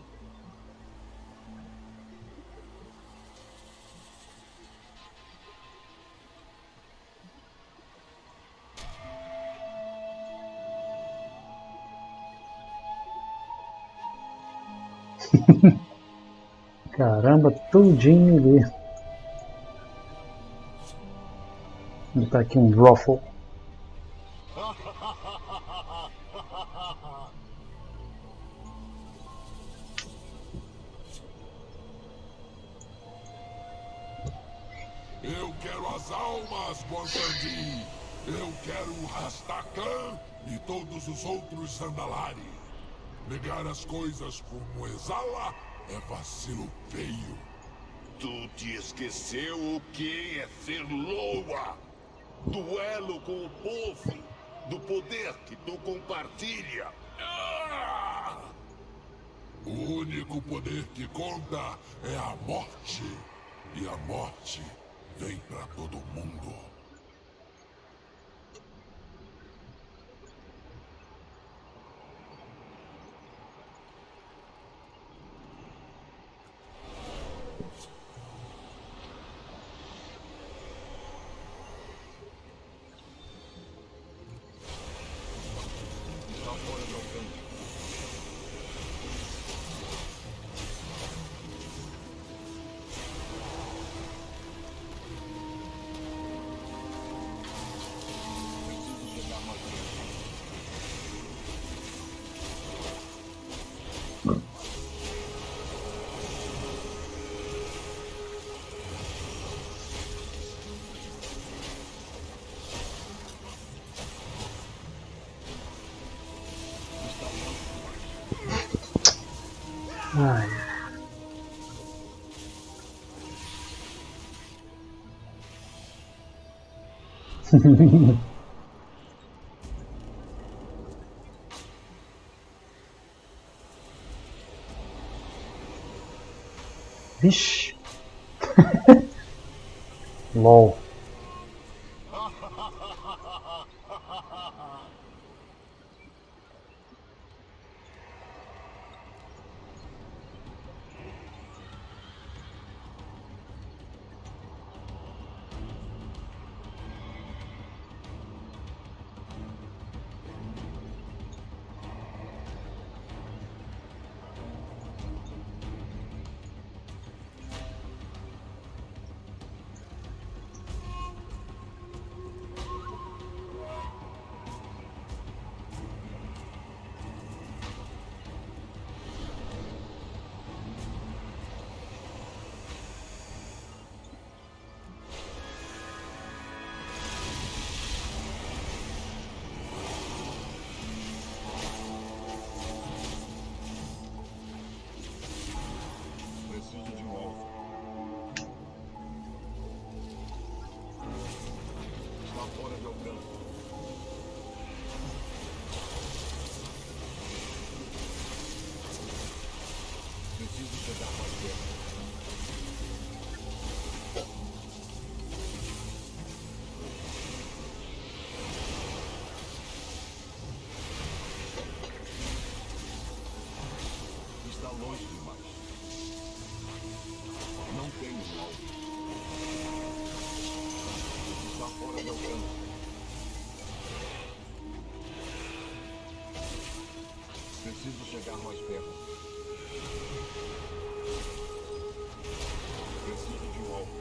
Caramba, tudinho ali. Vou botar aqui um ruffle. Eu quero as almas, Bonsandi. Eu quero o Rastakhan e todos os outros Sandalari. Negar as coisas como exala é vacilo feio. Tu te esqueceu o que é ser Loa? Duelo com o povo, do poder que tu compartilha. Ah! O único poder que conta é a morte. E a morte vem pra todo mundo. Ai. Vixe. LOL. Preciso chegar mais perto. Está longe demais. Não tenho alvo. Está fora de alcance. Preciso chegar mais perto. Preciso de um alvo.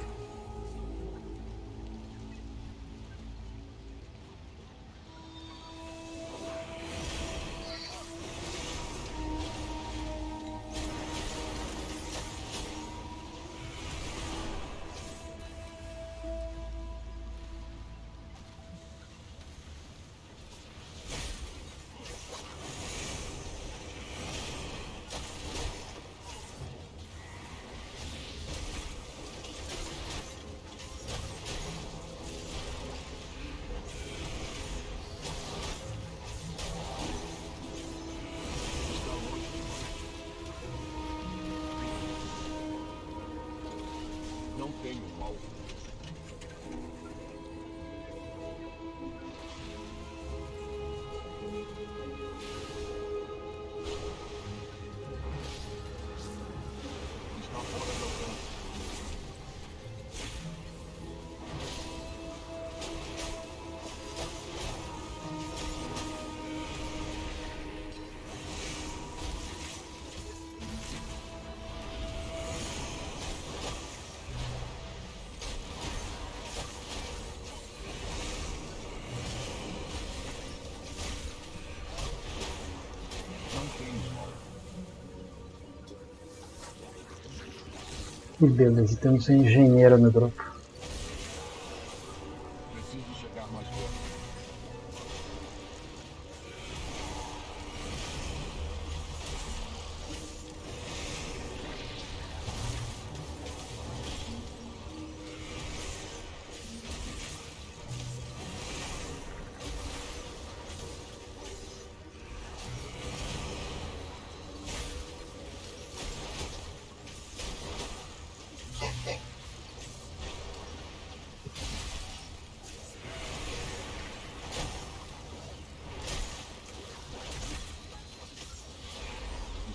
Não tenho um alvo. Está fora de alcance. Que beleza, temos um engenheiro no grupo. Preciso chegar mais perto.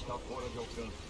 Está fora de alcance.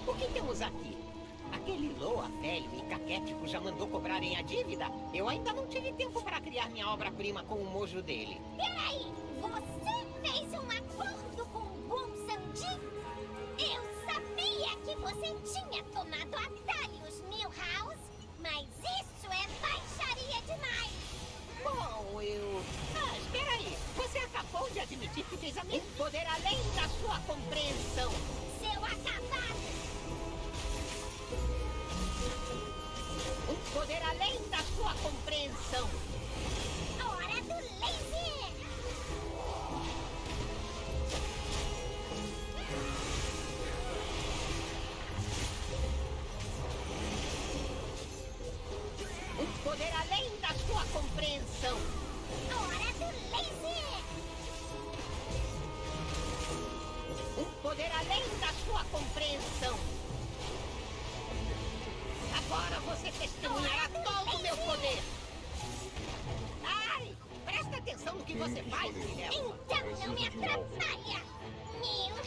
O que temos aqui? Aquele Loa velho e caquético já mandou cobrarem a dívida? Eu ainda não tive tempo para criar minha obra-prima com o mojo dele. Peraí, você fez um acordo com o Bom Sandi? Eu sabia que você tinha tomado atalhos, Milhouse, mas isso é baixaria demais. Bom, espera aí. Você acabou de admitir que fez um poder além da sua compreensão. Seu acabado. Um poder além da sua compreensão. Hora do laser! Um poder além da sua compreensão. Hora do laser! Um poder além da sua compreensão. Agora você testemunhará todo o meu poder. Ai, presta atenção no que você faz, Guilherme. Então não me atrapalha, Milhouse.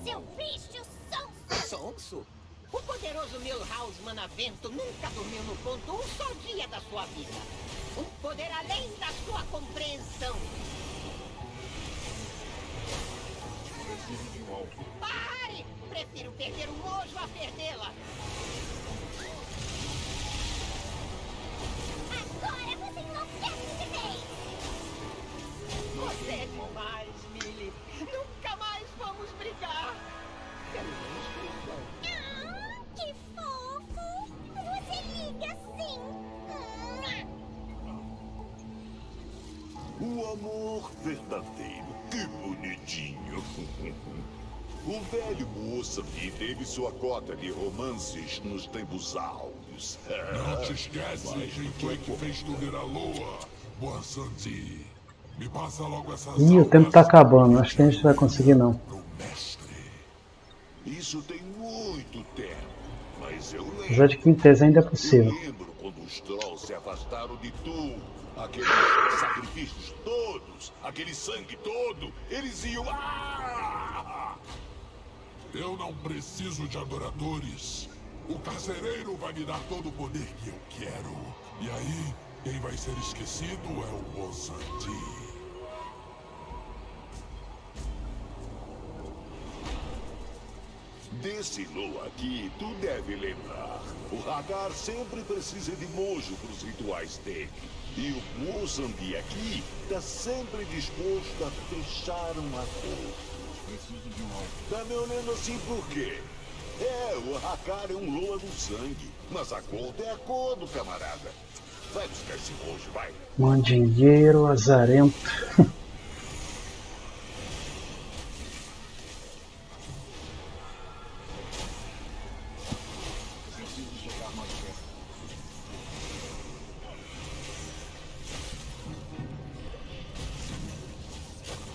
Seu bicho sonso! Sonso? O poderoso Milhouse Manavento nunca dormiu no ponto um só dia da sua vida. Um poder além da sua compreensão. Preciso de um alvo. Pare! Prefiro perder o mojo a perdê-la. Agora você enlouquece de vez! Você é demais, Millie. Nunca mais vamos brigar. Pelo menos por enquanto. Ah, que fofo! Você liga sim! O amor verdadeiro, que bonitinho. O velho Moçambi teve sua cota de romances nos tempos áureos. Não te esquece quem foi que fez tu virar lua, Boa Santi. Me passa logo essas Ih, o tempo tá acabando, acho que a gente não vai conseguir não. Isso tem muito tempo, mas eu lembro. Apesar de que em tese ainda é possível. Eu lembro quando os trolls se afastaram de tu. Aqueles sacrifícios todos, aquele sangue todo, eles iam... Ah! Eu não preciso de adoradores. O carcereiro vai me dar todo o poder que eu quero. E aí, quem vai ser esquecido é o Bosanti. Desse Lo aqui, tu deve lembrar. O Hagar sempre precisa de mojo para os rituais dele. E o Moçambi aqui tá sempre disposto a fechar um acordo. Preciso de um alvo. Tá me olhando assim por quê? O Hagar é um Loa do sangue. Mas acordo é acordo, camarada. Vai buscar esse mojo, vai. Mandingueiro, azarento. Preciso chegar mais perto.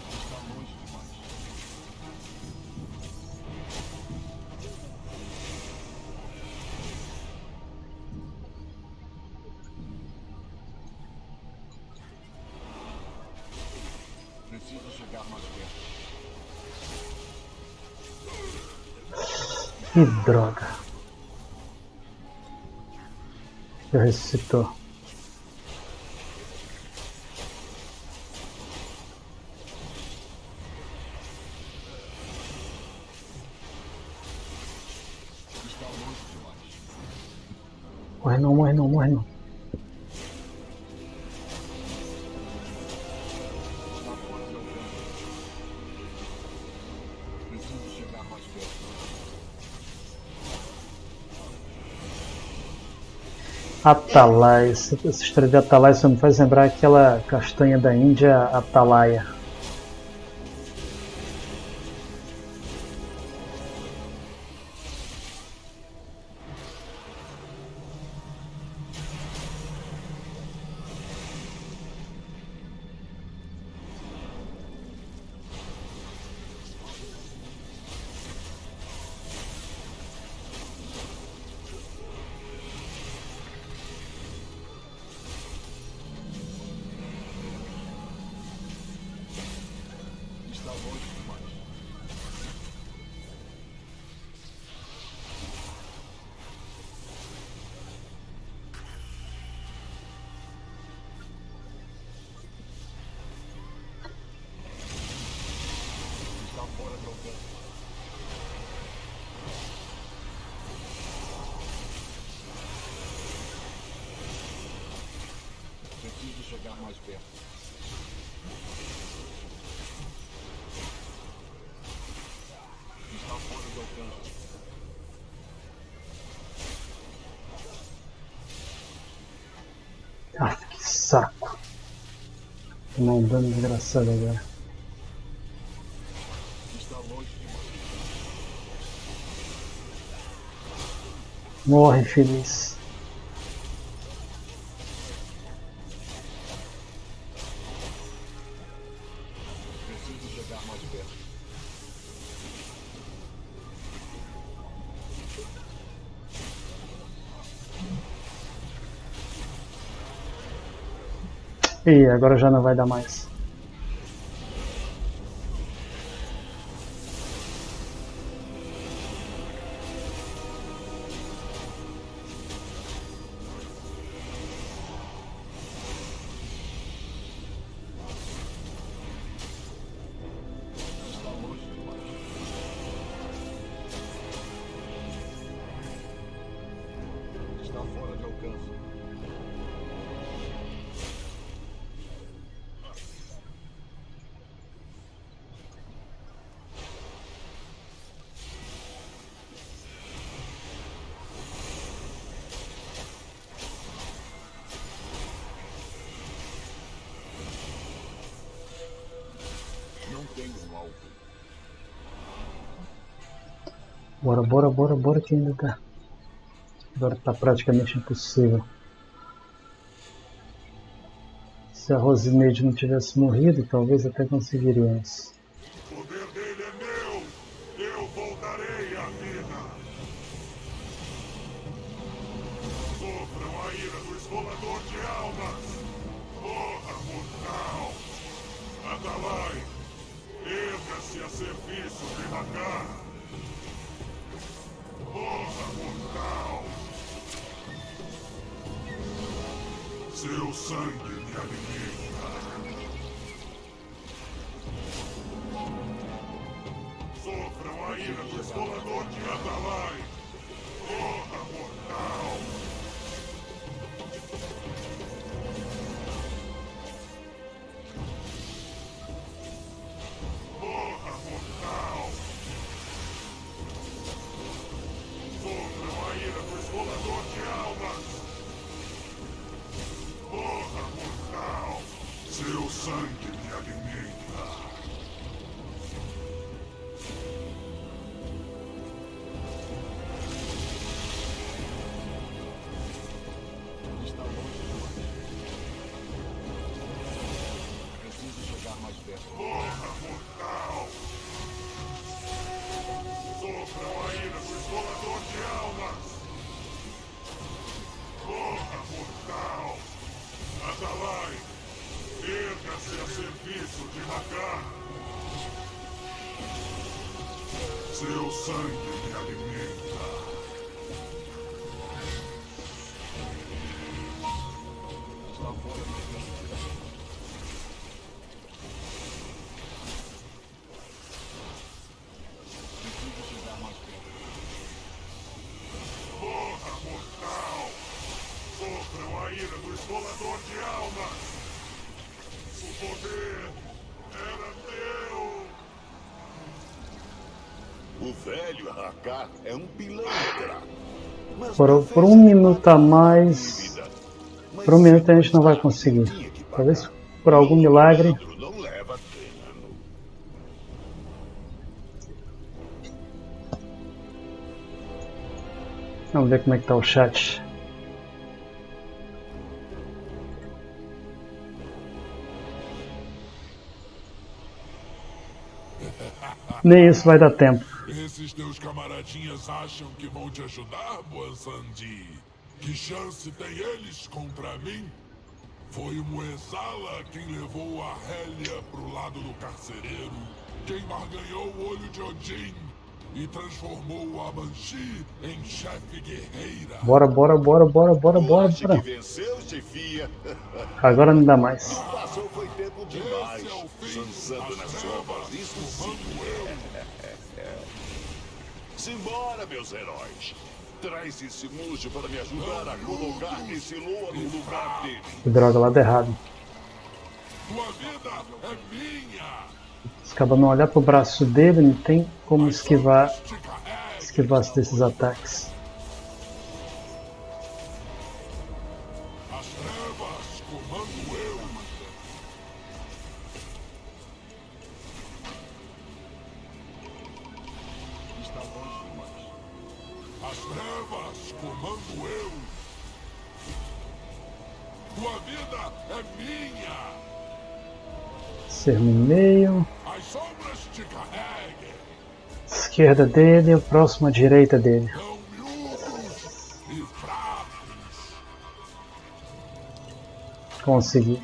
Está longe demais. Preciso chegar mais perto. Que droga. Já ressuscitou. Está longe demais. Morre não, morre não, morre não. Está fora de alcance. Preciso chegar mais perto. Atalaia, essa história de Atalaia só me faz lembrar aquela castanha da Índia, Atalaia. Está longe demais. Está fora de alcance. Preciso chegar mais perto. Está fora de alcance. Ah, que saco. Tomar um dano desgraçado agora. Está longe demais. Morre, feliz. Preciso chegar mais perto. Ih, agora já não vai dar mais. Bora, bora, bora, bora que ainda tá. Agora tá praticamente impossível. Se a Rosineide não tivesse morrido, talvez até conseguiríamos. O poder dele é meu! Eu voltarei à vida! Sofram a ira do esfolador de almas! Morra, mortal! Atalai! Erga-se a serviço de Hakar! Morra, mortal! Seu sangue me alimenta! Sofram a ira do esfolador de Atalai! Morra, mortal! Morra, mortal! Sofram a ira do esfolador de almas! Morra, mortal! Seu sangue me alimenta! Está longe demais. Preciso chegar mais perto. Morra, mortal! Sofram a ira do esfolador de almas! Morra, mortal! Atalai! Erga-se a serviço de Hakar! Seu sangue me alimenta! Está fora do campo. Preciso chegar mais perto. Morra, mortal! Sofram a ira do esfolador de almas! O poder era teu! O velho Hakar é um pilantra. Por um minuto a mais. Por um minuto a gente não vai conseguir. Talvez por algum milagre. Não leva dano. Vamos ver como é que tá o chat. Nem isso vai dar tempo. Esses teus camaradinhas acham que vão te ajudar, Boansandi? Que chance tem eles contra mim? Foi o Muezala quem levou a Hélia pro lado do carcereiro, quem barganhou o olho de Odin e transformou a Banshee em chefe guerreira. Bora, bora, bora, bora, bora, bora, bora. Venceu, chefia. Agora não dá mais. Passou foi tempo demais. Dançando nas sombras, isso sim. Simbora, meus heróis. Traz esse mujo para me ajudar a colocar esse Loa no lugar dele. Que droga, lado errado. Tua vida é minha. Se acaba não olhar pro braço dele, não tem como esquivar-se desses ataques. As trevas comando eu. Está longe demais. As trevas comando eu. Tua vida é minha. Ser no meio. As sombras te carreguem. Esquerda dele, o próximo à direita dele. Tão miúdos e fracos. Consegui.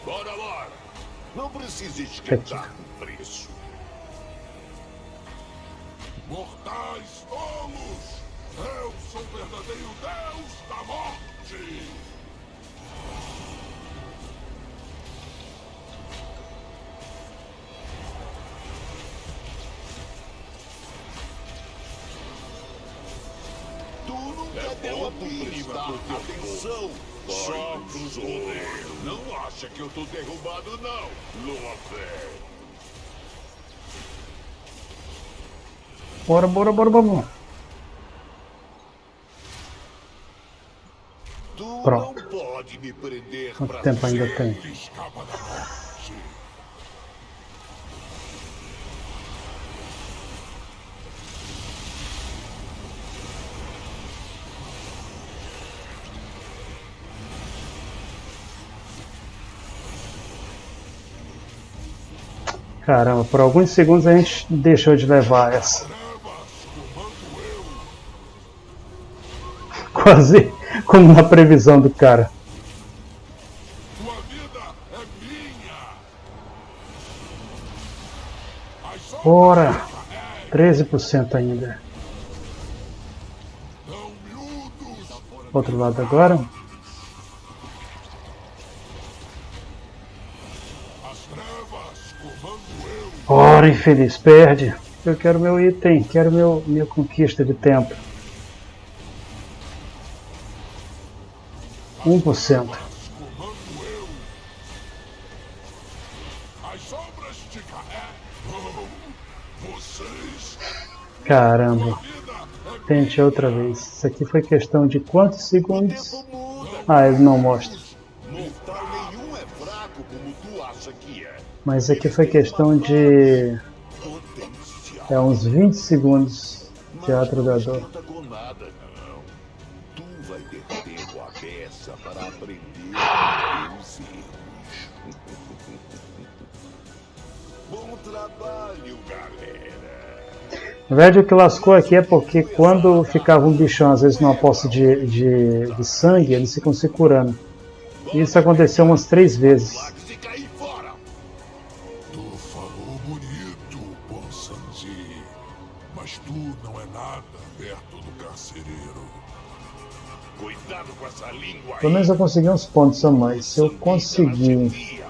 Bora lá. Não precisa esquentar com preço. Mortais tolos. Eu sou o verdadeiro Deus da morte. Tu nunca deu a pista. Atenção. Só pros poder. Não acha que eu tô derrubado, não, Loafé. Bora, bora, bora, bora. Tu Pronto. não pode me prender. Quanto tempo ainda tem? Caramba, por alguns segundos a gente deixou de levar essa. Quase como na previsão do cara. Ora, 13% ainda. Outro lado agora. Ora, infeliz, perde. Eu quero meu item, quero minha conquista de tempo. 1%. Caramba. Tente outra vez. Isso aqui foi questão de quantos segundos? Ah, ele não mostra. Mas aqui foi questão de... uns 20 segundos de atrudador. Bom trabalho, galera. Na verdade, o que lascou aqui é porque quando ficava um bichão, às vezes numa poça de sangue, eles ficam se curando. Isso aconteceu umas 3 vezes. Tu falou bonito, bom Sanji, mas tu não é nada perto do carcereiro. Cuidado com essa língua. Pelo menos eu consegui uns pontos a mais. Se eu conseguir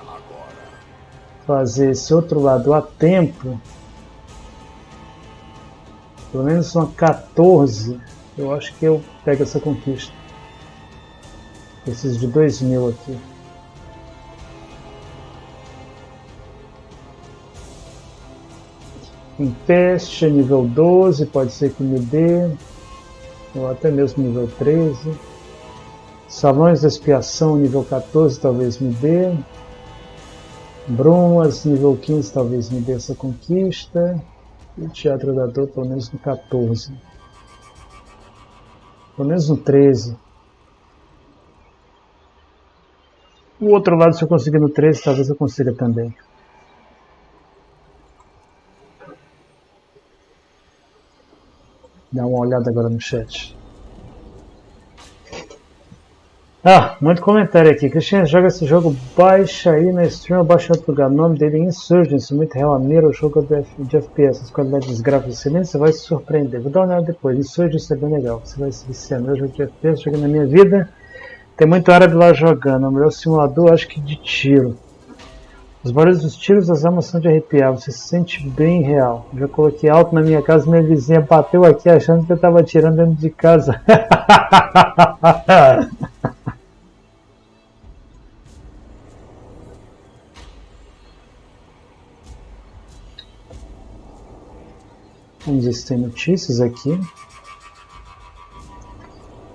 fazer esse outro lado a tempo, pelo menos uma 14, eu acho que eu pego essa conquista. Preciso de 2.000 aqui. Empeste, nível 12, pode ser que me dê. Ou até mesmo nível 13. Salões de expiação, nível 14, talvez me dê. Brumas, nível 15, talvez me dê essa conquista. E Teatro da Dor, pelo menos no 14. Pelo menos no 13. O outro lado, se eu conseguir no 13, talvez eu consiga também. Dá uma olhada agora no chat. Ah, muito comentário aqui. Cristiano, joga esse jogo, baixa aí na stream, baixa em outro lugar. O nome dele é Insurgency, muito real, a mira, o jogo de FPS, as qualidades dos gráficos excelentes, você vai se surpreender. Vou dar uma olhada depois. Insurgency é bem legal, você vai se viciar. Meu jogo de FPS, joguei na minha vida. Tem muito árabe lá jogando. O melhor simulador, acho que de tiro. Os barulhos dos tiros das armas são de arrepiar. Você se sente bem real. Já coloquei alto na minha casa. Minha vizinha bateu aqui achando que eu estava atirando dentro de casa. Vamos ver se tem notícias aqui.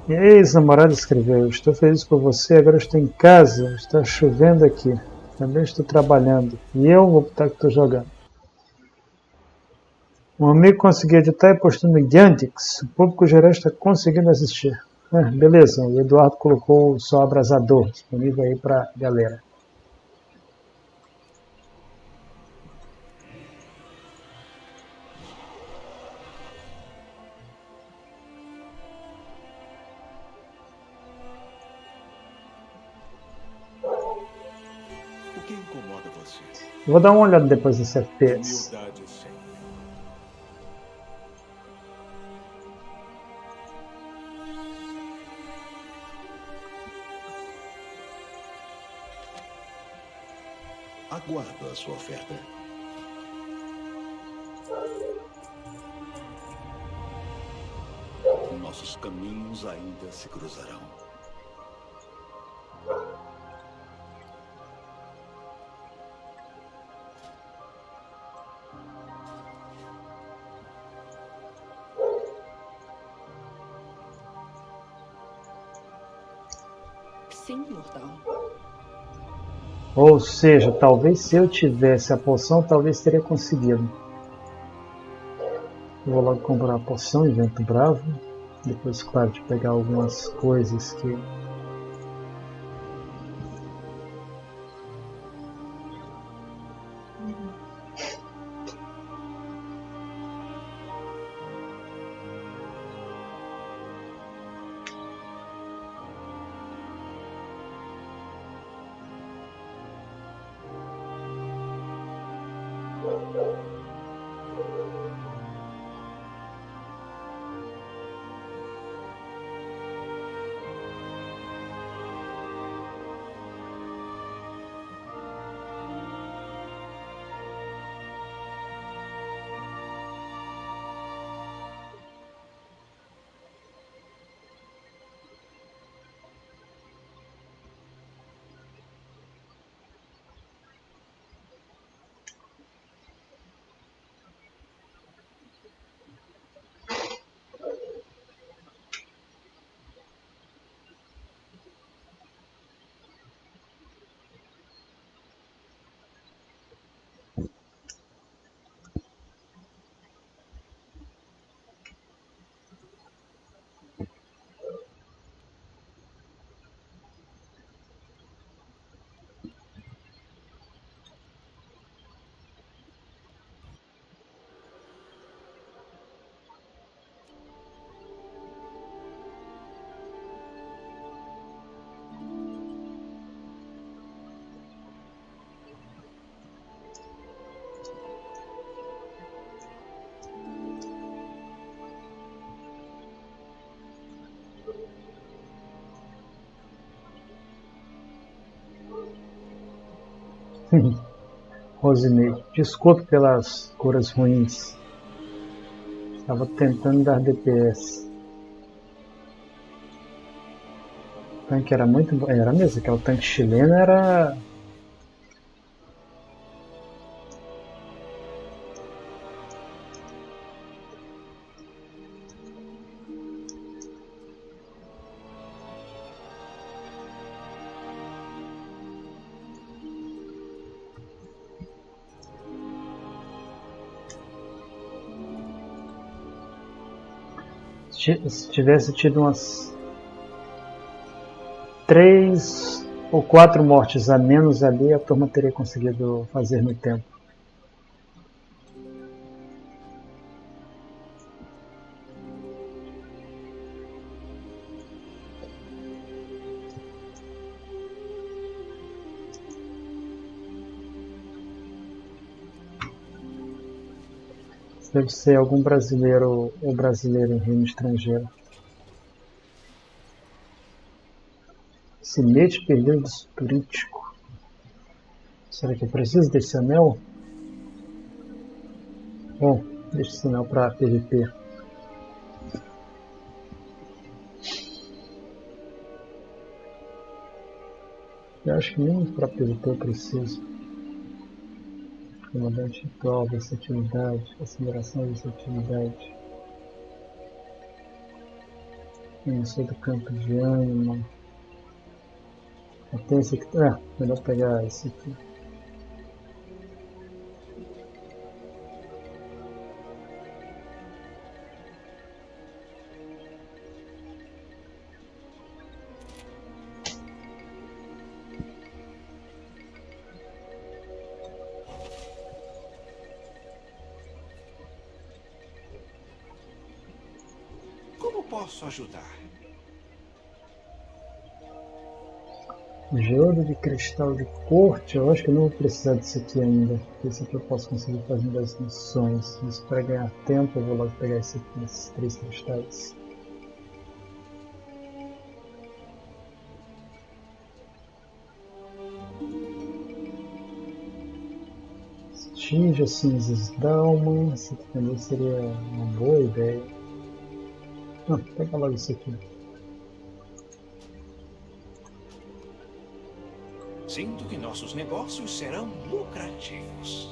E aí, ex-namorado escreveu: estou feliz por você, agora estou em casa, está chovendo aqui, também estou trabalhando, e eu vou botar que estou jogando. Um amigo conseguiu editar e postou no Yandix, o público geral está conseguindo assistir. Ah, beleza, o Eduardo colocou só abrasador, disponível aí para galera. Vou dar uma olhada depois nesse FPS. Aguardo a sua oferta. Nossos caminhos ainda se cruzarão. Sim, mortal. Ou seja, talvez se eu tivesse a poção, talvez teria conseguido. Vou logo comprar a poção, Vento Bravo. Depois, claro, de pegar algumas coisas que... Rosinei, desculpe pelas curas ruins. Estava tentando dar DPS. O tanque era muito bom. Era mesmo, aquele tanque chileno era. Se tivesse tido umas 3 ou 4 mortes a menos ali, a turma teria conseguido fazer no tempo. Deve ser algum brasileiro ou brasileiro em reino estrangeiro. Sinete período turístico. Será que eu preciso desse anel? Bom, deixa esse anel para PVP. Eu acho que nem para PVP eu preciso. Comandante atual, versatilidade, aceleração e versatilidade. Conhecer do campo de ânimo. Tem esse aqui. Melhor pegar esse aqui. Como posso ajudar? Geodo de cristal de corte. Eu acho que eu não vou precisar disso aqui ainda. Esse aqui eu posso conseguir fazendo as missões. Mas para ganhar tempo eu vou logo pegar esse aqui, esses 3 cristais. Estinja cinzas d'alma. Esse aqui também seria uma boa ideia. Pega logo isso aqui. Sinto que nossos negócios serão lucrativos.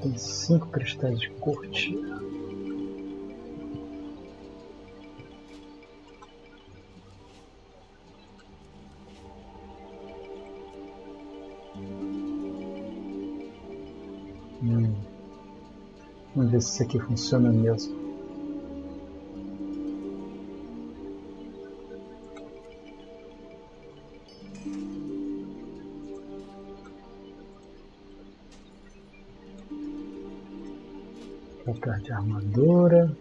Tem 5 cristais de corte. Vamos ver se isso aqui funciona mesmo. Trocar de armadura.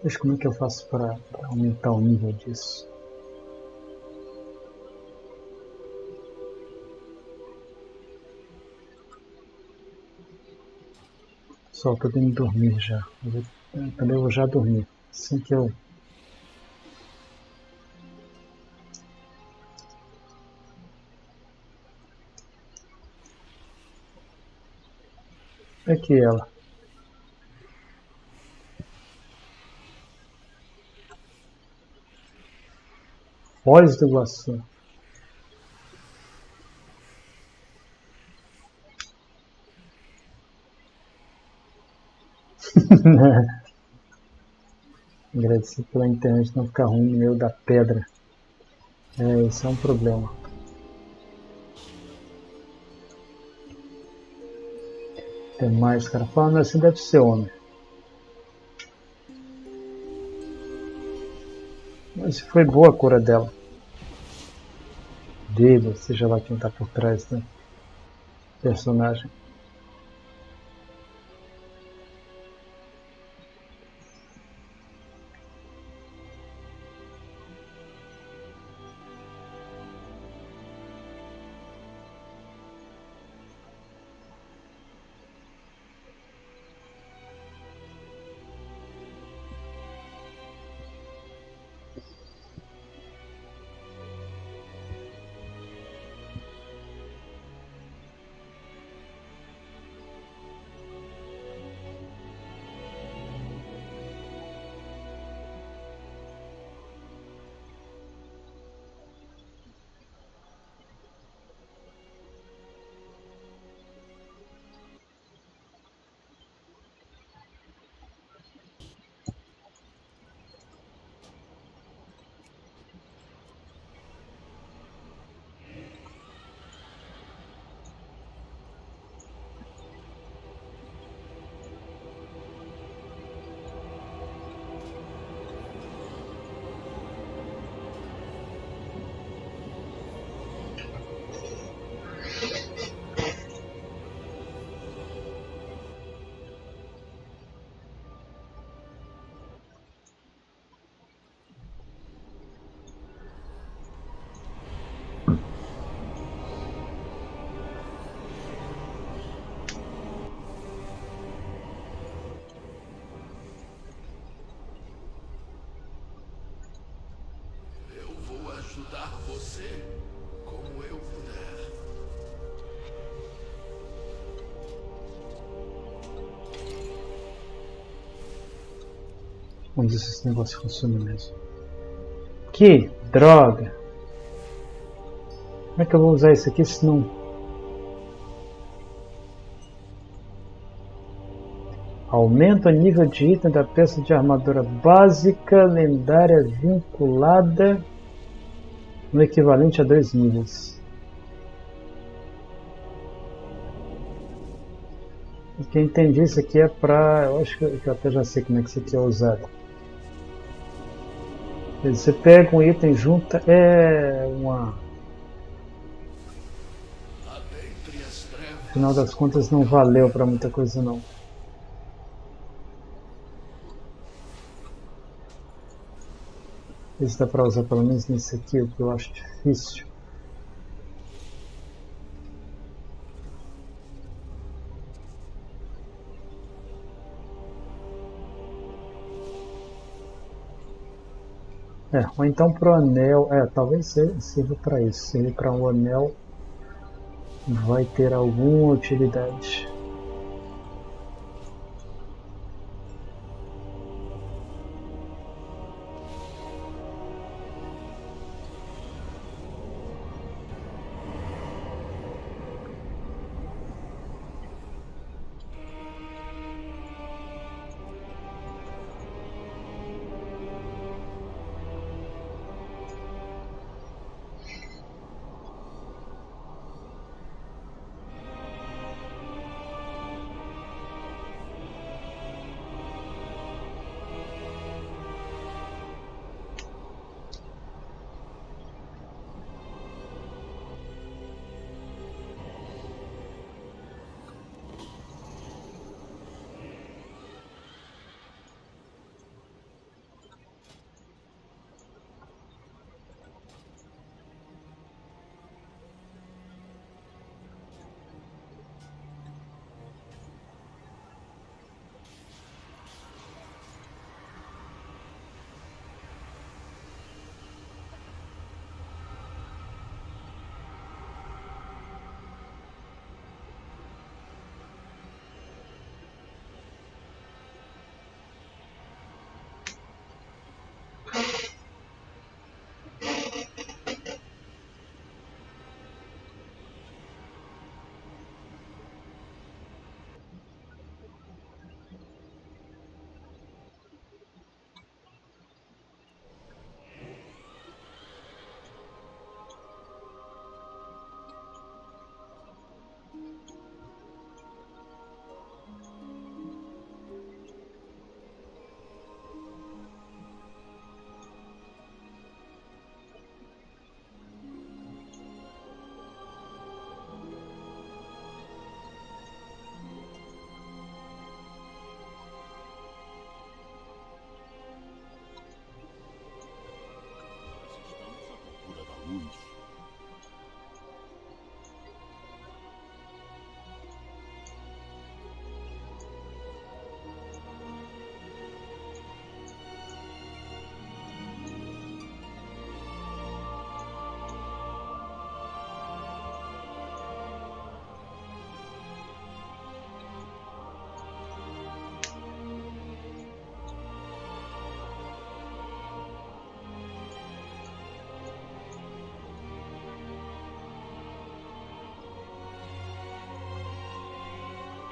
Mas como é que eu faço para aumentar o nível disso? Só tô indo dormir já. Eu também vou já dormir. Assim que eu... Aqui ela. Foz do Iguaçu. Agradecer pela internet não ficar ruim no meio da pedra. Isso é um problema. Tem mais, cara. Falando assim, deve ser homem. Mas foi boa a cura dela. Deve, seja lá quem tá por trás do personagem. Ajudar você como eu puder. Vamos ver se esse negócio funciona mesmo. Que droga! Como é que eu vou usar isso aqui se não... Aumenta o nível de item da peça de armadura básica lendária vinculada no equivalente a 2 níveis. O que eu entendi, isso aqui é pra... Eu acho que eu até já sei como é que isso aqui é usado. Você pega um item, junta... No final das contas não valeu pra muita coisa não. Isso dá pra usar pelo menos nesse aqui, o que eu acho difícil. Ou então pro anel, talvez sirva para isso. Se ele para um anel vai ter alguma utilidade.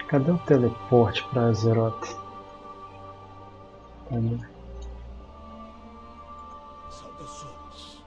Cadê o teleporte para Azeroth? Cadê? Saudações.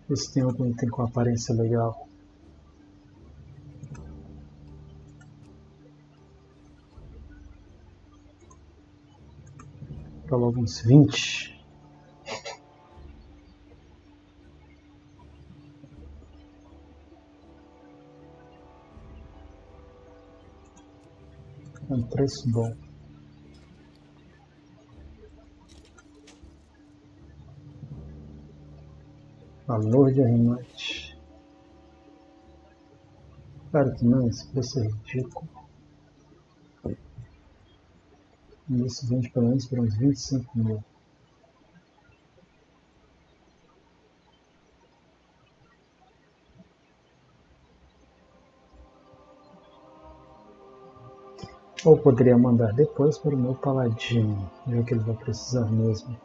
Esse tem algum item com aparência legal. Para logo uns 20. É um preço bom. Valor de arremate. Claro que não, esse preço é ridículo. Isso vende pelo menos por uns 25 mil. Ou poderia mandar depois para o meu paladino, já que ele vai precisar mesmo.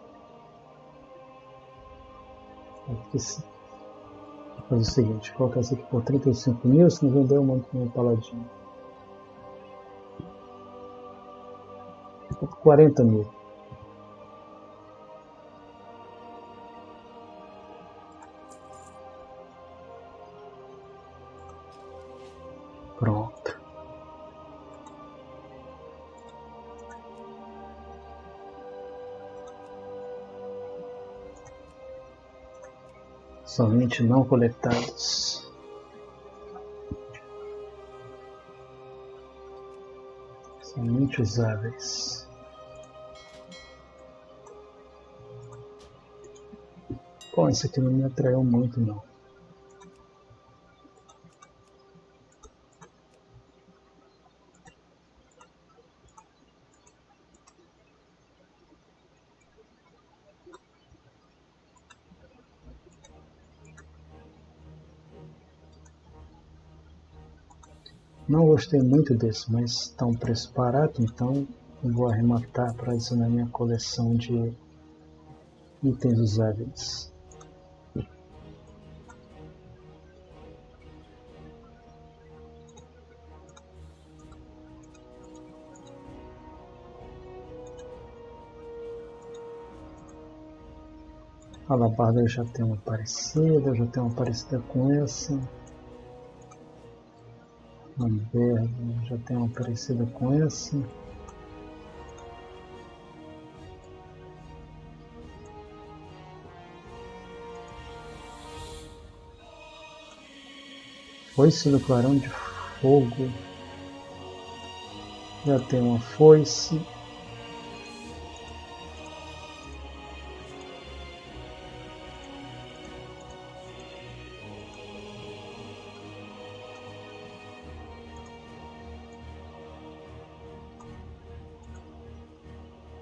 Faz o seguinte, colocar isso aqui por 35 mil, se não vender eu mando para o meu paladino. Por 40 mil. Pronto. Somente não coletados. Somente usáveis. Bom, esse aqui não me atraiu muito não. Não gostei muito desse, mas está um preço barato, então eu vou arrematar para adicionar minha coleção de itens usáveis. A alabarda eu já tenho uma parecida, com essa. Verde, já tenho uma parecida com essa. Foice do clarão de fogo. Já tenho uma foice.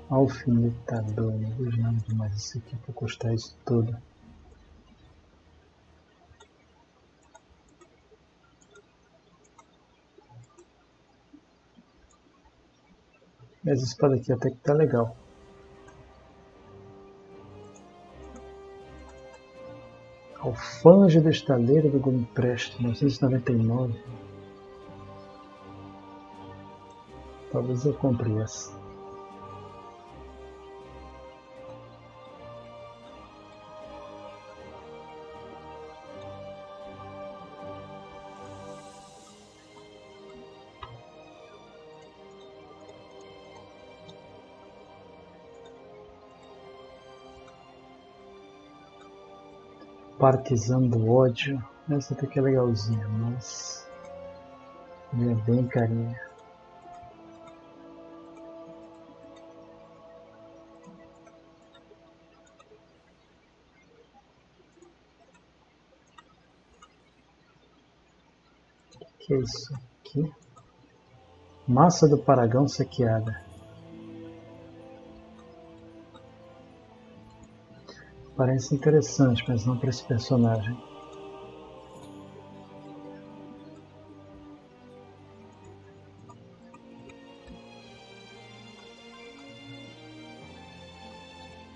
Alfinetador, não vejo nada demais isso aqui para custar isso tudo. Essa espada aqui até que tá legal. Alfange do estaleiro do Golem Preste, 999. Talvez eu compre essa. Partizão do ódio. Essa até que é legalzinha, mas é bem carinha. O que é isso aqui? Massa do Paragão saqueada. Parece interessante, mas não para esse personagem.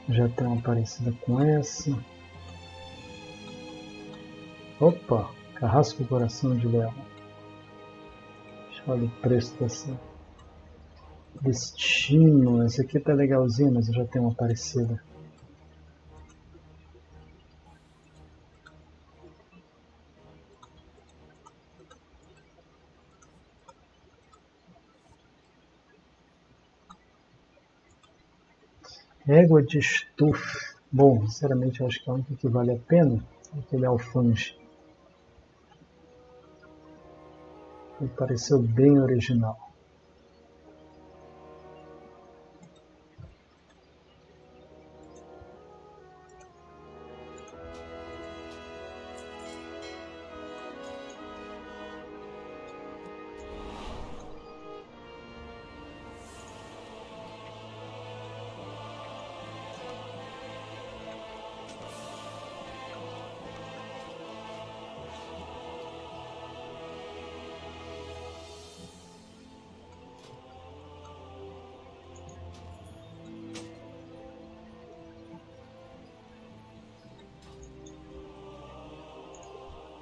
Já tem uma parecida com essa. Opa! Carrasco Coração de Leão. Deixa eu olhar o preço dessa. Destino. Essa aqui tá legalzinha, mas eu já tenho uma parecida. Égua de estufa. Bom, sinceramente eu acho que a única que vale a pena é aquele alfange. Ele pareceu bem original.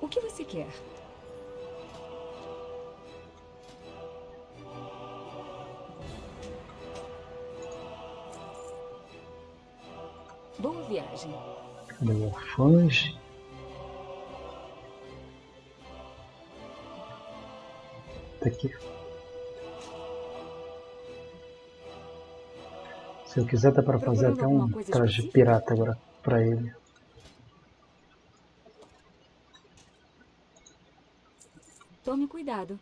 O que você quer? Boa viagem. Cadê o alfange? Tá aqui. Se eu quiser dá para fazer até um traje pirata agora para ele. Tome cuidado.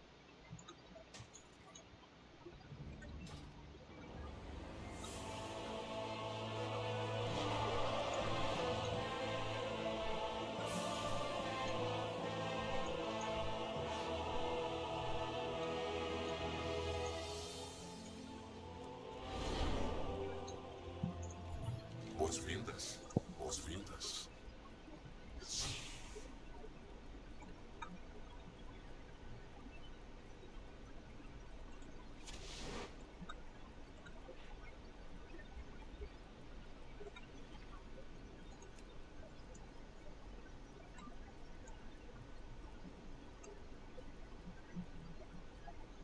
Boas-vindas. Boas-vindas.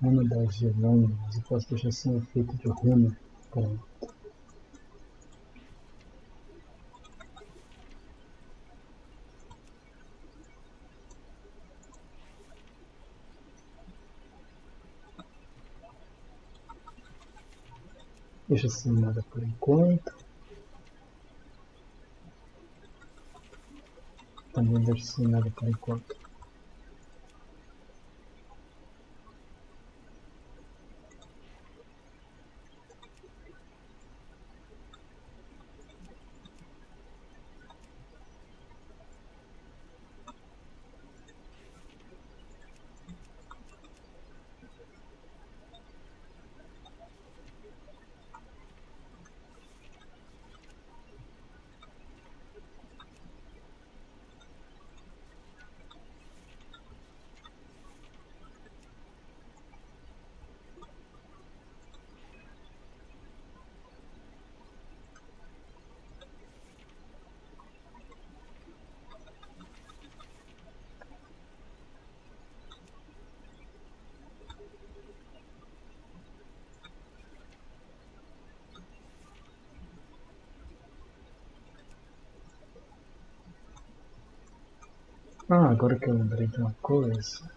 Runa das Silvanas. Eu posso deixar sem efeito de runa. Pronto. Deixa sem nada por enquanto. Também deixa sem nada por enquanto. Ah, agora que eu lembrei de uma coisa.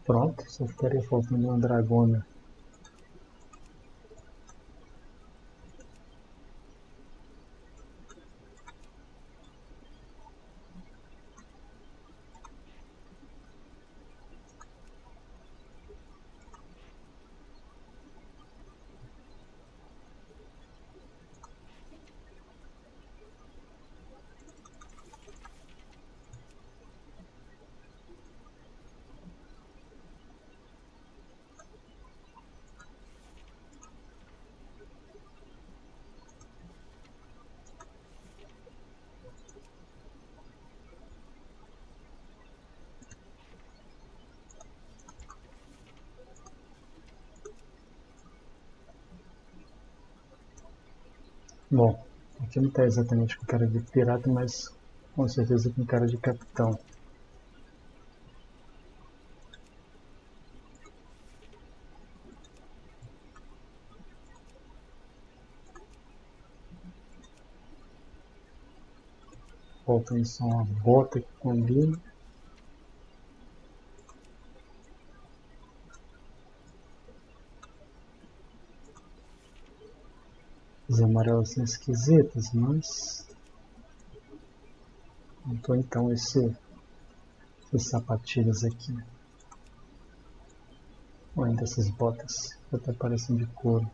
Pronto, só ficaria faltando uma dragona. Bom, aqui não está exatamente com cara de pirata, mas com certeza com cara de capitão. Falta só uma bota que combina. Os amarelos são esquisitos, mas... Ou então esses sapatilhas aqui. Ou ainda essas botas, que até parecem de couro.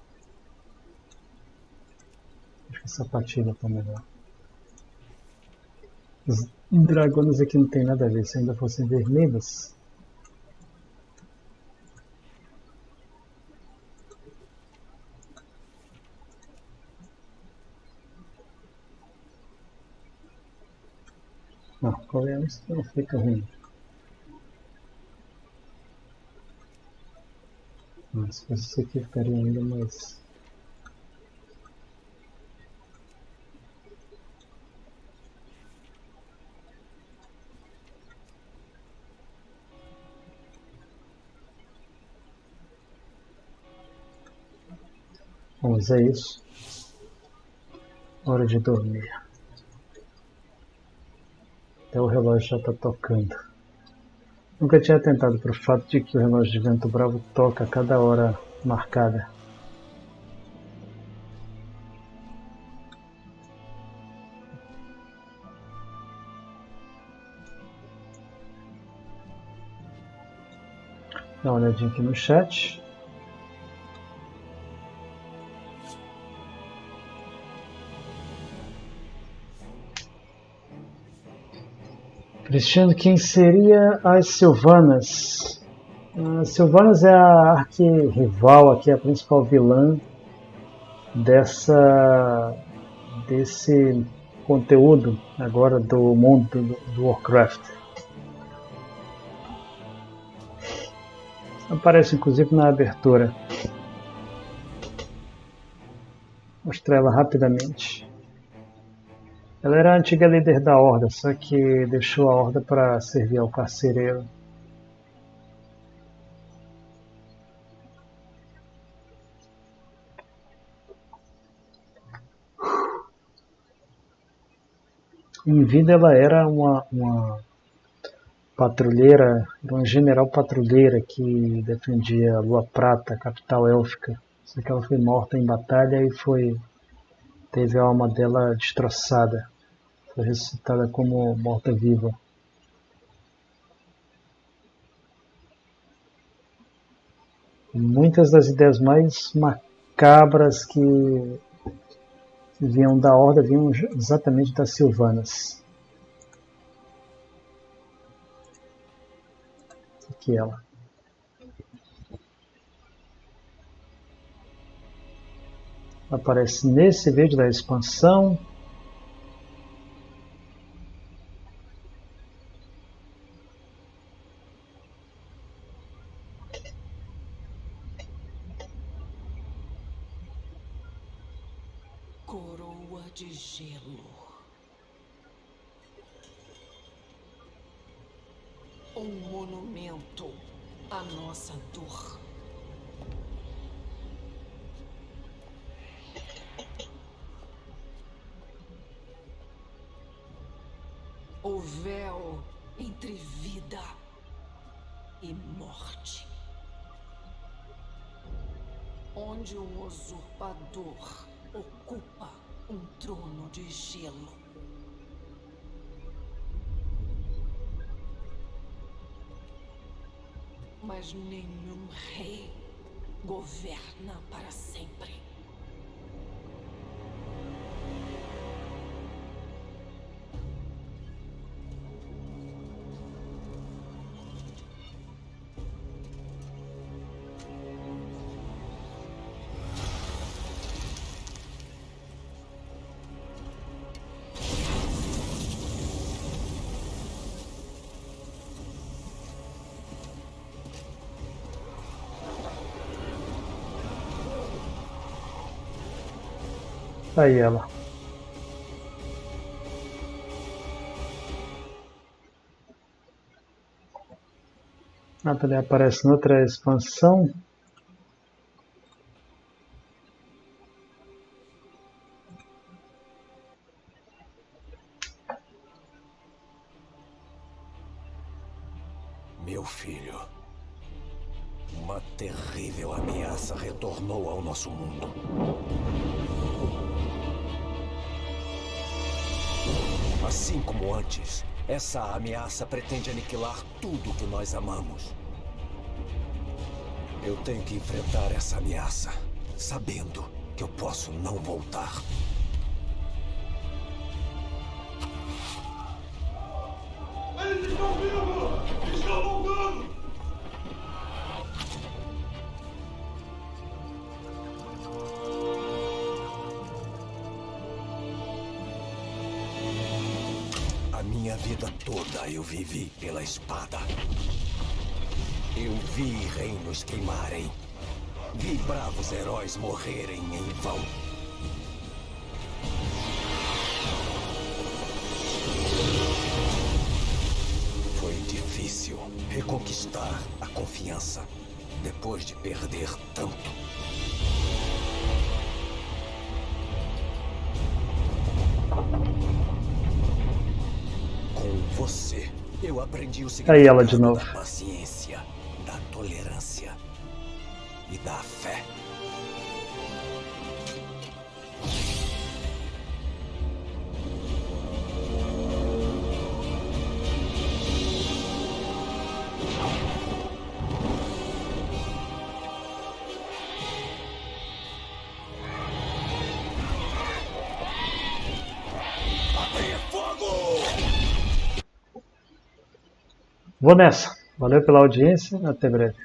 Acho que a sapatilha está melhor. Os dragões aqui não tem nada a ver, se ainda fossem vermelhos. Não, qual é isso? Não fica ruim. Se fosse isso aqui ficaria ainda mais... Vamos é isso. Hora de dormir. Até o relógio já está tocando. Nunca tinha atentado para o fato de que o relógio de vento bravo toca a cada hora marcada. Dá uma olhadinha aqui no chat. Cristiano, quem seria as Silvanas? A Silvanas é a arqui-rival aqui, a principal vilã desse conteúdo agora do mundo do Warcraft. Aparece inclusive na abertura. Vou mostrar ela rapidamente. Ela era a antiga líder da Horda, só que deixou a Horda para servir ao carcereiro. Em vida ela era uma patrulheira, uma general patrulheira que defendia a Lua Prata, a capital élfica. Só que ela foi morta em batalha e teve a alma dela destroçada. Foi ressuscitada como morta-viva. Muitas das ideias mais macabras que vinham da Horda vinham exatamente das Silvanas. Aqui ela. Aparece nesse vídeo da expansão. Coroa de gelo. Um monumento à nossa dor. O véu entre vida e morte. Onde um usurpador ocupa um trono de gelo. Mas nenhum rei governa para sempre. Aí ela. Ela também aparece noutra expansão. Meu filho, uma terrível ameaça retornou ao nosso mundo. Assim como antes, essa ameaça pretende aniquilar tudo que nós amamos. Eu tenho que enfrentar essa ameaça, sabendo que eu posso não voltar. Eles estão vivos! Estão voltando! A minha vida toda eu vivi pela espada. Eu vi reinos queimarem. Vi bravos heróis morrerem em vão. Foi difícil reconquistar a confiança depois de perder tanto. Com você, eu aprendi o Aí ela de significado novo. da paciência, da tolerância e da fé. Vou nessa. Valeu pela audiência. Até breve.